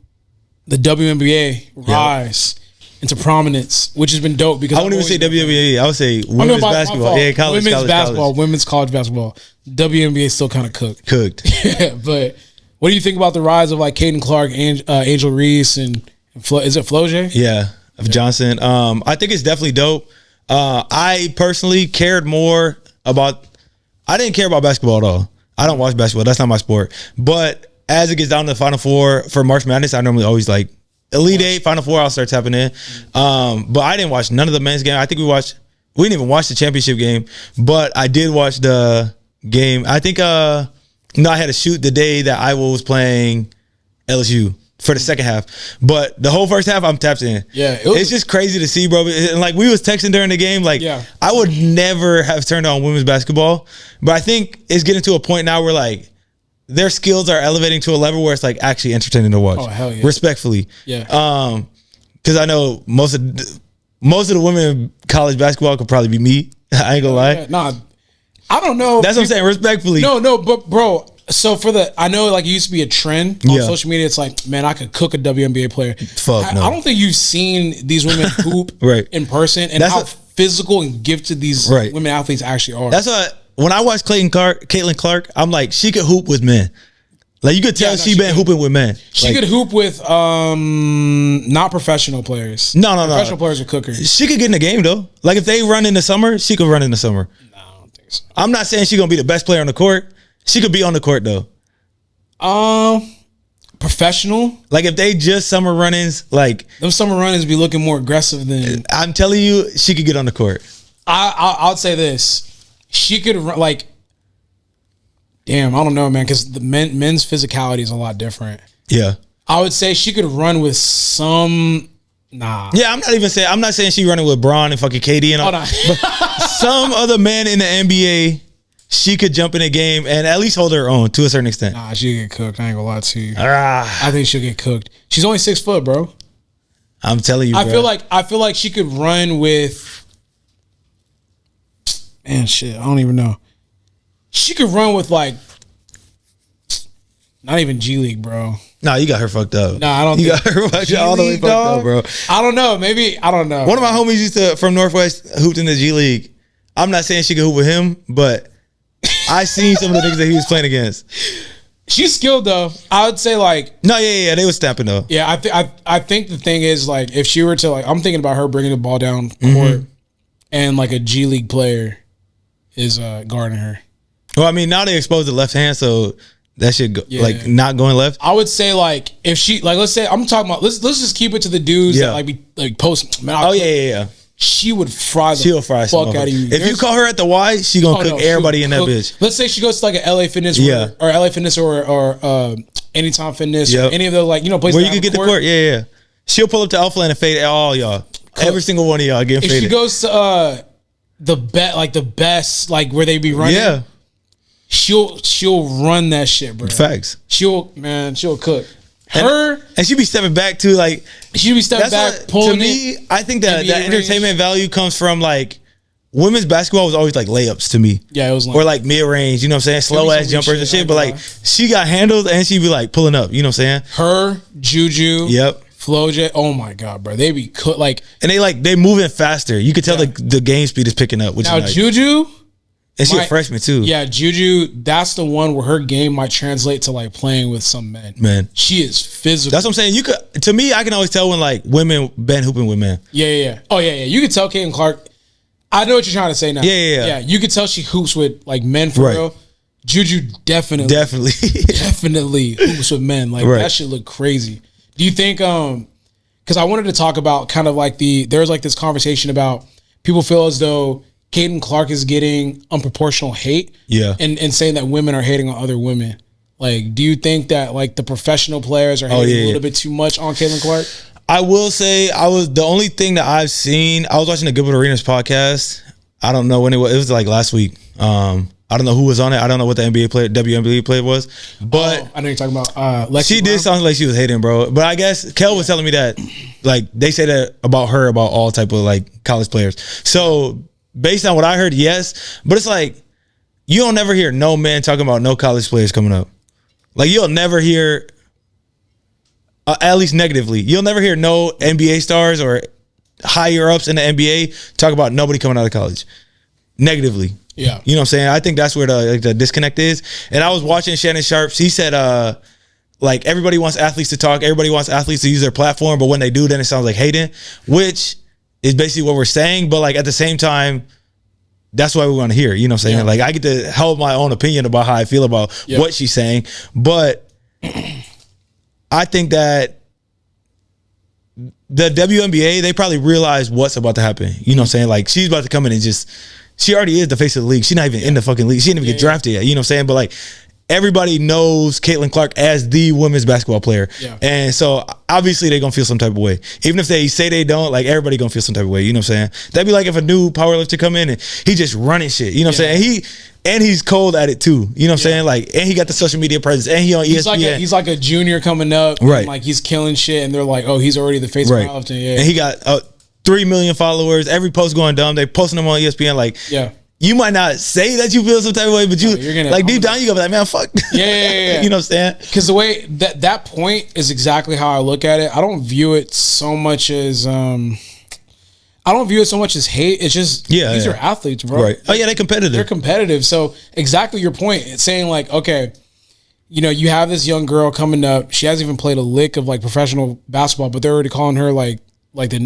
the WNBA rise into prominence, which has been dope because I wouldn't even say WNBA. I would say women's basketball. Yeah, college basketball, women's college basketball. WNBA is still kind of cooked. Yeah, but what do you think about the rise of like Caden Clark, Angel Reese, and is it Floje? Yeah, of Johnson. I think it's definitely dope. I personally cared more about. I didn't care about basketball at all. I don't watch basketball. That's not my sport. But as it gets down to the Final Four for March Madness, I normally always like Elite Eight, Final Four. I'll start tapping in. But I didn't watch none of the men's game. I think we didn't even watch the championship game. But I did watch the game. I think I had to shoot the day that Iowa was playing LSU for the second half. But the whole first half, I'm tapped in. Yeah. It's just crazy to see, bro. And like we was texting during the game. Like I would never have turned on women's basketball. But I think it's getting to a point now where like their skills are elevating to a level where it's like actually entertaining to watch. Oh, hell yeah. Respectfully. Yeah. Because I know most of the women in college basketball could probably be me. I ain't gonna lie. Yeah, nah, I don't know. That's what I'm saying. Respectfully. No, but bro. So I know like it used to be a trend on social media. It's like, man, I could cook a WNBA player. Fuck no. I don't think you've seen these women hoop right. in person and how physical and gifted these women athletes actually are. That's why when I watch Caitlin Clark, I'm like, she could hoop with men. Like you could tell she been hooping with men. She could hoop with not professional players. No. Professional players are cookers. She could get in the game though. Like if they run in the summer, she could run in the summer. No, I don't think so. I'm not saying she's gonna be the best player on the court. She could be on the court though. Professional. Like if they just summer run-ins, like them summer run-ins be looking more aggressive than. I'm telling you, she could get on the court. I'll say this: she could run like. Damn, I don't know, man, because the men's physicality is a lot different. Yeah, I would say she could run with some. Nah. Yeah, I'm not saying she running with Braun and fucking KD and all. But some other men in the NBA. She could jump in a game and at least hold her own to a certain extent. Nah, she'll get cooked. I ain't gonna lie to you. I think she'll get cooked. She's only 6 foot, bro. I'm telling you, bro. I feel like she could run with. Man, shit, I don't even know. She could run with like. Not even G League, bro. Nah, you got her fucked up. Nah, I don't. You got her fucked all the way fucked up, bro. I don't know. Maybe I don't know. One of my homies used to from Northwest hooped in the G League. I'm not saying she could hoop with him, but. I seen some of the niggas that he was playing against. She's skilled though. I would say like they was snapping though. Yeah, I think the thing is like if she were to like I'm thinking about her bringing the ball down court and like a G League player is guarding her. Well, I mean now they exposed the left hand, so that shit like not going left. I would say like if she like let's say I'm talking about let's just keep it to the dudes that like be like post. Man, yeah. She would fry the fuck out of you. If you call her at the Y, she gonna cook everybody in that bitch. Let's say she goes to like an LA Fitness or LA Fitness or Anytime Fitness or any of the like places where you can get the court. Yeah. She'll pull up to Alpha and fade all y'all. Every single one of y'all getting faded. If she goes to the best like where they be running. Yeah. She'll run that shit, bro. Facts. She'll cook. And she be stepping back too, like she be stepping back, pulling. To me, I think that entertainment value comes from like women's basketball was always like layups to me. Yeah, it was or like mid range, you know what I'm saying, slow ass jumpers and shit. But like she got handles and she be like pulling up, you know what I'm saying. Her, Juju, yep, FloJ. Oh my god, bro, they be like, and they moving faster. You could tell the game speed is picking up. Which now is nice. Juju. And she's a freshman too. Yeah, Juju, that's the one where her game might translate to like playing with some men. Man. She is physical. That's what I'm saying. You could to me, I can always tell when like women been hooping with men. Yeah. Oh yeah. You could tell Caitlin Clark. I know what you're trying to say now. Yeah. You could tell she hoops with like men for real. Juju definitely hoops with men. Like that shit look crazy. Do you think because I wanted to talk about kind of like there's like this conversation about people feel as though Caitlin Clark is getting unproportional hate. Yeah. And saying that women are hating on other women. Like, do you think that like the professional players are hating a little bit too much on Caitlin Clark? I will say the only thing that I've seen, I was watching the Gilbert Arenas podcast. I don't know when it was like last week. I don't know who was on it. I don't know what the WNBA player was. But I know you're talking about Lexi she did sound like she was hating, bro. But I guess Kel was telling me that like they say that about her about all type of like college players. So based on what I heard, yes. But it's like, you don't never hear no man talking about no college players coming up. Like, you'll never hear, at least negatively, you'll never hear no NBA stars or higher ups in the NBA talk about nobody coming out of college. Negatively. Yeah. You know what I'm saying? I think that's where the disconnect is. And I was watching Shannon Sharps. He said, like, everybody wants athletes to talk. Everybody wants athletes to use their platform. But when they do, then it sounds like hating, which is basically what we're saying, but like at the same time, that's why we want to hear. You know what I'm saying? Yeah. Like I get to hold my own opinion about how I feel about what she's saying, but I think that the WNBA, they probably realize what's about to happen. You know what I'm saying? Like she's about to come in and she already is the face of the league. She's not even in the fucking league. She didn't even get drafted yet. You know what I'm saying? But like everybody knows Caylin Clark as the women's basketball player. Yeah. And so obviously they're gonna feel some type of way. Even if they say they don't, like everybody gonna feel some type of way. You know what I'm saying? That'd be like if a new powerlifter come in and he just running shit. You know what I'm saying? And he's cold at it too. You know what I'm saying? Like, and he got the social media presence and he on ESPN. He's like a junior coming up. Right. And like he's killing shit and they're like, oh, he's already the face of powerlifting. Yeah. And he got 3 million followers. Every post going dumb. They posting him on ESPN. Like, you might not say that you feel some type of way, but deep down you go like, man, fuck. Yeah. You know what I'm saying? Because the way that point is exactly how I look at it. I don't view it so much as hate. It's just these are athletes, bro. Right. Oh yeah, they're competitive. They're competitive. So exactly your point. It's saying like, okay, you know, you have this young girl coming up. She hasn't even played a lick of like professional basketball, but they're already calling her like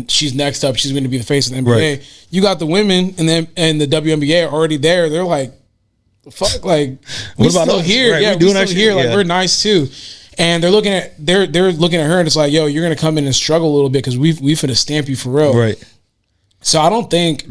she's next up. She's going to be the face of the NBA. Right. You got the women and the WNBA are already there. They're like, the fuck, like we what about still us? here? Right. Yeah, we still here. Like we're nice too. And they're looking at her and it's like, yo, you're going to come in and struggle a little bit because we finna stamp you for real. Right. So I don't think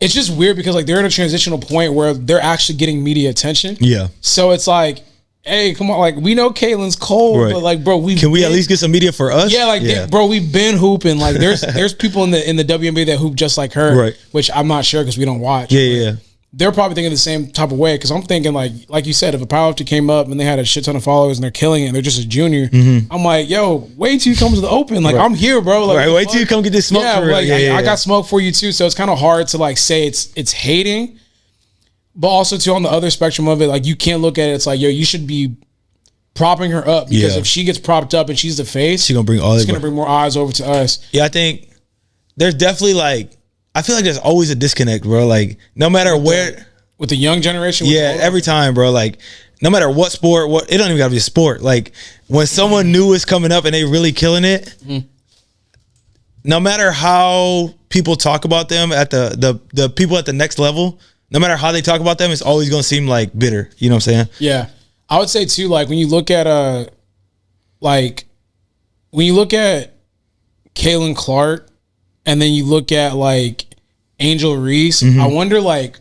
it's just weird because like they're in a transitional point where they're actually getting media attention. Yeah. So it's like, hey, come on, like we know Kaylin's cold, but like, bro, can we at least get some media for us? Yeah, like, bro, we've been hooping. Like, there's people in the WNBA that hoop just like her, right? Which I'm not sure because we don't watch. Yeah. They're probably thinking the same type of way because I'm thinking like you said, if a powerlifter came up and they had a shit ton of followers and they're killing it and they're just a junior, I'm like, yo, wait till you come to the open. Like, I'm here, bro. Like, wait till you come get this smoke. Yeah, for real. Like, I got smoke for you too. So it's kind of hard to like say it's hating, but also too on the other spectrum of it, like you can't look at it. It's like, yo, you should be propping her up because if she gets propped up and she's the face, she's gonna bring more eyes over to us. Yeah, I think there's definitely I feel like there's always a disconnect, bro. Like no matter with the young generation. Every time, bro. Like no matter what sport, it don't even gotta be a sport. Like when someone new is coming up and they really killing it, no matter how people talk about them at the people at the next level, no matter how they talk about them, it's always gonna seem like bitter. You know what I'm saying? Yeah. I would say too, like when you look at Caylin Clark and then you look at like Angel Reese, I wonder like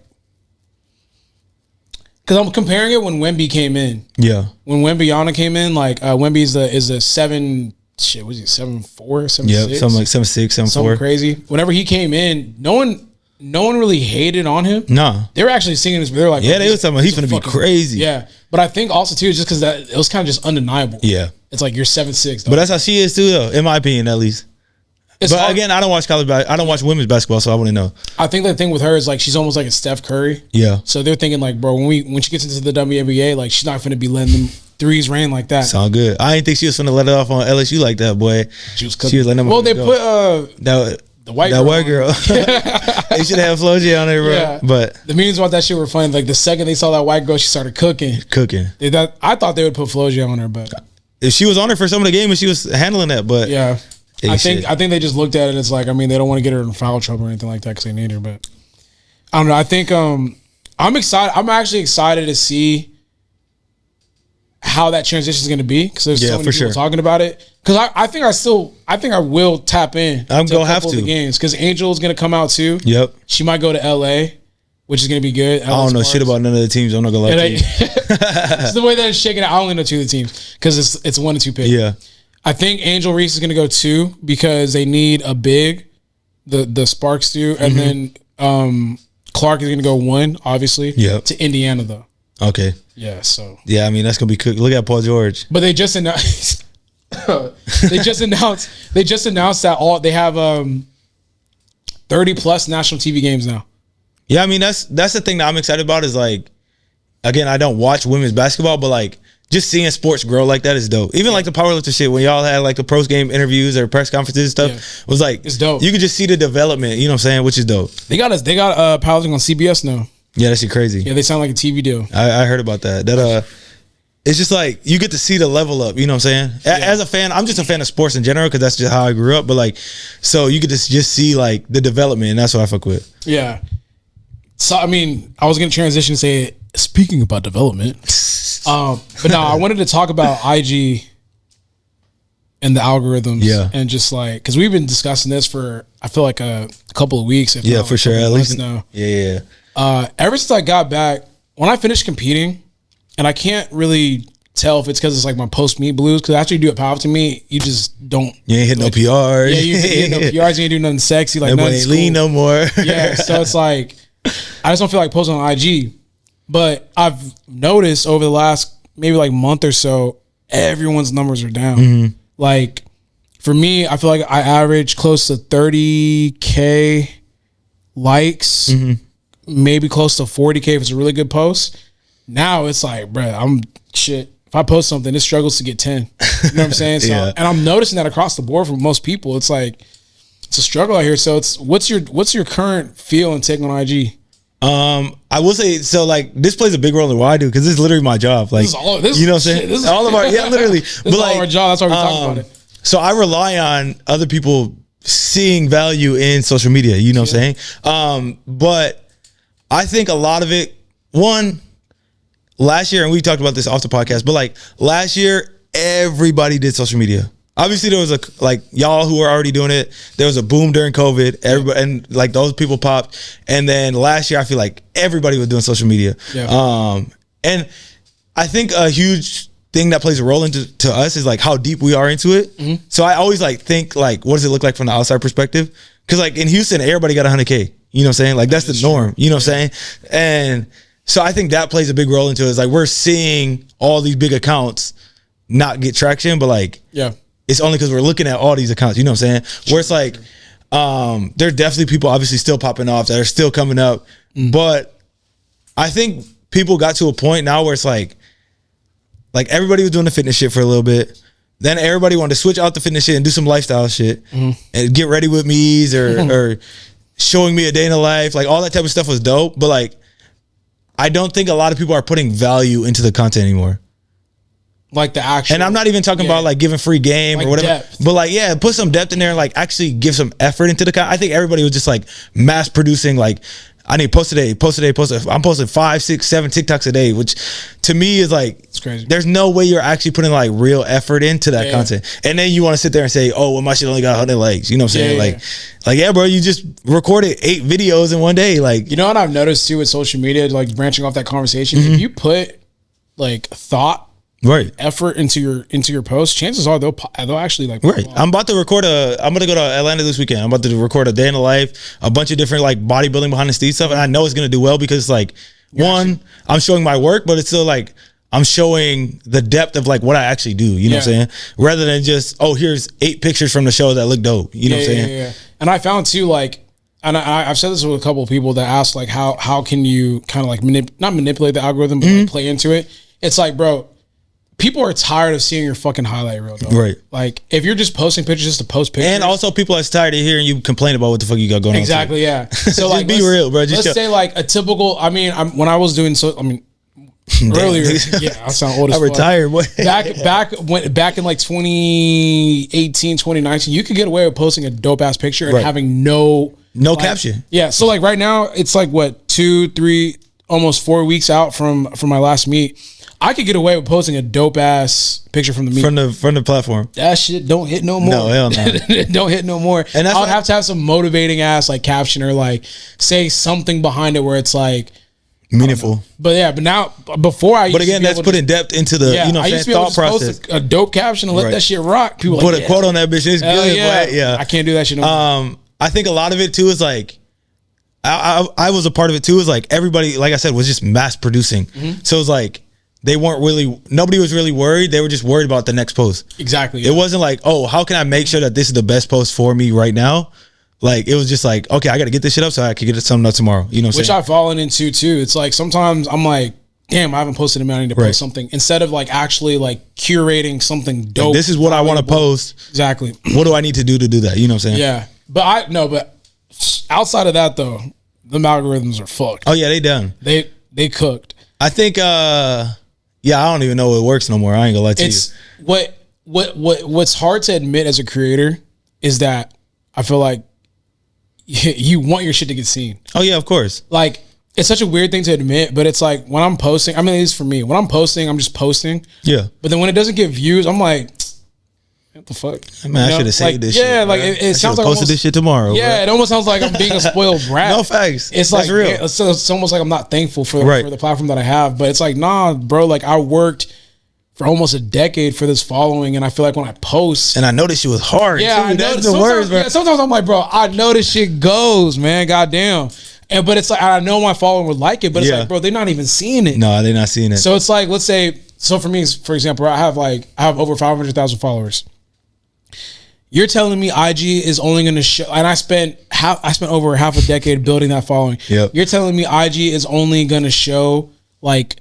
because I'm comparing it when Wemby came in. Yeah. When Wembyana came in, like Wemby is a 7'4", 7'6"? Yeah, something like 7'6", 7'4". Something crazy. Whenever he came in, no one really hated on him. Nah. They were actually singing this, but they were like, they was talking about he's gonna be crazy. Yeah. But I think also too, just because that it was kind of just undeniable. Yeah. It's like you're 7'6". But that's how she is too, though, in my opinion, at least. But again, I don't watch I don't watch women's basketball, so I wouldn't know. I think the thing with her is like she's almost like a Steph Curry. Yeah. So they're thinking like, bro, when she gets into the WNBA, like she's not going to be letting them threes rain like that. Sound good. I didn't think she was going to let it off on LSU like that, boy. She was letting them. Well, they put the white girl. They should have FloJ on there, bro. Yeah. But the memes about that shit were funny. Like the second they saw that white girl, she started cooking. I thought they would put FloJ on her, but if she was on her for some of the game and she was handling that, but yeah. I think they just looked at it as like, I mean, they don't want to get her in foul trouble or anything like that because they need her. But I don't know. I think I'm excited. I'm actually excited to see how that transition is going to be because there's so many people talking about it. Because I think I will tap in. I'm gonna have to the games because Angel is going to come out too. Yep. She might go to LA, which is going to be good. I don't know shit about none of the teams. I'm not gonna lie to you. It's the way that it's shaking out. I only know two of the teams because it's 1 and 2 pick. Yeah. I think Angel Reese is going to go 2 because they need a big, the Sparks do, and then Clark is going to go 1, obviously. To Indiana though. Okay. Yeah. So. Yeah, I mean that's going to be cooked. Look at Paul George. But they just announced. they just announced that they have 30 plus national TV games now. Yeah, I mean that's the thing that I'm excited about is like, again, I don't watch women's basketball, but like. Just seeing sports grow like that is dope. Even like the powerlifter shit, when y'all had like the post game interviews or press conferences and stuff, was like it's dope. You could just see the development, you know what I'm saying, which is dope. They got powerlifting on CBS now. Yeah, that shit crazy. Yeah, they sound like a TV deal. I heard about that. It's just like you get to see the level up, you know what I'm saying? As a fan, I'm just a fan of sports in general because that's just how I grew up. But like, so you get to just see like the development, and that's what I fuck with. Yeah. So I mean, I was gonna transition and say, speaking about development. But no, I wanted to talk about IG and the algorithms, and just like because we've been discussing this for I feel like a couple of weeks. For sure, at least now. Yeah. Ever since I got back, when I finished competing, and I can't really tell if it's because it's like my post meet blues. Because after you do it powerlifting meet, you just don't. You ain't hit like, no PRs. Yeah, you hit no PRs. You ain't do nothing sexy. Like Nobody nothing ain't lean no more. Yeah, so it's like I just don't feel like posting on IG. But I've noticed over the last maybe like month or so, everyone's numbers are down. Like for me, I feel like I average close to 30K likes, maybe close to 40K if it's a really good post. Now it's like, bruh, I'm shit. If I post something, it struggles to get 10. You know what I'm saying? So, Yeah. and I'm noticing that across the board for most people. It's like it's a struggle out here. So it's what's your current feel and take on IG? I will say, so like this plays a big role in what I do because this is literally my job. Like, This is all- this you know what I'm shit, saying? this is- All of our, yeah, literally. This is all our job. That's why we talk about it. So I rely on other people seeing value in social media. You know what I'm saying? But I think a lot of it, one, last year, and we talked about this off the podcast, but like last year, everybody did social media. Obviously, there was like y'all who were already doing it. There was a boom during COVID. Everybody and like those people popped. And then last year, I feel like everybody was doing social media. Yeah. And I think a huge thing that plays a role into us is like how deep we are into it. So I always like think like, what does it look like from the outside perspective? Because like in Houston, everybody got 100K. You know what I'm saying? Like that's the norm. You know what I'm saying? And so I think that plays a big role into it. It's like we're seeing all these big accounts not get traction, but like it's only because we're looking at all these accounts. You know what I'm saying? Where it's like there's definitely people obviously still popping off that are still coming up, but I think people got to a point now where it's like everybody was doing the fitness shit for a little bit. Then everybody wanted to switch out the fitness shit and do some lifestyle shit and get ready with me's or showing me a day in the life. Like all that type of stuff was dope, but like I don't think a lot of people are putting value into the content anymore. Like the actual, and I'm not even talking about like giving free game like or whatever, depth. but like, yeah, put some depth in there and like actually give some effort into the content. I think everybody was just like mass producing. Like I need post today. I'm posting 5, 6, 7 TikToks a day, which to me is like, it's crazy. There's no way you're actually putting like real effort into that content. And then you want to sit there and say, oh, well, my shit only got 100 likes. You know what I'm saying? Like, yeah, bro, you just recorded 8 videos in one day. Like, you know what I've noticed too with social media, like branching off that conversation, if you put like thought, effort into your post, chances are they'll actually like I'm about to record I'm gonna go to Atlanta this weekend. I'm about to record a day in the life, a bunch of different like bodybuilding behind the scenes stuff, and I know it's gonna do well because like I'm showing my work, but it's still like I'm showing the depth of like what I actually do. You know what I'm saying? Rather than just here's 8 pictures from the show that look dope. You know what I'm saying? Yeah. And I found too like, and I've said this with a couple of people that ask like how can you kind of like not manipulate the algorithm but like play into it. It's like, bro, people are tired of seeing your fucking highlight reel, though. Right. Like, if you're just posting pictures just to post pictures. And also, people are tired of hearing you complain about what the fuck you got going on. Exactly, yeah. So, like, be real, bro. Let's say, like, a typical, when I was doing earlier, I sound old as fuck. I retired, boy. Back in, like, 2018, 2019, you could get away with posting a dope-ass picture and having no caption. Yeah, so, like, right now, it's, like, what, 2, 3, almost 4 weeks out from my last meet. I could get away with posting a dope ass picture from the meet from the platform. That shit don't hit no more. No, hell no. Don't hit no more. And I would have to have some motivating ass like caption or like say something behind it where it's like meaningful. But yeah, but now before I. But again, that's putting depth into the I used to be able to post a dope caption and let that shit rock. People put a quote on that bitch. It's good. Yeah, I can't do that shit no more. I think a lot of it too is like. I was a part of it too. Is like everybody, like I said, was just mass producing. So it's like. Nobody was really worried. They were just worried about the next post. Exactly. It wasn't like, oh, how can I make sure that this is the best post for me right now? Like, it was just like, okay, I got to get this shit up so I can get something up tomorrow. You know what I'm saying? Which I've fallen into too. It's like, sometimes I'm like, damn, I haven't posted a minute. I need to post something. Instead of like actually like curating something dope. Like, this is what I want to post. Exactly. What do I need to do that? You know what I'm saying? Yeah. But outside of that though, the algorithms are fucked. Oh yeah, they done. They cooked. I think, yeah, I don't even know it works no more. I ain't gonna lie to you. What's hard to admit as a creator is that I feel like you want your shit to get seen. Oh yeah, of course. Like it's such a weird thing to admit, but it's like when I'm posting, I mean, at least for me, when I'm posting, I'm just posting. Yeah. But then when it doesn't get views, I'm like, what the fuck? I mean, I should have saved this shit. Yeah, like it sounds like posted this shit tomorrow. Yeah, bro. it almost sounds like I'm being a spoiled brat. No facts. It's That's like real. It's almost like I'm not thankful for the platform that I have. But it's like, nah, bro. Like I worked for almost a decade for this following, and I feel like when I post, and I know this shit was hard. Yeah, too. I know. That's the words, bro. Yeah, sometimes I'm like, bro, I know this shit goes, man. Goddamn. But it's like I know my following would like it, but it's like, bro, they're not even seeing it. No, they're not seeing it. So it's like, let's say, so for me, for example, I have over 500,000 followers. You're telling me IG is only going to show, and I spent over half a decade building that following. Yep. You're telling me IG is only going to show like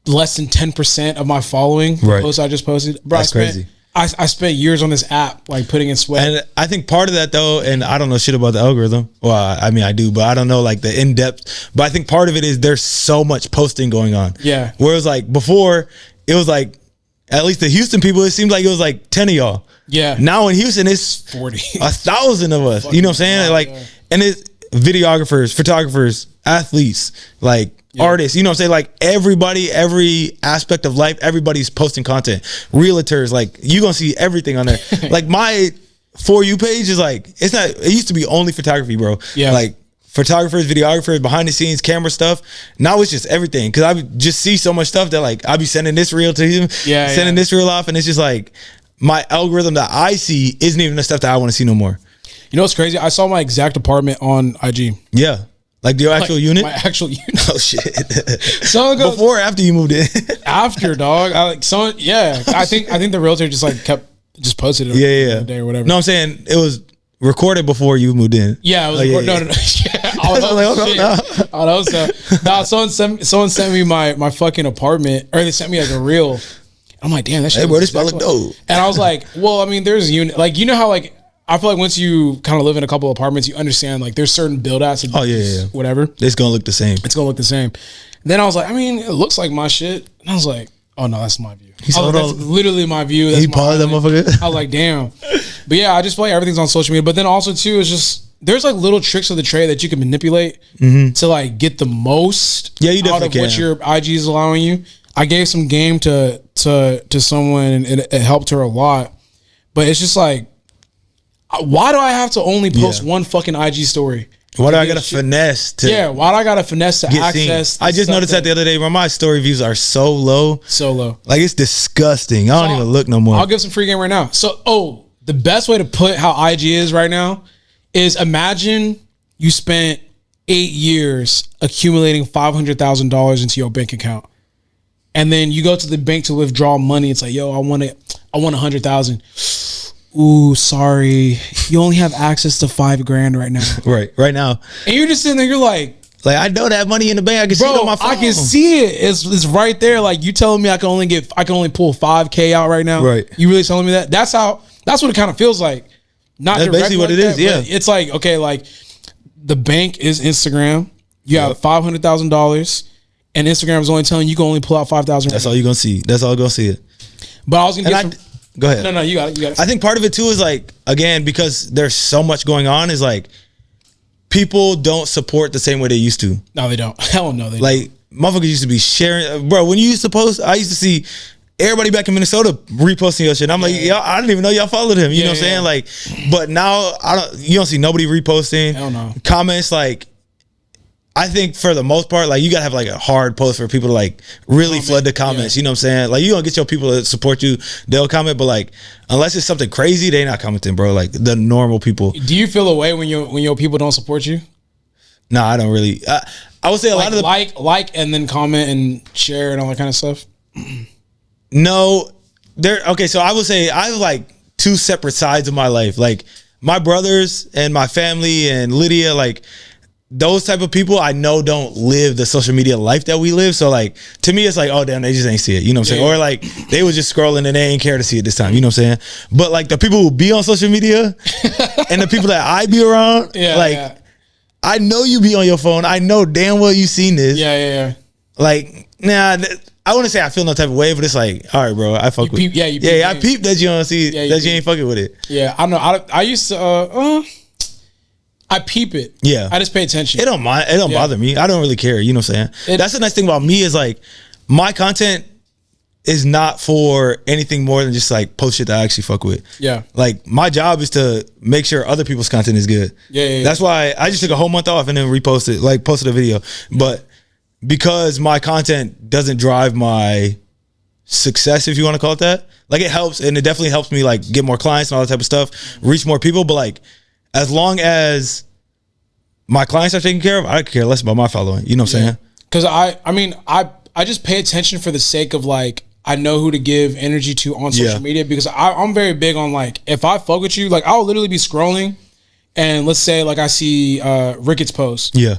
less than 10% of my following. The posts I just posted. Bro, that's crazy. I spent years on this app, like putting in sweat. And I think part of that though, and I don't know shit about the algorithm. Well, I mean I do, but I don't know like the in depth. But I think part of it is there's so much posting going on. Yeah. Whereas like before, it was like at least the Houston people, it seemed like it was like 10 of y'all. Yeah. Now in Houston, it's 40, 1,000 of us. You know what I'm saying? Like, and it's videographers, photographers, athletes, like artists. You know what I'm saying? Like everybody, every aspect of life, everybody's posting content. Realtors, like you gonna see everything on there. Like my For You page is like, it's not. It used to be only photography, bro. Yeah. Like photographers, videographers, behind the scenes, camera stuff. Now it's just everything. Cause I just see so much stuff that like I be sending this reel to him, sending this reel off, and it's just like my algorithm that I see isn't even the stuff that I want to see no more. You know what's crazy? I saw my exact apartment on IG. Yeah. Like your actual unit? My actual unit. Oh shit. Someone goes, before or after you moved in? After, dog. I think the realtor just like just posted it on the day or whatever. No, I'm saying it was recorded before you moved in. Yeah, it was recorded. No. Yeah. I know so. No, someone sent me my fucking apartment, or they sent me like a reel. I'm like, damn, that shit. Hey, bro, this spot look dope. And I was like, well, I mean, there's a unit, like, you know how like I feel like once you kind of live in a couple of apartments, you understand like there's certain build outs. Whatever. It's gonna look the same. It's gonna look the same. And then I was like, I mean, it looks like my shit. And I was like, oh no, that's my view. That's literally my view. That's he paused that motherfucker. I was like, damn. But yeah, I just feel like everything's on social media. But then also too, it's just there's like little tricks of the trade that you can manipulate to like get the most out of what your IG is allowing you. I gave some game to someone and it helped her a lot. But it's just like, why do I have to only post one fucking IG story? Why do I gotta finesse to? Why do I gotta finesse to access? I just noticed that the other day, bro. My story views are so low. So low. Like it's disgusting. I don't even look no more. I'll give some free game right now. So, the best way to put how IG is right now is imagine you spent 8 years accumulating $500,000 into your bank account. And then you go to the bank to withdraw money. It's like, yo, I want 100,000. Ooh, sorry. You only have access to $5,000 right now. right now. And you're just sitting there, you're like I know that money in the bank. I can see it on my phone. I can see it. It's right there. Like you telling me I can only pull $5,000 out right now. Right. You really telling me that? That's what it kind of feels like. That's basically what it is. Yeah. It's like, okay, like the bank is Instagram. You have $500,000 and Instagram is only telling you can only pull out 5,000. That's all you're gonna see. That's all you're gonna see it. But I was gonna get go ahead. No, you got it. I think part of it too is like, again, because there's so much going on, is like people don't support the same way they used to. No, they don't. Hell no, they don't. Motherfuckers used to be sharing, bro. When you used to post, I used to see everybody back in Minnesota reposting your shit. I'm like, y'all, I didn't even know y'all followed him. You know what I'm saying? Like, but now you don't see nobody reposting. Hell no. Comments, like, I think for the most part, like you gotta have like a hard post for people to like really flood the comments. You know what I'm saying? Like you gonna get your people to support you, they'll comment, but like unless it's something crazy, they not commenting, bro. Like the normal people. Do you feel away when your people don't support you? No, I don't really. I would say a lot of the like and then comment and share and all that kind of stuff. No, okay. So I would say I have like two separate sides of my life. Like my brothers and my family and Lydia, like those type of people I know don't live the social media life that we live. So like to me, it's like, oh damn, they just ain't see it. You know what I'm saying? Or like they was just scrolling and they ain't care to see it this time. You know what I'm saying? But like the people who be on social media and the people that I be around, I know you be on your phone. I know damn well you seen this. Yeah. Like, nah, I wouldn't say I feel no type of way, but it's like, all right, bro, I fuck with it. I peep that you don't see that you ain't fucking with it. Yeah, I know. I used to I peep it. Yeah. I just pay attention. It don't bother me. I don't really care. You know what I'm saying? That's the nice thing about me is like my content, is not for anything more than just like post shit that I actually fuck with. Yeah. Like my job is to make sure other people's content is good. Yeah. That's why I just took a whole month off and then reposted, like posted a video. But because my content doesn't drive my success, if you want to call it that, like it helps, and it definitely helps me like get more clients and all that type of stuff, reach more people. But like, as long as my clients are taken care of, I care less about my following. You know what I'm saying? Because I just pay attention for the sake of like, I know who to give energy to on social media, because I'm very big on like, if I fuck with you, like I'll literally be scrolling and let's say like I see Ricketts post. Yeah.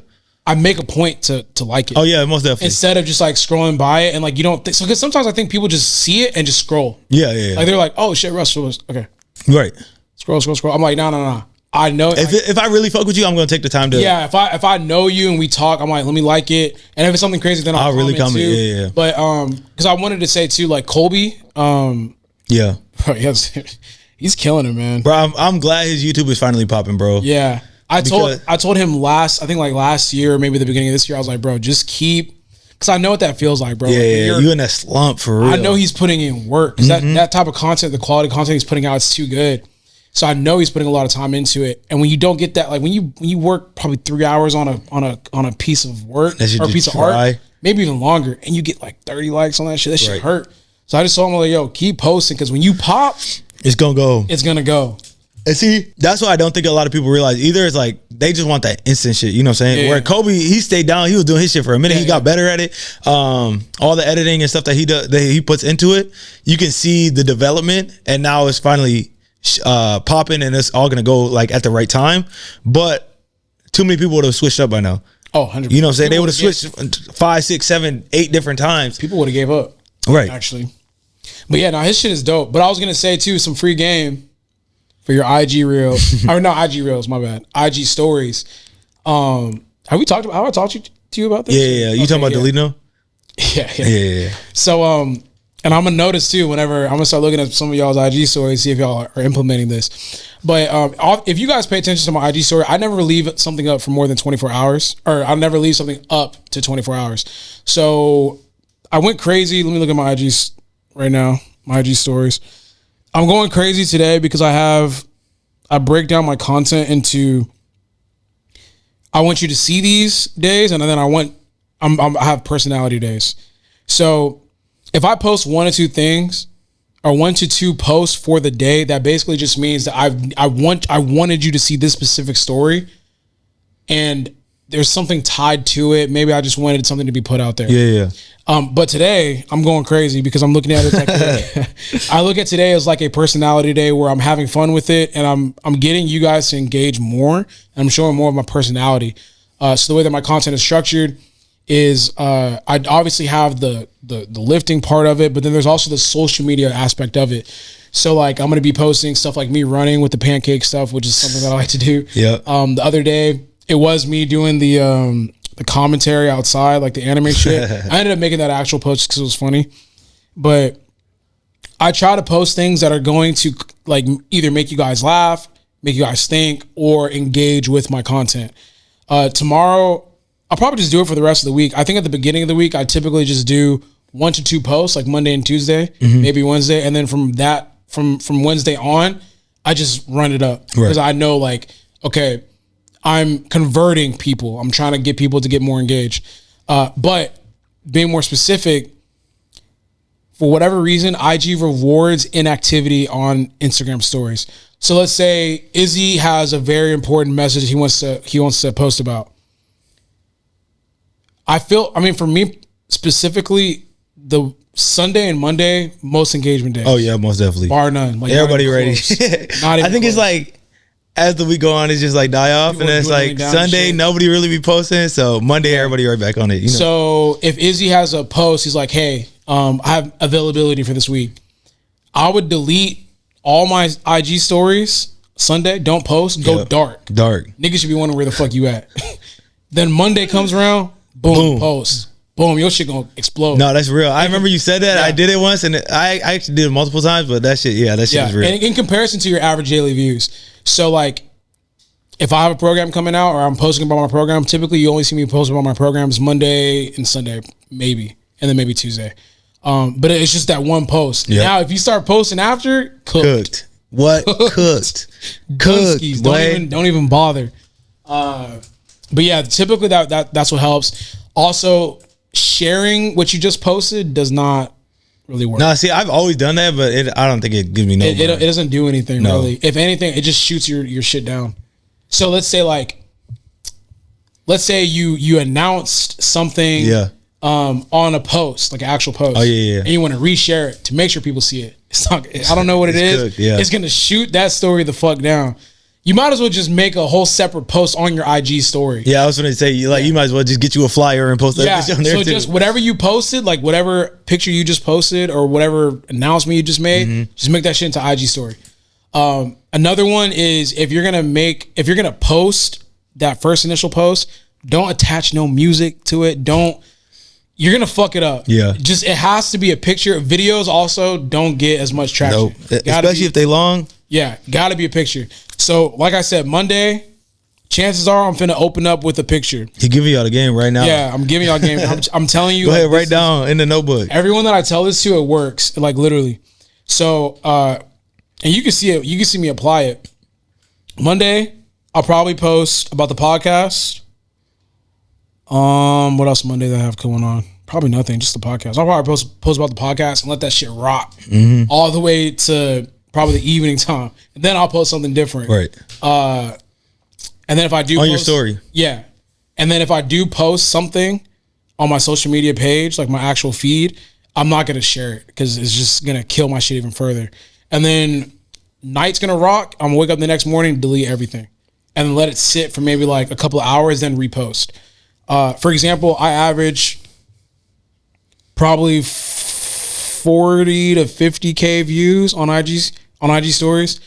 I make a point to like it. Oh yeah, most definitely. Instead of just like scrolling by it and like you don't think so, because sometimes I think people just see it and just scroll. Yeah. Like they're like, oh shit, Russell was okay. Right. Scroll. I'm like, no. I know if I really fuck with you, I'm gonna take the time to. Yeah, if I know you and we talk, I'm like, let me like it. And if it's something crazy, then I'll really comment too. Yeah. But because I wanted to say too, like Colby, yeah, bro, he's killing it, man. Bro, I'm glad his YouTube is finally popping, bro. Yeah. I told him last year, or maybe the beginning of this year, I was like, bro, just keep, because I know what that feels like, bro. Yeah, like you in that slump for real. I know he's putting in work, because that type of content, the quality content he's putting out is too good. So I know he's putting a lot of time into it. And when you don't get that, like when you work probably 3 hours on a piece of work or a piece of art, maybe even longer, and you get like 30 likes on that shit, that shit hurt. So I just told him, like, yo, keep posting, because when you pop, it's gonna go. It's gonna go. And see, that's what I don't think a lot of people realize either. It's like they just want that instant shit. You know what I'm saying? Yeah. Where Kobe, he stayed down. He was doing his shit for a minute. He got better at it. All the editing and stuff that he puts into it, you can see the development. And now it's finally popping, and it's all gonna go like at the right time. But too many people would have switched up by now. Oh, 100%. You know what I'm saying? They would have switched 5, 6, 7, 8 different times. People would have gave up. Right. Actually. But yeah, no, his shit is dope. But I was gonna say too, some free game for your IG reel. Or not IG reels, my bad. IG stories. Have I talked to you about this? Yeah. You talking about deleting them? Yeah. So and I'm gonna notice too, whenever I'm gonna start looking at some of y'all's IG stories, see if y'all are implementing this. But if you guys pay attention to my IG story, I never leave something up for more than 24 hours, or I never leave something up to 24 hours. So I went crazy. Let me look at my IGs right now, my IG stories. I'm going crazy today because I break down my content into, I want you to see these days, and then I have personality days. So if I post 1 or 2 things, or 1 to 2 posts for the day, that basically just means that I wanted you to see this specific story, and there's something tied to it. Maybe I just wanted something to be put out there. Yeah. But today I'm going crazy because I'm looking at it like I look at today as like a personality day where I'm having fun with it, and I'm getting you guys to engage more, and I'm showing more of my personality. So the way that my content is structured is I obviously have the lifting part of it, but then there's also the social media aspect of it. So like I'm gonna be posting stuff like me running with the pancake stuff, which is something that I like to do. Yeah. The other day it was me doing the commentary outside, like the anime shit. I ended up making that actual post because it was funny. But I try to post things that are going to like either make you guys laugh, make you guys think, or engage with my content. Tomorrow, I'll probably just do it for the rest of the week. I think at the beginning of the week, I typically just do 1 to 2 posts, like Monday and Tuesday, maybe Wednesday. And then from Wednesday on, I just run it up. Because I know like, okay, I'm converting people. I'm trying to get people to get more engaged. But being more specific, for whatever reason, IG rewards inactivity on Instagram stories. So let's say Izzy has a very important message he wants to post about. For me specifically, the Sunday and Monday, most engagement days. Oh yeah, most definitely. Bar none. Like everybody ready. Not even I think close. It's like, as the week go on, it's just like die off, and then it's like Sunday, nobody really be posting. So Monday, everybody right back on it. You know? So if Izzy has a post, he's like, "Hey, I have availability for this week." I would delete all my IG stories Sunday. Don't post. Go dark. Niggas should be wondering where the fuck you at. Then Monday comes around, boom, post. Boom, your shit gonna explode. No, that's real. I remember you said that. I did it once, and I actually did it multiple times. But that shit is real. And in comparison to your average daily views. So like, if I have a program coming out or I'm posting about my program, typically you only see me post about my programs Monday and Sunday, maybe, and then maybe Tuesday. But it's just that one post. Yeah. Now, if you start posting after, cooked. What? Cooked. Dunskies. Don't even bother. But yeah, typically that's what helps. Also, sharing what you just posted does not really work. No, see, I've always done that, but I don't think it gives me no. It doesn't do anything really. If anything, it just shoots your shit down. So let's say you announced something. Yeah. On a post, like an actual post. Oh yeah. And you want to reshare it to make sure people see it. It's not. I don't know what it is. Cooked, yeah. It's gonna shoot that story the fuck down. You might as well just make a whole separate post on your IG story. Yeah, I was going to say, you might as well just get you a flyer and post that bitch on there so too. just whatever you posted, like whatever picture you just posted or whatever announcement you just made, just make that shit into IG story. Another one is if you're gonna post that first initial post, don't attach no music to it. You're gonna fuck it up. Yeah. Just it has to be a picture. Videos also don't get as much traction. Nope. Especially if they long. Yeah, gotta be a picture. So, like I said, Monday, chances are I'm finna open up with a picture. He's giving y'all the game right now. Yeah, I'm giving y'all a game. I'm telling you. Go ahead, write down in the notebook. Everyone that I tell this to, it works. Like literally. So, and you can see it. You can see me apply it. Monday, I'll probably post about the podcast. What else Monday that I have going on? Probably nothing, just the podcast. I'll probably post about the podcast and let that shit rock all the way to probably the evening time. And then I'll post something different. Right. And then if I do on your story. Yeah. And then if I do post something on my social media page, like my actual feed, I'm not gonna share it because it's just gonna kill my shit even further. And then night's gonna rock. I'm gonna wake up the next morning, delete everything, and then let it sit for maybe like a couple of hours, then repost. For example, I average probably 40 to 50K views on IG stories.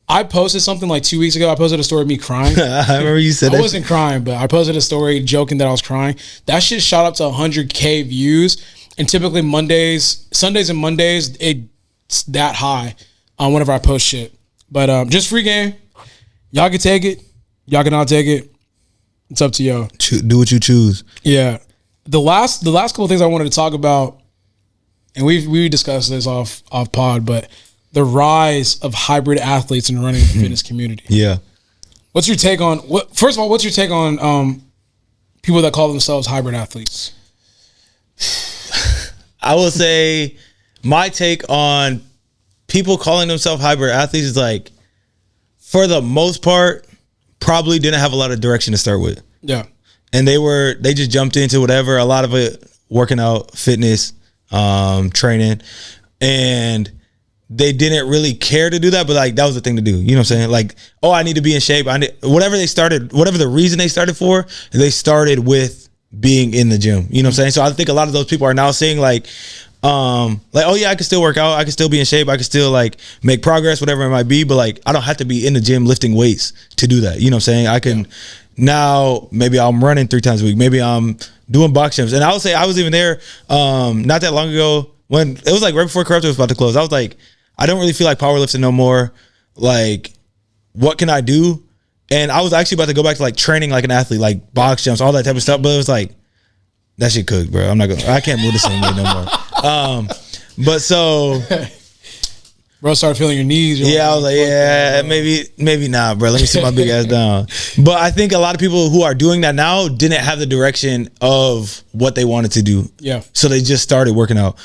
I posted something like 2 weeks ago. I posted a story of me crying. I remember you said that. I wasn't crying, but I posted a story joking that I was crying. That shit shot up to 100K views. And typically Sundays and Mondays, it's that high whenever I post shit. But just free game. Y'all can take it. Y'all cannot take it. It's up to y'all. Do what you choose. Yeah. The last couple of things I wanted to talk about, and we discussed this off pod, but the rise of hybrid athletes in running the fitness community. Yeah. What's your take on first of all, what's your take on people that call themselves hybrid athletes? I will say my take on people calling themselves hybrid athletes is like, for the most part, probably didn't have a lot of direction to start with. Yeah. And they just jumped into whatever, a lot of it working out, fitness, training, and they didn't really care to do that, but like that was the thing to do. You know what I'm saying? Like, oh, I need to be in shape. Whatever the reason they started for, they started with being in the gym. You know what I'm saying? So I think a lot of those people are now saying like, oh yeah, I can still work out, I can still be in shape, I can still like make progress, whatever it might be, but like I don't have to be in the gym lifting weights to do that. You know what I'm saying? I can now, maybe I'm running 3 times a week, maybe I'm doing box jumps. And I would say I was even there not that long ago when it was like right before Corrupted was about to close. I was like, I don't really feel like powerlifting no more. Like, what can I do? And I was actually about to go back to like training like an athlete, like box jumps, all that type of stuff. But it was like, that shit cooked, bro. I can't move the same way no more. But so, bro, started feeling your knees. Yeah, I was like, yeah, maybe not, bro. Let me sit my big ass down. But I think a lot of people who are doing that now didn't have the direction of what they wanted to do. Yeah. So they just started working out.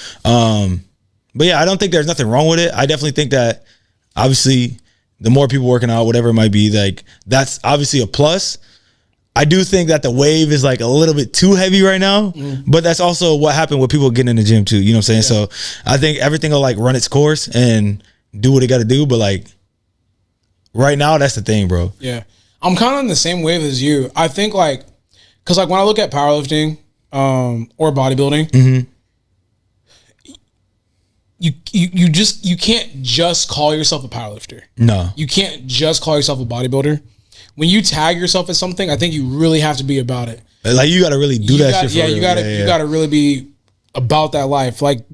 But yeah, I don't think there's nothing wrong with it. I definitely think that obviously the more people working out, whatever it might be, like that's obviously a plus. I do think that the wave is like a little bit too heavy right now, but that's also what happened with people getting in the gym too. You know what I'm saying? Yeah. So I think everything will like run its course and do what it got to do. But like right now, that's the thing, bro. Yeah. I'm kind of in the same wave as you. I think like, cause like when I look at powerlifting or bodybuilding, you can't just call yourself a powerlifter. No. You can't just call yourself a bodybuilder. When you tag yourself as something, I think you really have to be about it. Like you got to really do that shit for real. You got to really be about that life. Like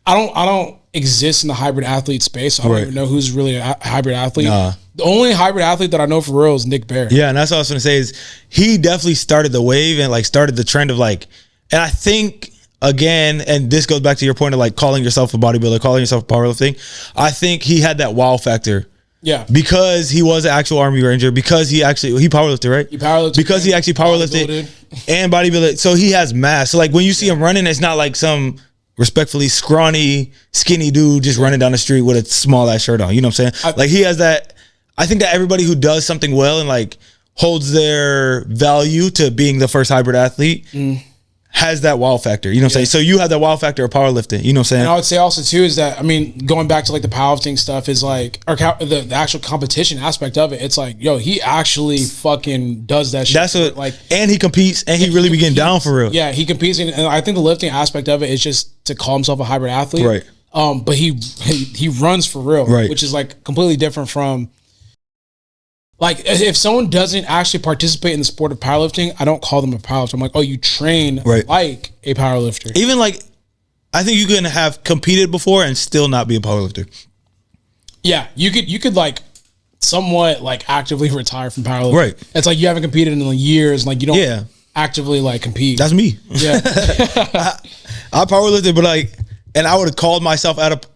I don't exist in the hybrid athlete space. So I don't even know who's really a hybrid athlete. Nah. The only hybrid athlete that I know for real is Nick Bear. Yeah, and that's what I was going to say is he definitely started the wave and like started the trend of like, and I think again, and this goes back to your point of like calling yourself a bodybuilder, calling yourself a powerlifting. I think he had that wow factor. Yeah. Because he was an actual Army Ranger, because he powerlifted, right? He powerlifted. Because he actually powerlifted and bodybuilded. So he has mass. So like when you see him running, it's not like some respectfully scrawny, skinny dude just running down the street with a small ass shirt on. You know what I'm saying? Like he has that. I think that everybody who does something well and like holds their value to being the first hybrid athlete has that wow factor. You know what I'm saying? So you have that wow factor of powerlifting. You know what I'm saying? And I would say also too is that, I mean, going back to like the powerlifting stuff is like, or the actual competition aspect of it. It's like, yo, he actually fucking does that shit. That's what, like, and he competes and he really be getting down for real. Yeah, he competes. And I think the lifting aspect of it is just to call himself a hybrid athlete. Right. But he runs for real. Right. Which is like completely different from, like, if someone doesn't actually participate in the sport of powerlifting, I don't call them a powerlifter. I'm like, oh, you train like a powerlifter. Even like, I think you can have competed before and still not be a powerlifter. Yeah, you could like somewhat like actively retire from powerlifting. Right. It's like you haven't competed in like years, like you don't actively like compete. That's me. Yeah. I powerlifted, but like, and I would have called myself a powerlifter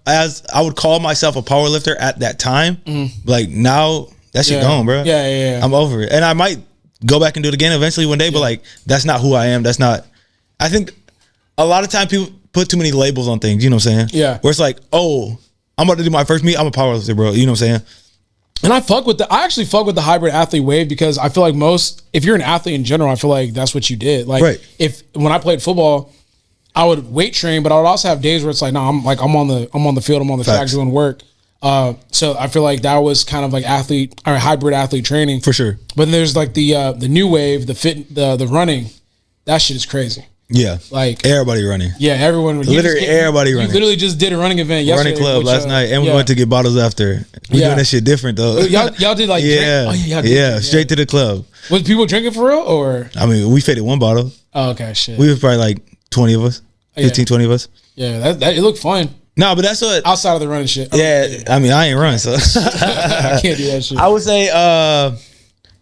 at that time. Like now, that shit gone, bro. Yeah. I'm over it. And I might go back and do it again eventually one day, but like, that's not who I am. That's not, I think a lot of time people put too many labels on things, you know what I'm saying? Yeah. Where it's like, oh, I'm about to do my first meet, I'm a powerlifter, bro. You know what I'm saying? And I actually fuck with the hybrid athlete wave because I feel like if you're an athlete in general, I feel like that's what you did. Like when I played football, I would weight train, but I would also have days where it's like, no, I'm on the field, I'm on the track doing work. So I feel like that was kind of like hybrid athlete training for sure. But then there's like the new wave, the running. That shit is crazy. Yeah, like everybody running. Yeah, everyone. Everybody running. You literally just did a running event yesterday. Running club last night, and we went to get bottles after. We doing that shit different though. Y'all did like straight to the club. Was people drinking for real or? I mean, we faded one bottle. Oh, okay, shit. We was probably like 20 of us, 15, 20 of us. Yeah, that it looked fun. No, but that's what outside of the running shit. I mean, I ain't run, so I can't do that shit. I would say,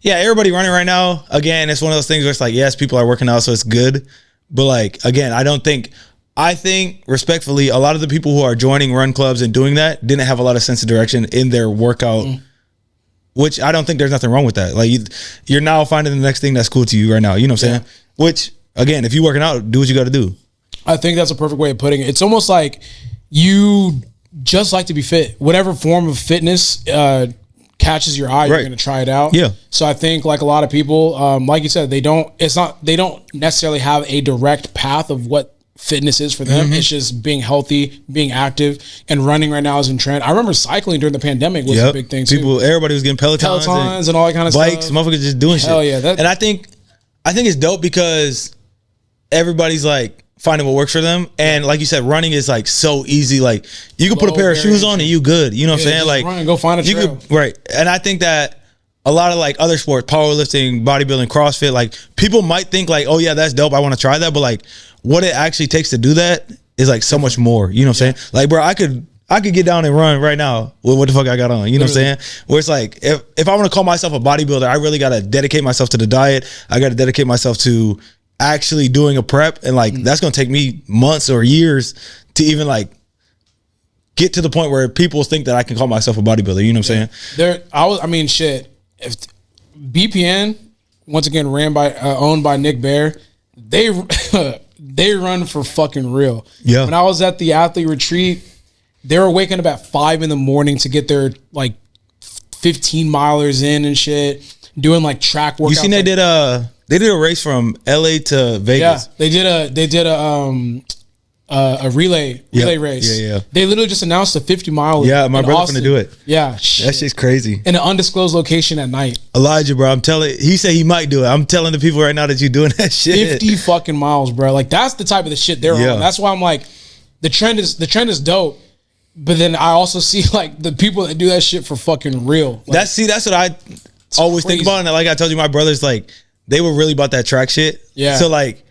everybody running right now. Again, it's one of those things where it's like, yes, people are working out, so it's good. But like, again, I think respectfully, a lot of the people who are joining run clubs and doing that didn't have a lot of sense of direction in their workout, which I don't think there's nothing wrong with that. Like you're now finding the next thing that's cool to you right now. You know what I'm saying? Which again, if you're working out, do what you got to do. I think that's a perfect way of putting it. It's almost like you just like to be fit. Whatever form of fitness catches your eye, you're going to try it out. Yeah. So I think like a lot of people, like you said, they don't necessarily have a direct path of what fitness is for them. It's just being healthy, being active, and running right now is in trend. I remember cycling during the pandemic was a big thing too. Everybody was getting Pelotons and all that kind of bikes, stuff. Motherfuckers just doing shit. Hell yeah. And I think it's dope because everybody's like finding what works for them. And like you said, running is like so easy. Like you can put a pair of shoes on and you good. You know what I'm saying? Like run and go find a trail. Right. And I think that a lot of like other sports, powerlifting, bodybuilding, CrossFit, like people might think like, oh yeah, that's dope, I want to try that. But like what it actually takes to do that is like so much more. You know what I'm saying? Like, bro, I could get down and run right now with what the fuck I got on. You know what I'm saying? Where it's like, if I want to call myself a bodybuilder, I really got to dedicate myself to the diet. I got to dedicate myself to actually doing a prep. And like, that's going to take me months or years to even like get to the point where people think that I can call myself a bodybuilder. You know what I'm saying? Shit. If BPN, once again, owned by Nick Bear, they run for fucking real. Yeah. When I was at the athlete retreat, they were waking up at 5 a.m. to get their like 15 milers in and shit, doing like track workouts. You seen they did a race from LA to Vegas. Yeah, they did a relay race. Yeah. They literally just announced a 50 mile. Yeah, my brother's gonna do it. Yeah, shit. That shit's crazy. In an undisclosed location at night. Elijah, bro, he said he might do it. I'm telling the people right now that you're doing that shit. 50 fucking miles, bro. Like that's the type of the shit they're on. That's why I'm like, the trend is dope. But then I also see like the people that do that shit for fucking real. Like, that's what I always think about. And like I told you, my brothers, like they were really about that track shit. Yeah. So like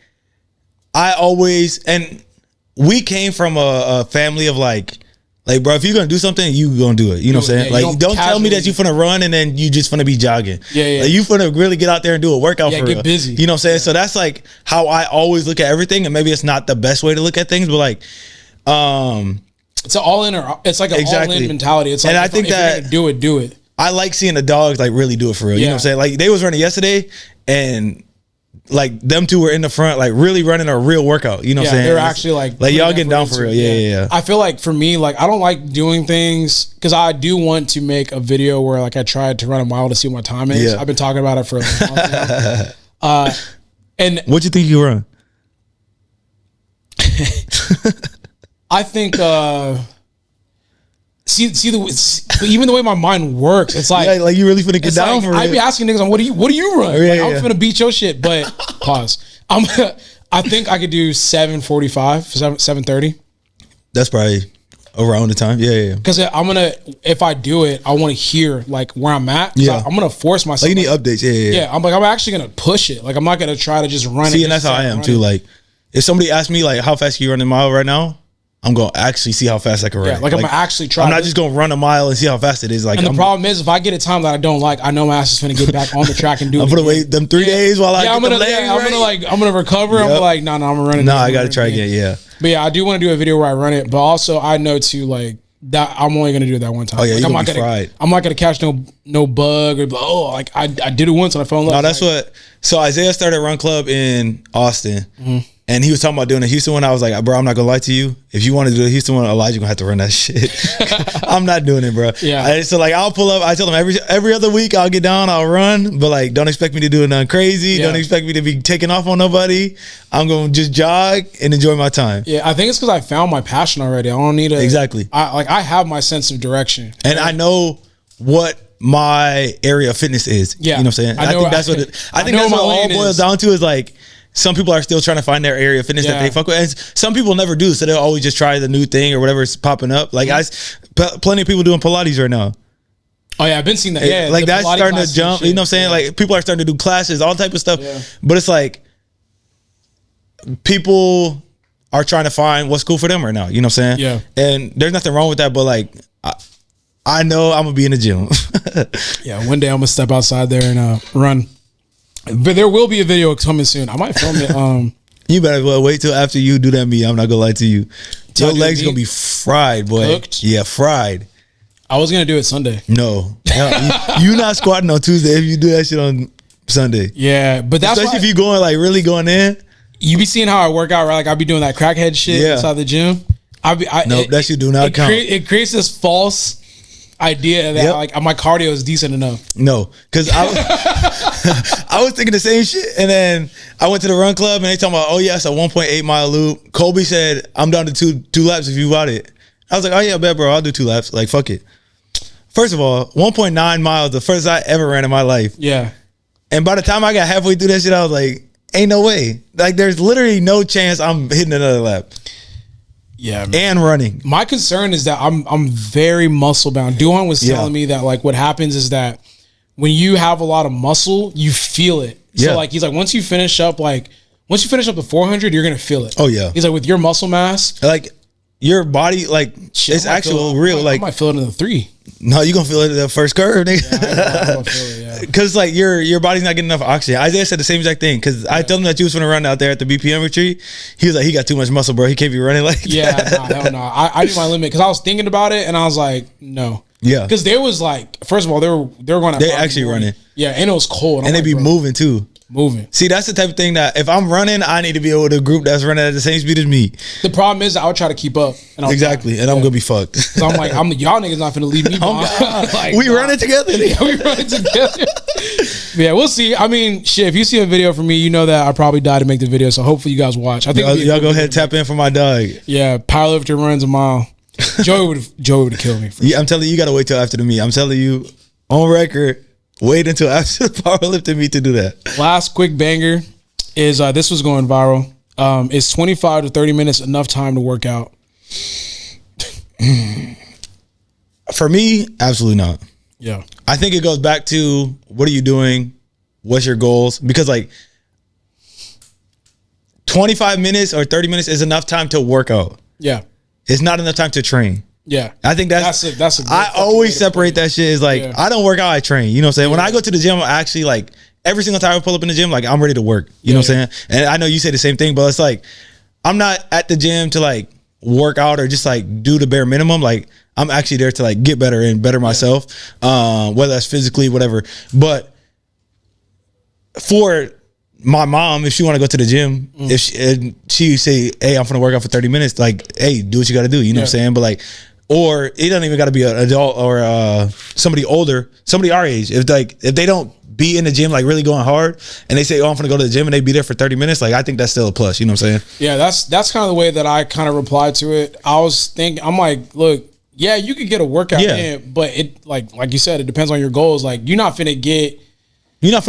we came from a family of like Like, bro, if you're gonna do something, you gonna do it. You know what I'm saying? Yeah, like, don't tell me that you finna run and then you just finna be jogging. Yeah. Like, you finna really get out there and do a workout for real. Get busy. You know what I'm saying? So that's like how I always look at everything, and maybe it's not the best way to look at things, but like, it's an all-in, or it's like an all-in mentality. It's like, and I think if that you're gonna do it. I like seeing the dogs like really do it for real. You know what I'm saying? Like, they was running yesterday, and like them two were in the front, like really running a real workout. You know what I'm saying? They're actually like y'all getting down for real. Yeah. I feel like for me, like I don't like doing things because I do want to make a video where like I tried to run a mile to see what my time is. Yeah. I've been talking about it for a month now. And what you think you run? I think even the way my mind works, it's like like you really finna get down for it. I be asking niggas, what do you run? I'm finna beat your shit. But pause. I think I could do 7:45, 7:30. That's probably around the time. Yeah. Because if I do it, I want to hear like where I'm at. Yeah. I'm gonna force myself. Like, you need updates. Yeah. I'm actually gonna push it. Like, I'm not gonna try to just run it. See, and that's how I am too. Like, if somebody asks me like, how fast can you run a mile right now? I'm gonna actually see how fast I can run. Yeah, like I'm gonna actually try. I'm not just gonna run a mile and see how fast it is. Like, and the problem is, if I get a time that I don't like, I know my ass is gonna get back on the track and do it. I'm gonna wait them 3 days while I get the legs ready. I'm gonna recover. Yep. I'm like, no, I'm gonna run it. No, I gotta try again. Yeah. But yeah, I do want to do a video where I run it, but also I know too, like that I'm only gonna do it that one time. Oh yeah, like, I'm not gonna. I'm not gonna catch no bug or like I did it once and I fell in love. No, that's what. So Isaiah started Run Club in Austin. And he was talking about doing the Houston one. I was like, bro, I'm not gonna lie to you. If you want to do the Houston one, Elijah gonna have to run that shit. I'm not doing it, bro. Yeah. So like, I'll pull up. I tell him every other week I'll get down, I'll run, but like, don't expect me to do nothing crazy. Yeah. Don't expect me to be taking off on nobody. I'm gonna just jog and enjoy my time. Yeah, I think it's because I found my passion already. I don't need to. Exactly. I have my sense of direction, and I know what my area of fitness is. Yeah. You know what I'm saying? I think that's what it all boils down to is like, some people are still trying to find their area of fitness that they fuck with. And some people never do. So they'll always just try the new thing or whatever's popping up. Like, plenty of people doing Pilates right now. Oh yeah, I've been seeing that. Yeah, like that's Pilates starting to jump. You know what I'm saying? Yeah. Like, people are starting to do classes, all type of stuff. Yeah. But it's like, people are trying to find what's cool for them right now. You know what I'm saying? Yeah. And there's nothing wrong with that. But like, I know I'm gonna be in the gym. Yeah, one day I'm gonna step outside there and run. But there will be a video coming soon. I might film it. You better wait till after you do that. I'm not gonna lie to you. Your legs gonna be fried, boy. Cooked? Yeah, fried. I was gonna do it Sunday. No, you not squatting on Tuesday if you do that shit on Sunday. Yeah, but that's especially if you going like really going in. You be seeing how I work out, right? Like I be doing that crackhead shit inside the gym. Nope, that shit do not count. It creates this false idea that like my cardio is decent enough. No, because I was thinking the same shit, and then I went to the Run Club and they talking about, oh yeah, it's a 1.8 mile loop. Colby said, I'm down to two laps if you want it. I was like, oh yeah, bet bro, I'll do 2 laps. Like, fuck it. First of all, 1.9 miles, the first I ever ran in my life. Yeah. And by the time I got halfway through that shit, I was like, ain't no way. Like, there's literally no chance I'm hitting another lap. Yeah, man. And running. My concern is that I'm very muscle bound. Duan was telling me that like what happens is that when you have a lot of muscle, you feel it. So like he's like, once you finish up the 400, you're gonna feel it. Oh yeah. He's like, with your muscle mass, like your body, like it's actual real. Like, I might feel it in the 3. No, you gonna feel it in the first curve, nigga. Yeah, I'm gonna feel it, yeah. Cause like your body's not getting enough oxygen. Isaiah said the same exact thing. Cause I told him that you was gonna run out there at the BPM retreat. He was like, he got too much muscle, bro. He can't be running like that. Hell no. I knew my limit because I was thinking about it and I was like, no. Yeah. Because there was like, first of all, they were going. They actually running. Yeah, and it was cold. And they be moving too. See, that's the type of thing that if I'm running, I need to be with a group that's running at the same speed as me. The problem is I would try to keep up. And exactly. And I'm gonna be fucked. So I'm like, y'all niggas not finna leave me behind. Like, we running together. Yeah, we running together. Yeah, we'll see. I mean, shit, if you see a video from me, you know that I probably died to make the video. So hopefully you guys watch. I think y'all go ahead and tap in for my dog. Yeah, powerlifter runs a mile. Joey would have killed me. Yeah, I'm telling you, you gotta wait till after the meet. I'm telling you, on record. Wait until after the powerlifting meet to do that. Last quick banger is this was going viral. Is 25 to 30 minutes enough time to work out? For me, absolutely not. Yeah. I think it goes back to what are you doing? What's your goals? Because like 25 minutes or 30 minutes is enough time to work out. Yeah. It's not enough time to train. Yeah. I think that's a I always separate that shit. Is like, I don't work out, I train. You know what I'm saying? When I go to the gym, I actually like every single time I pull up in the gym, like I'm ready to work. You know what I'm saying? And I know you say the same thing, but it's like, I'm not at the gym to like work out or just like do the bare minimum. Like I'm actually there to like get better and better myself. Whether that's physically, whatever. But for my mom, if she want to go to the gym, if she say, hey, I'm gonna work out for 30 minutes, like, hey, do what you gotta do. You know what I'm saying? But like, or it doesn't even gotta be an adult or somebody older, somebody our age. If they don't be in the gym like really going hard and they say, oh, I'm gonna go to the gym, and they be there for 30 minutes, like I think that's still a plus. You know what I'm saying? Yeah, that's kind of the way that I kind of replied to it. I'm like, look, yeah, you could get a workout in, but it like you said, it depends on your goals. Like you're not finna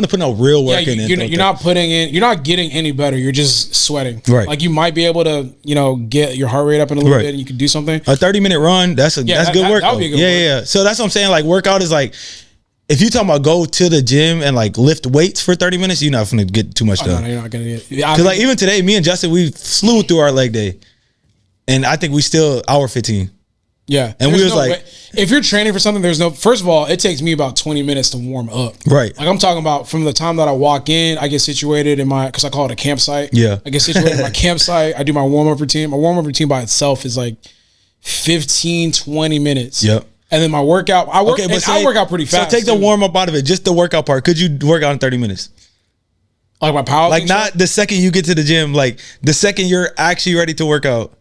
put no real work in it. You're not getting any better. You're just sweating. Right. Like you might be able to, get your heart rate up in a little bit and you can do something. A 30-minute run, that's good work. That would be a good work. Yeah. So that's what I'm saying. Like workout is like, if you talking about go to the gym and like lift weights for 30 minutes, you're not gonna get too much done. No, you're not gonna get. Because like even today, me and Justin, we flew through our leg day, and I think we still hour 15. Yeah, and we was if you're training for something, first of all, it takes me about 20 minutes to warm up. Right. Like I'm talking about from the time that I walk in, I get situated in because I call it a campsite. Yeah. I get situated in my campsite. I do my warm up routine. My warm up routine by itself is like 15, 20 minutes. Yep. And then my workout, I work out pretty fast. So take the warm up out of it, just the workout part. Could you work out in 30 minutes? Like my power? Like not the second you get to the gym, like the second you're actually ready to work out.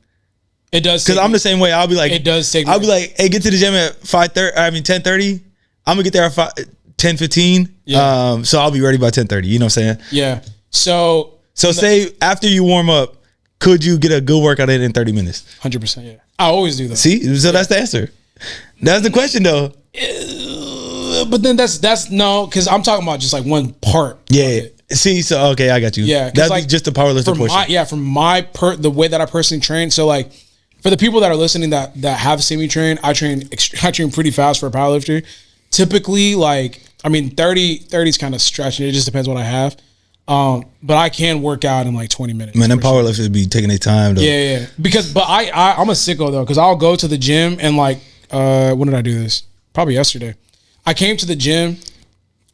It does. Because I'm the same way. I'll be like, it does take. I'll be like, hey, get to the gym at 10:30. I'm gonna get there at 10:15. Yeah. So I'll be ready by 10:30. You know what I'm saying? Yeah. So say after you warm up, could you get a good workout in 30 minutes? 100%. Yeah. I always do that. See, so that's the answer. That's the question though. But then that's no, because I'm talking about just like one part. Yeah. See, so okay, I got you. Yeah, that's like, just the powerlifter portion. From the way that I personally train. So like, for the people that are listening that have seen me train, I train pretty fast for a powerlifter. Typically, like 30 is kind of stretching. It just depends what I have. But I can work out in like 20 minutes. Man, them powerlifters be taking their time though. Yeah. But I'm a sicko though, because I'll go to the gym and like. When did I do this? Probably yesterday. I came to the gym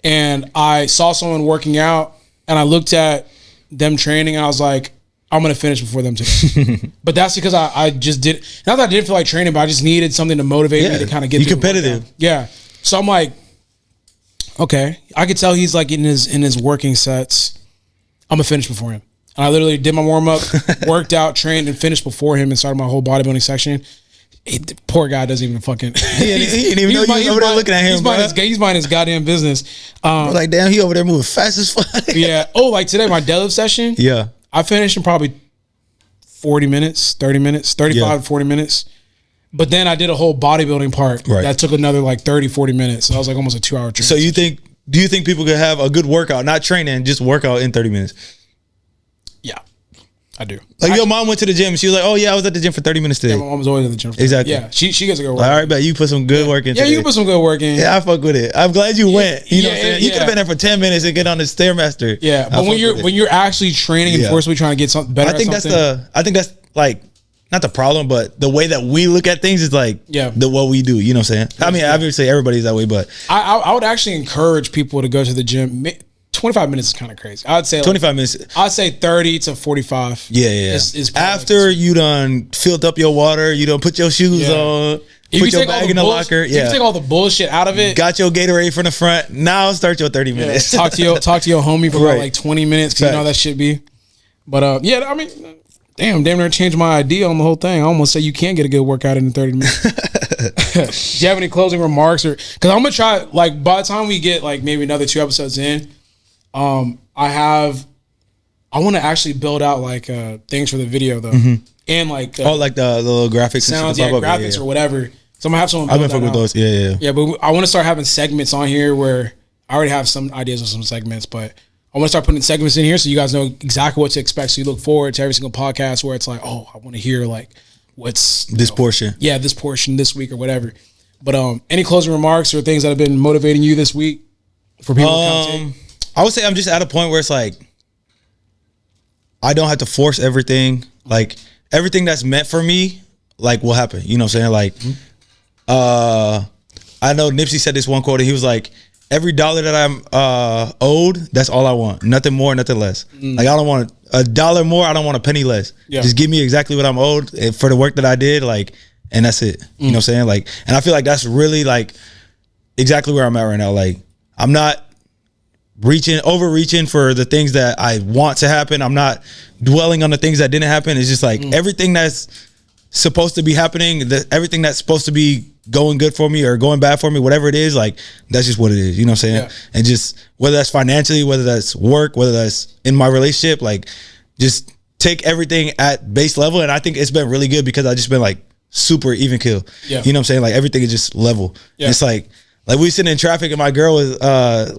and I saw someone working out and I looked at them training and I was like, I'm going to finish before them today. But that's because I just did. Not that I didn't feel like training, but I just needed something to motivate me to kind of get competitive. Yeah. So I'm like, okay. I could tell he's like in his working sets. I'm going to finish before him. And I literally did my warm up, worked out, trained, and finished before him and started my whole bodybuilding section. Poor guy doesn't even fucking. He didn't even know you over there looking at him. He's minding his goddamn business. Like damn, he over there moving fast as fuck. Yeah. Oh, like today, my deadlift session. Yeah. I finished in probably 40 minutes, 30 minutes, 35 to 40 minutes. But then I did a whole bodybuilding part that took another like 30, 40 minutes. So I was like almost a 2-hour training. So do you think people could have a good workout, not training, just workout in 30 minutes? Yeah. I do. Like your mom went to the gym. She was like, "Oh yeah, I was at the gym for 30 minutes today." Yeah, my mom was always at the gym. Exactly. Yeah, she gets a good work. All right, bet you put some good work in. Yeah, you put some good work in. Yeah, I fuck with it. I'm glad you went. You know what I'm saying? You could have been there for 10 minutes and get on the Stairmaster. Yeah, but when you're actually training and forcibly trying to get something better, I think that's like not the problem, but the way that we look at things is like what we do. You know what I'm saying? I mean, obviously everybody's that way, but I would actually encourage people to go to the gym. 25 minutes is kind of crazy. I'd say 25 minutes. I'd say 30 to 45. Yeah. Is after you done filled up your water, you done put your shoes on, put your bag in the locker. Yeah. You take all the bullshit out of it. Got your Gatorade from the front. Now start your 30 minutes. Talk to your homie for about like 20 minutes because you know how that should be. But I mean, damn near changed my idea on the whole thing. I almost say you can get a good workout in 30 minutes. Do you have any closing remarks because I'm gonna try like by the time we get like maybe another 2 episodes in. I want to actually build out like things for the video though, and like like the little graphics, sounds, and graphics or whatever. So I'm gonna have someone. I've been fucking with those, yeah. But I want to start having segments on here where I already have some ideas of some segments, but I want to start putting segments in here so you guys know exactly what to expect. So you look forward to every single podcast where it's like, oh, I want to hear like what's this portion, this portion this week or whatever. But any closing remarks or things that have been motivating you this week for people to commentate? I would say I'm just at a point where it's like I don't have to force everything. Like everything that's meant for me, like will happen. You know what I'm saying? Like I know Nipsey said this one quote, and he was like, every dollar that I'm owed, that's all I want. Nothing more, nothing less. Like, I don't want a dollar more. I don't want a penny less. Yeah. Just give me exactly what I'm owed for the work that I did. Like, and that's it. You know what I'm saying? Like, and I feel like that's really like exactly where I'm at right now. Like, I'm not overreaching for the things that I want to happen. I'm not dwelling on the things that didn't happen. It's just like everything that's supposed to be happening, everything that's supposed to be going good for me or going bad for me, whatever it is, like, that's just what it is. You know what I'm saying? Yeah. And just whether that's financially, whether that's work, whether that's in my relationship, like, just take everything at base level. And I think it's been really good because I just been like super even kill. Yeah. You know what I'm saying? Like, everything is just level. Yeah. It's like we sitting in traffic and my girl was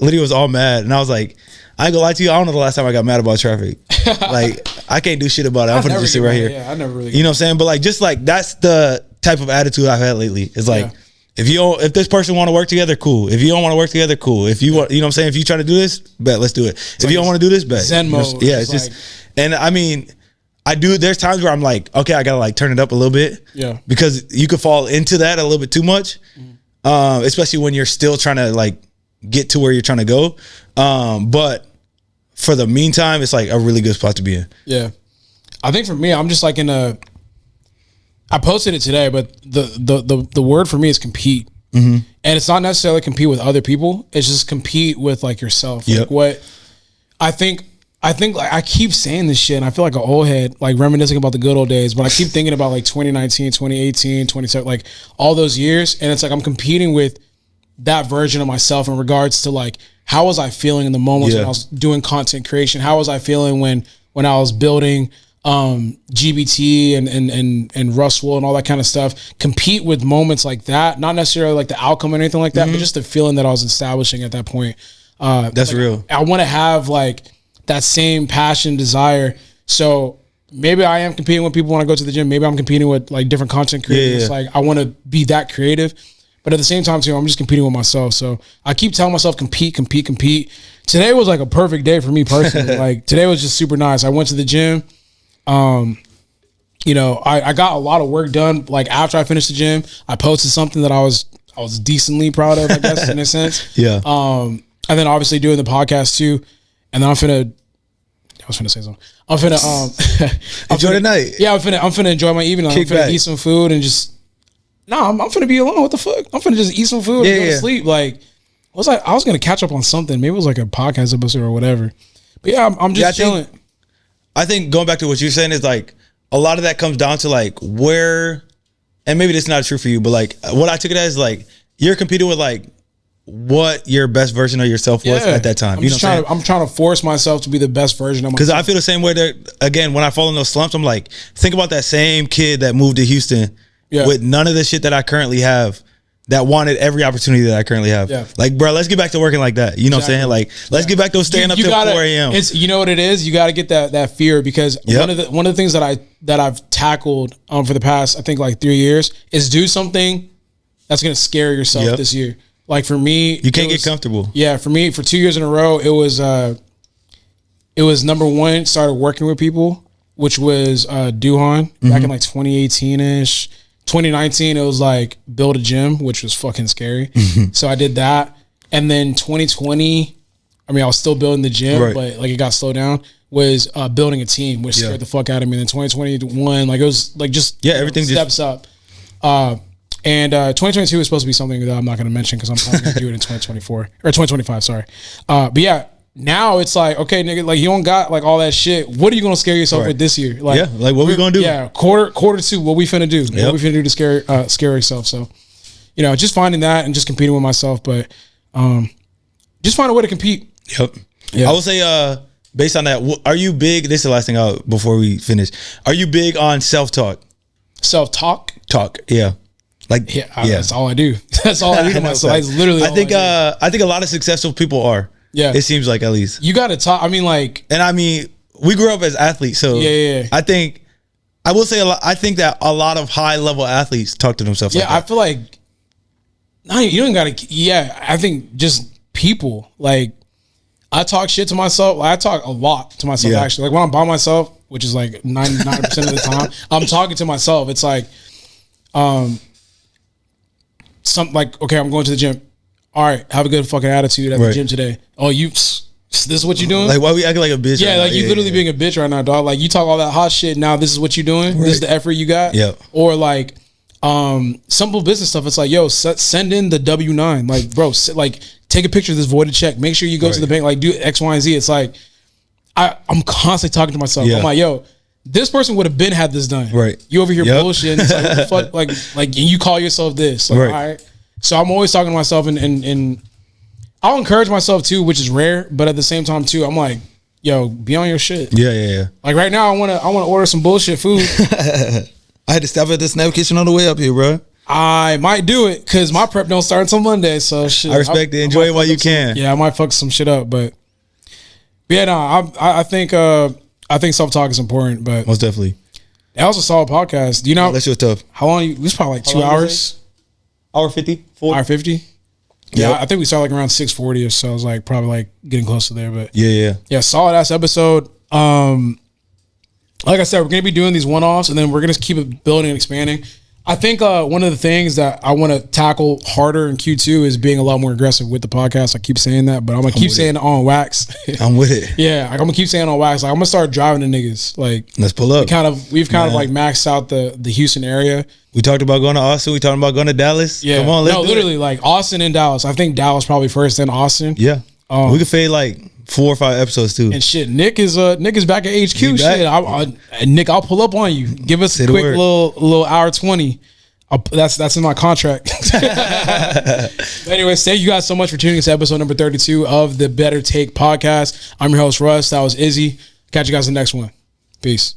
Lydia was all mad, and I was like, I ain't gonna lie to you, I don't know the last time I got mad about traffic. Like, I can't do shit about it. I'm gonna just sit right here. Yeah, I never really. You know what I'm saying? But like, just like, that's the type of attitude I've had lately. It's like, if this person want to work together, cool. If you don't want to work together, cool. If you want, you know what I'm saying? If you try to do this, bet, let's do it. If you don't want to do this, bet. Zen mode. Yeah, it's just, and I mean, there's times where I'm like, okay, I gotta like turn it up a little bit. Yeah. Because you could fall into that a little bit too much. Especially when you're still trying to like get to where you're trying to go. But for the meantime, it's like a really good spot to be in. Yeah. I think for me, I'm just like I posted it today, but the word for me is compete. And it's not necessarily compete with other people. It's just compete with like yourself. Like what I think like I keep saying this shit and I feel like an old head, like reminiscing about the good old days, but I keep thinking about like 2019, 2018, 2017, like all those years. And it's like I'm competing with that version of myself in regards to like, how was I feeling in the moments when I was doing content creation? How was I feeling when I was building GBT and Russwole and all that kind of stuff? Compete with moments like that, not necessarily like the outcome or anything like that, but just the feeling that I was establishing at that point. That's like, real. I want to have like that same passion, desire. So maybe I am competing with people when I go to the gym. Maybe I'm competing with like different content creators. Like I want to be that creative, but at the same time too, I'm just competing with myself. So I keep telling myself compete. Today was like a perfect day for me personally. Like today was just super nice. I went to the gym. You know, I got a lot of work done. Like after I finished the gym, I posted something that I was decently proud of, I guess, in a sense. Yeah. And then obviously doing the podcast too. And then I was finna say something. I'm finna enjoy the night. Yeah, I'm finna enjoy my evening. I'm finna eat some food and just I'm finna be alone. What the fuck? I'm finna just eat some food and go to sleep. Like I was gonna catch up on something. Maybe it was like a podcast episode or whatever. But yeah, I'm just chilling. I think going back to what you're saying is like a lot of that comes down to like where, and maybe this is not true for you, but like what I took it as like you're competing with like what your best version of yourself was at that time. I'm trying to force myself to be the best version of myself. Because I feel the same way that, again, when I fall in those slumps, I'm like, think about that same kid that moved to Houston with none of the shit that I currently have, that wanted every opportunity that I currently have. Yeah. Like, bro, let's get back to working like that. You know what I'm saying? Like, let's get back to staying up till 4 a.m. You know what it is? You got to get that fear, because one of the things that I've tackled for the past, I think like 3 years, is do something that's going to scare yourself this year. Like for me, you can't get comfortable. Yeah, for me, for 2 years in a row, it was number one, started working with people, which was Duhan back in like 2018-ish. 2019, it was like build a gym, which was fucking scary. So I did that. And then 2020, I mean, I was still building the gym, but like it got slowed down, was building a team, which scared the fuck out of me. And then 2021, like it was like everything steps up. And 2022 is supposed to be something that I'm not going to mention because I'm probably going to do it in 2024 or 2025. Sorry. But yeah, now it's like, okay, nigga, like you don't got like all that shit. What are you going to scare yourself with this year? Like, like what we going to do? Yeah. Quarter two, what we finna do? What we finna do to scare yourself. So, you know, just finding that and just competing with myself, but just find a way to compete. Yep. Yeah. I will say, based on that, are you big? This is the last thing out before we finish. Are you big on self-talk? Self-talk? Talk. Yeah. Like, that's all I do. That's all I do to myself. That's literally I think a lot of successful people are. Yeah. It seems like, at least. You got to talk. I mean, like. And I mean, we grew up as athletes. So I think, I will say I think that a lot of high level athletes talk to themselves like that. I feel like, you don't got to, I think just people, like, I talk shit to myself. Like, I talk a lot to myself, actually. Like, when I'm by myself, which is like 99% of the time, I'm talking to myself. It's like, something like, okay, I'm going to the gym. All right, have a good fucking attitude at the gym today. Oh, this is what you doing? Like, why we acting like a bitch? Yeah, right like now? you literally being a bitch right now, dog. Like you talk all that hot shit. Now this is what you doing. This is the effort you got. Yeah. Or like, simple business stuff. It's like, yo, send in the W-9. Like, bro, like take a picture of this voided check. Make sure you go to the bank. Like, do X, Y, and Z. It's like, I'm constantly talking to myself. Yeah. I'm like, yo, this person would have been had this done. Right. You over here bullshitting. It's like, what the fuck? Like, and you call yourself this. Like, all right. So I'm always talking to myself, and I'll encourage myself too, which is rare. But at the same time too, I'm like, yo, be on your shit. Yeah. Like right now, I wanna order some bullshit food. I had to stop at the Snap Kitchen on the way up here, bro. I might do it because my prep don't start until Monday. So shit, I respect it. Enjoy it while you can. Yeah, I might fuck some shit up, but yeah, no, I think self talk is important, but Most definitely. that was a solid podcast. Do you know That shit was tough. how long? It was probably like 2 hours, Hour 50? hour 50. Yeah, Yep. I think we started like around 6:40 or so. I was like probably like getting close to there, but Yeah. solid ass episode. Like I said, we're gonna be doing these one offs, and then we're gonna keep it building and expanding. I think one of the things that I want to tackle harder in Q2 is being a lot more aggressive with the podcast. I keep saying that, but I'm gonna keep saying it on wax. I'm with it. Yeah, like, I'm gonna keep saying it on wax. Like I'm gonna start driving the niggas. Like Let's pull up. we've kind of like maxed out the Houston area. We talked about going to Austin. We talking about going to Dallas. Yeah, Come on, let's do literally it. like Austin and Dallas. I think Dallas probably first, then Austin. Yeah. We could fade like 4 or 5 episodes too. And shit, Nick is back at HQ. He back. Shit, Nick, I'll pull up on you. Give us Say a the quick word. little hour 20. That's in my contract. But anyways, thank you guys so much for tuning in to episode number 32 of the Better Take podcast. I'm your host Russ. That was Izzy. Catch you guys in the next one. Peace.